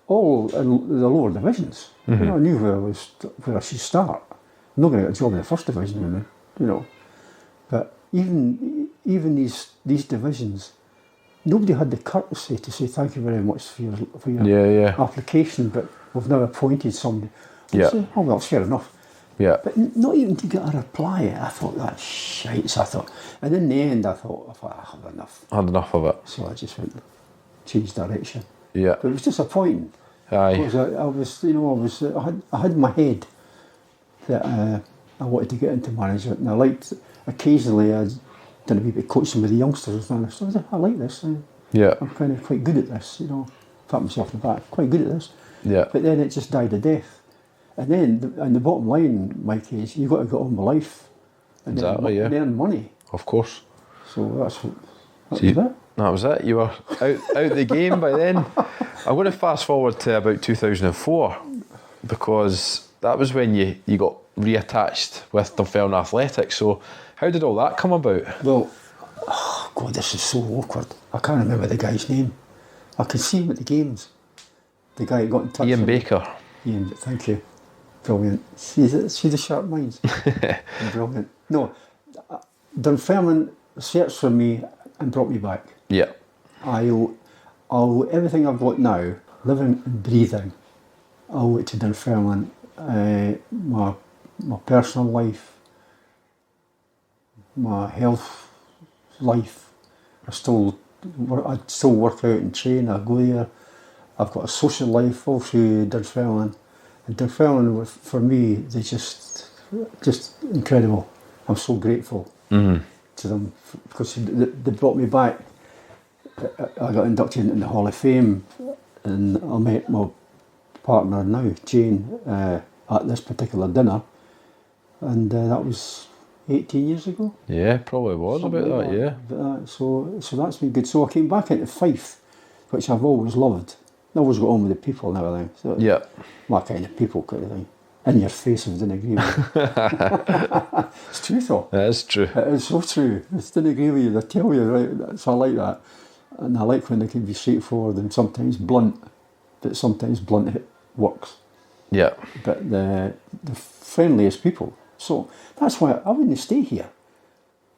[SPEAKER 5] all in the lower divisions. I knew where I should start. I'm not going to get a job in the first division, But even these divisions, nobody had the courtesy to say thank you very much for your application, but we've now appointed somebody. I said, oh well, fair enough.
[SPEAKER 6] Yeah.
[SPEAKER 5] But not even to get a reply, I thought, that's shite. And in the end, I thought, I had enough.
[SPEAKER 6] Had enough of it.
[SPEAKER 5] So I just changed direction.
[SPEAKER 6] Yeah.
[SPEAKER 5] But it was disappointing.
[SPEAKER 6] Aye.
[SPEAKER 5] Because I had in my head that I wanted to get into management, and I liked, occasionally I did a wee bit of coaching with the youngsters, and I said, I like this. I'm kind of quite good at this, pat myself on the back, quite good at this.
[SPEAKER 6] Yeah.
[SPEAKER 5] But then it just died a death. And then, and the bottom line, Mike, is you've got to get on with life and earn money.
[SPEAKER 6] Of course.
[SPEAKER 5] So that was it.
[SPEAKER 6] That was it. You were out the game by then. I'm going to fast forward to about 2004, because that was when you got reattached with Dunfermline Athletics. So how did all that come about?
[SPEAKER 5] Well, God, this is so awkward. I can't remember the guy's name. I can see him at the games. The guy who got in touch
[SPEAKER 6] Ian
[SPEAKER 5] with me.
[SPEAKER 6] Baker.
[SPEAKER 5] Ian, thank you. Brilliant. See the sharp minds. Brilliant. No, Dunfermline searched for me and brought me back.
[SPEAKER 6] Yeah.
[SPEAKER 5] I owe everything I've got now, living and breathing, I owe it to Dunfermline. My personal life, my health life. I still work out and train. I go there. I've got a social life all through Dunfermline. And Dunfermline, for me, they're just incredible. I'm so grateful to them because they brought me back. I got inducted into the Hall of Fame, and I met my partner now, Jane, at this particular dinner, and that was 18 years ago.
[SPEAKER 6] Yeah, probably was about that, yeah.
[SPEAKER 5] So that's been good. So I came back into Fife, which I've always loved. I always got on with the people and everything. So
[SPEAKER 6] yeah.
[SPEAKER 5] My kind of people kind of thing. In your face if I didn't agree with you. It's true though.
[SPEAKER 6] It is true.
[SPEAKER 5] It is so true. If I didn't agree with you, they tell you, right? So I like that. And I like when they can be straightforward and sometimes blunt, but sometimes blunt works.
[SPEAKER 6] Yeah.
[SPEAKER 5] But the friendliest people. So that's why I wouldn't stay here.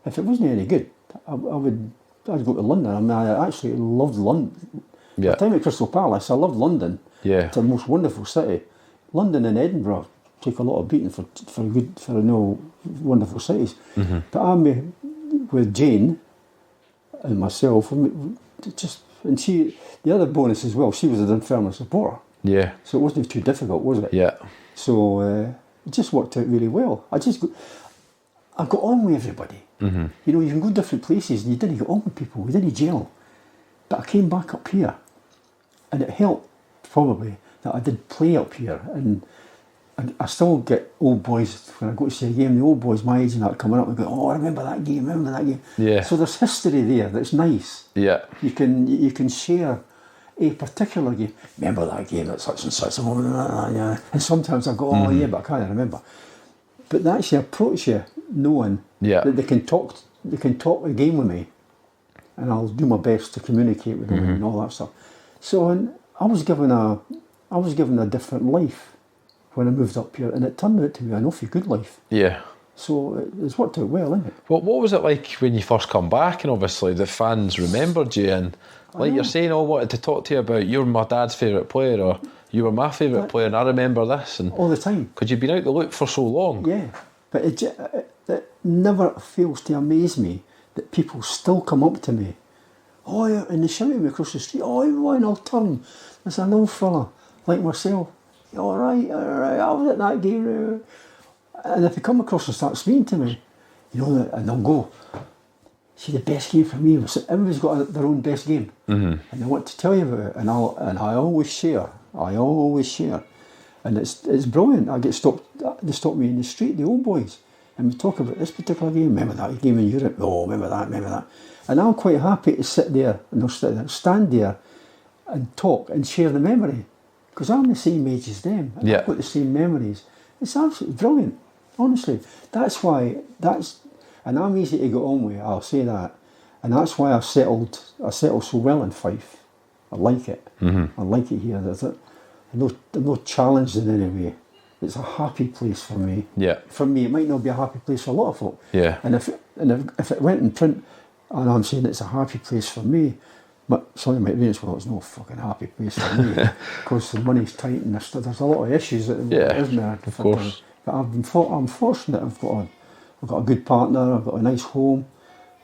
[SPEAKER 5] If it wasn't any good, I'd go to London. I mean, I actually loved London.
[SPEAKER 6] Yeah.
[SPEAKER 5] The time at Crystal Palace, I loved London.
[SPEAKER 6] Yeah.
[SPEAKER 5] It's the most wonderful city. London and Edinburgh take a lot of beating for wonderful cities. Mm-hmm. But I'm with Jane and myself, and she, the other bonus as well, she was a Dunfermline supporter.
[SPEAKER 6] Yeah.
[SPEAKER 5] So it wasn't too difficult, was it?
[SPEAKER 6] Yeah.
[SPEAKER 5] So it just worked out really well. I got on with everybody. Mm-hmm. You can go different places and you didn't get on with people, you didn't gel. But I came back up here, and it helped probably that I did play up here, and I still get old boys when I go to see a game. The old boys my age and that coming up and go, "Oh, I remember that game.
[SPEAKER 6] Yeah.
[SPEAKER 5] So there's history there that's nice.
[SPEAKER 6] Yeah.
[SPEAKER 5] You can share a particular game. Remember that game at such and such, and sometimes I go, "Oh yeah," but I can't remember. but they actually approach you knowing that they can talk the game with me, and I'll do my best to communicate with them and all that stuff. So I was given a different life when I moved up here, and it turned out to be an awfully good life.
[SPEAKER 6] Yeah.
[SPEAKER 5] So it's worked out well, isn't it?
[SPEAKER 6] What was it like when you first come back, and obviously the fans remembered you, and like you're saying, I wanted to talk to you about you're my dad's favourite player, or you were my favourite player, and I remember this, and
[SPEAKER 5] all the time.
[SPEAKER 6] Because you've been out the loop for so long.
[SPEAKER 5] Yeah, but it never fails to amaze me that people still come up to me. Oh, yeah, and they shout at me across the street. Oh, everyone, I'll turn. There's an old fella like myself. All right, I was at that game. And if they come across and start speaking to me, and they'll go, see, the best game for me was, everybody's got their own best game. And they want to tell you about it, and I always share. And it's brilliant. They stop me in the street, the old boys, and we talk about this particular game. Remember that game in Europe? Oh, remember that. And I'm quite happy to sit there, and stand there and talk and share the memory, because I'm the same age as them. And I've got the same memories. It's absolutely brilliant, honestly. And I'm easy to get on with, I'll say that. And that's why I settled so well in Fife. I like it. I like it here. I'm not challenged in any way. It's a happy place for me.
[SPEAKER 6] Yeah.
[SPEAKER 5] For me, it might not be a happy place for a lot of folk.
[SPEAKER 6] Yeah.
[SPEAKER 5] And if it went in print, and I'm saying it's a happy place for me, but somebody might read it, well, it's no fucking happy place for me, because the money's tight and there's a lot of issues, isn't there?
[SPEAKER 6] Of course.
[SPEAKER 5] But I'm fortunate. I've got a good partner. I've got a nice home.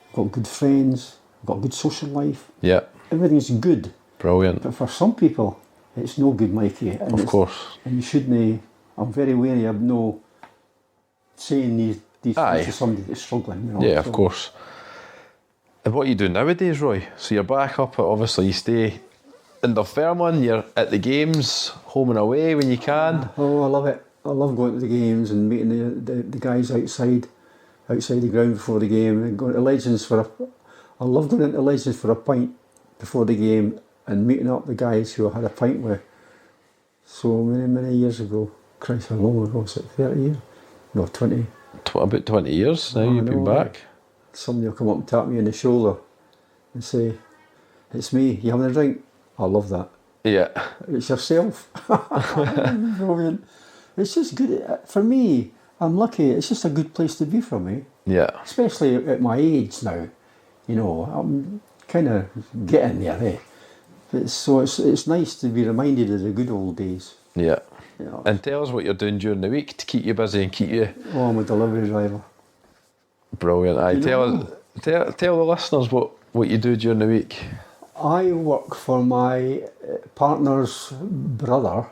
[SPEAKER 5] I've got good friends. I've got a good social life.
[SPEAKER 6] Yeah.
[SPEAKER 5] Everything's good.
[SPEAKER 6] Brilliant.
[SPEAKER 5] But for some people, it's no good, Mikey. And
[SPEAKER 6] of course.
[SPEAKER 5] And you shouldn't. I'm very wary of no saying these things to somebody that's struggling.
[SPEAKER 6] Yeah, of course. And what are you doing nowadays, Roy? So you're back up, obviously you stay in Dunfermline, you're at the games, home and away when you can.
[SPEAKER 5] Oh, I love it. I love going to the games and meeting the guys outside the ground before the game, and going to Legends I love going into Legends for a pint before the game and meeting up the guys who I had a pint with so many years ago. Christ, how long ago was it? 30 years? No, 20.
[SPEAKER 6] About 20 years now you've been back.
[SPEAKER 5] Somebody will come up and tap me on the shoulder and say, "It's me, you having a drink?" I love that.
[SPEAKER 6] Yeah.
[SPEAKER 5] It's yourself. Brilliant. It's just good. For me, I'm lucky. It's just a good place to be for me.
[SPEAKER 6] Yeah.
[SPEAKER 5] Especially at my age now. I'm kind of getting there, eh? So it's nice to be reminded of the good old days.
[SPEAKER 6] Yeah. And tell us what you're doing during the week to keep you busy and keep you...
[SPEAKER 5] Oh, I'm a delivery driver.
[SPEAKER 6] Brilliant. Tell the listeners what you do during the week.
[SPEAKER 5] I work for my partner's brother,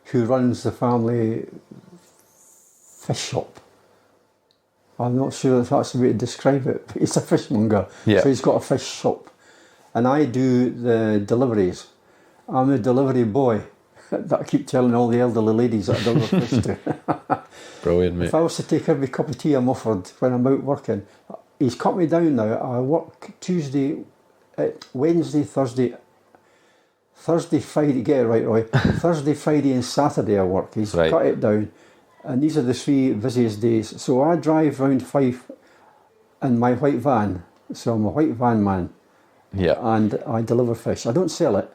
[SPEAKER 5] who runs the family fish shop. I'm not sure if that's the way to describe it, but he's a fishmonger.
[SPEAKER 6] Yeah.
[SPEAKER 5] So he's got a fish shop. And I do the deliveries. I'm a delivery boy that I keep telling all the elderly ladies that I deliver fish to.
[SPEAKER 6] Brilliant, mate.
[SPEAKER 5] If I was to take every cup of tea I'm offered when I'm out working, he's cut me down now. I work Wednesday, Thursday, Friday, get it right, Roy. Thursday, Friday and Saturday I work. He's cut it down. And these are the 3 busiest days. So I drive round Fife in my white van. So I'm a white van man.
[SPEAKER 6] Yeah.
[SPEAKER 5] And I deliver fish. I don't sell it.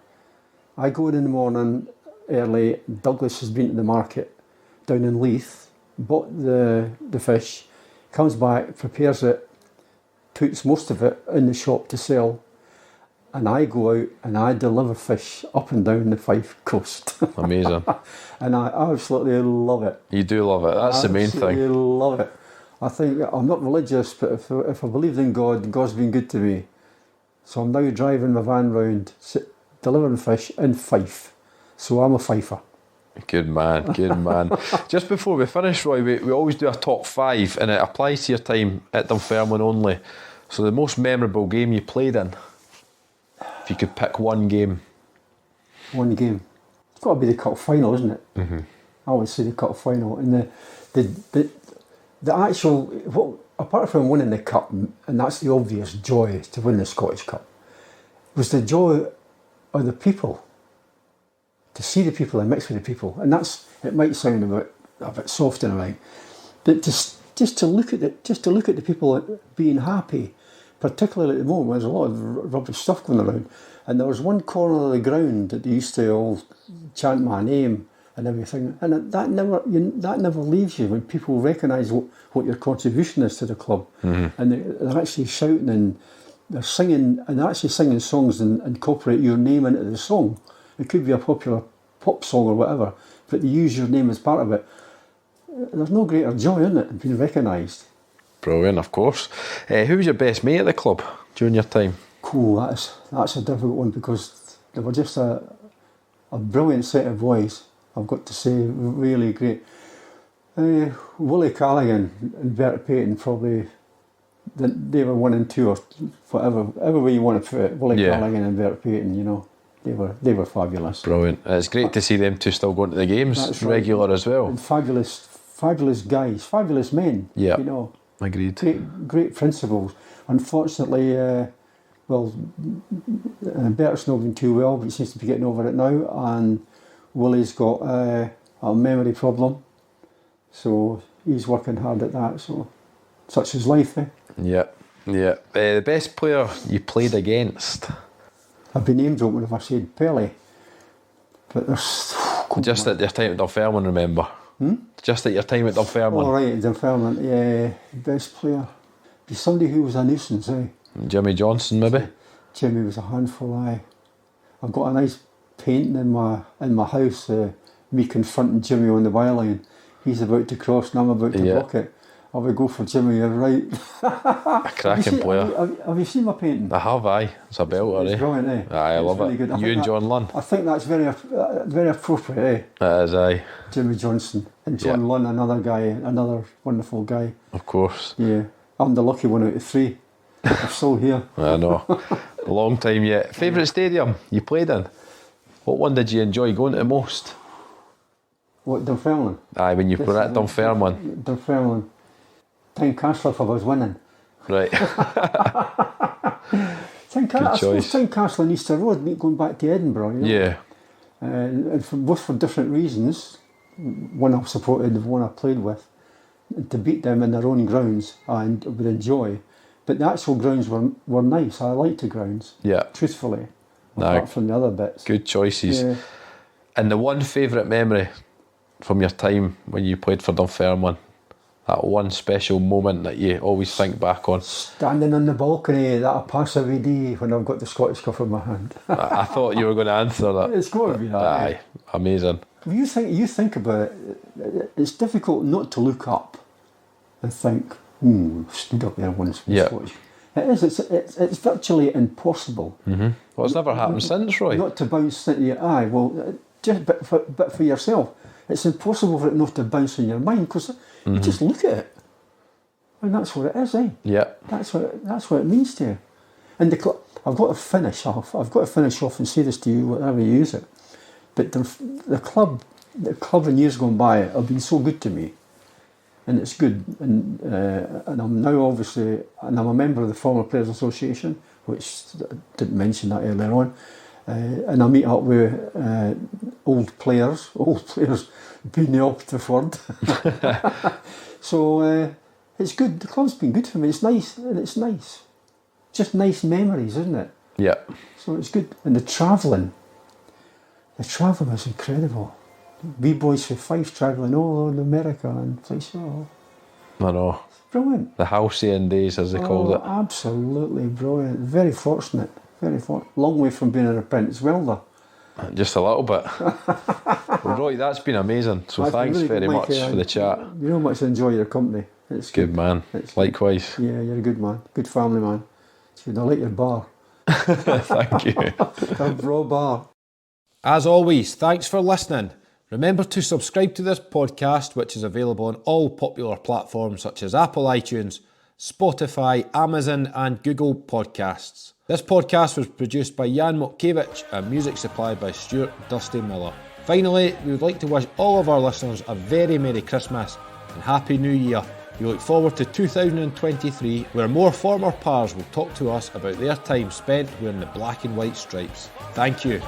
[SPEAKER 5] I go in the morning early. Douglas has been to the market down in Leith, bought the fish, comes back, prepares it, puts most of it in the shop to sell, and I go out and I deliver fish up and down the Fife coast.
[SPEAKER 6] Amazing.
[SPEAKER 5] And I absolutely love it.
[SPEAKER 6] You do love it. That's the main thing. I
[SPEAKER 5] absolutely love it. I think, I'm not religious, but if I believed in God, God's been good to me. So I'm now driving my van round, delivering fish in Fife. So I'm a Fifer.
[SPEAKER 6] Good man, good man. Just before we finish, Roy, we always do a top 5, and it applies to your time at Dunfermline only. So the most memorable game you played in, if you could pick one game.
[SPEAKER 5] One game. It's got to be the cup final, isn't it?
[SPEAKER 6] Mm-hmm.
[SPEAKER 5] I would say the cup final. And the actual, well, apart from winning the cup, and that's the obvious joy to win the Scottish Cup, was the joy of the people. To see the people and mix with the people. And it might sound a bit soft and everything, But just to look at the people being happy, particularly at the moment, there's a lot of rubbish stuff going around. And there was one corner of the ground that they used to all chant my name and everything, and that never leaves you when people recognise what your contribution is to the club, and they're actually shouting and they're singing, and they're actually singing songs and incorporate your name into the song. It could be a popular pop song or whatever, but they use your name as part of it. There's no greater joy in it than being recognised.
[SPEAKER 6] Brilliant, of course. Who was your best mate at the club during your time?
[SPEAKER 5] Cool, that's a difficult one, because they were just a brilliant set of boys. I've got to say, really great. Willie Callaghan and Bert Payton, probably, they were 1 and 2 or whatever way you want to put it. Willie Callaghan and Bert Payton, you know, they were fabulous.
[SPEAKER 6] Brilliant. It's great to see them two still going to the games regular as well.
[SPEAKER 5] And fabulous guys, fabulous men.
[SPEAKER 6] Yeah,
[SPEAKER 5] you know,
[SPEAKER 6] agreed.
[SPEAKER 5] Great principles. Unfortunately, Bert's not been too well, but he seems to be getting over it now, and Willie's got a memory problem, so he's working hard at that. So, such is life, eh?
[SPEAKER 6] Yeah. The best player you played against?
[SPEAKER 5] I've been name dropping if I said Pele, but there's
[SPEAKER 6] just at your time at Dunfermline, remember? Just at your time at Dunfermline.
[SPEAKER 5] All right, Dunfermline. Yeah, best player. Be somebody who was a nuisance, eh?
[SPEAKER 6] Jimmy Johnson, maybe.
[SPEAKER 5] Jimmy was a handful, aye. I've got a nice painting in my house, me confronting Jimmy on the byline. He's about to cross and I'm about to block it. I would go for Jimmy, you're right.
[SPEAKER 6] A cracking player.
[SPEAKER 5] Have you seen my painting?
[SPEAKER 6] I have, aye. It's a belter,
[SPEAKER 5] It's brilliant, eh?
[SPEAKER 6] Aye, I love
[SPEAKER 5] really
[SPEAKER 6] it.
[SPEAKER 5] Good.
[SPEAKER 6] You and John Lunn.
[SPEAKER 5] I think that's very appropriate, eh?
[SPEAKER 6] It is, aye.
[SPEAKER 5] Jimmy Johnson. And John Lunn, another wonderful guy.
[SPEAKER 6] Of course.
[SPEAKER 5] Yeah. I'm the lucky one out of 3. I'm still here.
[SPEAKER 6] I know. A long time yet. Favourite stadium you played in? What one did you enjoy going to the most?
[SPEAKER 5] What, Dunfermline?
[SPEAKER 6] Aye, when you were at Dunfermline.
[SPEAKER 5] Dunfermline. Tynecastle if I was winning.
[SPEAKER 6] Right.
[SPEAKER 5] I suppose Tynecastle and Easter Road, going back to Edinburgh. You know?
[SPEAKER 6] Yeah.
[SPEAKER 5] And both for different reasons. One I supported, the one I played with. And to beat them in their own grounds, I would enjoy. But the actual grounds were nice. I liked the grounds. Yeah. Truthfully. Apart from the other bits.
[SPEAKER 6] Good choices. Yeah. And the one favourite memory from your time when you played for Dunfermline? That one special moment that you always think back on?
[SPEAKER 5] Standing on the balcony that I pass every day when I've got the Scottish Cup in my hand.
[SPEAKER 6] I thought you were going to answer that.
[SPEAKER 5] It's got to be that.
[SPEAKER 6] Aye, amazing.
[SPEAKER 5] You think about it, it's difficult not to look up and think, stood up there once for the Scottish. It is, it's virtually impossible.
[SPEAKER 6] Mm-hmm. Well, it's never happened since, Roy.
[SPEAKER 5] Not to bounce into your eye. Well, just but for yourself. It's impossible for it not to bounce in your mind, because you just look at it. And that's what it is, eh?
[SPEAKER 6] Yeah.
[SPEAKER 5] That's what it means to you. And I've got to finish off and say this to you, whatever you use it. But the club in years gone by have been so good to me. And it's good. And I'm now obviously, and I'm a member of the Former Players Association, which I didn't mention that earlier on. And I meet up with old players being the operative word. So it's good. The club's been good for me. It's nice, and it's nice. Just nice memories, isn't it?
[SPEAKER 6] Yeah.
[SPEAKER 5] So it's good. And the travelling was incredible. We boys for Fife travelling all over America and places.
[SPEAKER 6] I know.
[SPEAKER 5] It's brilliant.
[SPEAKER 6] The halcyon days, as they called it.
[SPEAKER 5] Absolutely brilliant. Very fortunate. Long way from being an apprentice welder.
[SPEAKER 6] Just a little bit. Well, Roy, that's been amazing. So thanks really very much for the chat.
[SPEAKER 5] You know how much I enjoy your company. It's
[SPEAKER 6] good, man. It's likewise.
[SPEAKER 5] Yeah, you're a good man. Good family man. I like your bar.
[SPEAKER 6] Thank you.
[SPEAKER 5] A raw bar.
[SPEAKER 3] As always, thanks for listening. Remember to subscribe to this podcast, which is available on all popular platforms such as Apple iTunes, Spotify, Amazon and Google Podcasts. This podcast was produced by Jan Motkiewicz and music supplied by Stuart Dusty Miller. Finally, we would like to wish all of our listeners a very Merry Christmas and Happy New Year. We look forward to 2023, where more former pars will talk to us about their time spent wearing the black and white stripes. Thank you.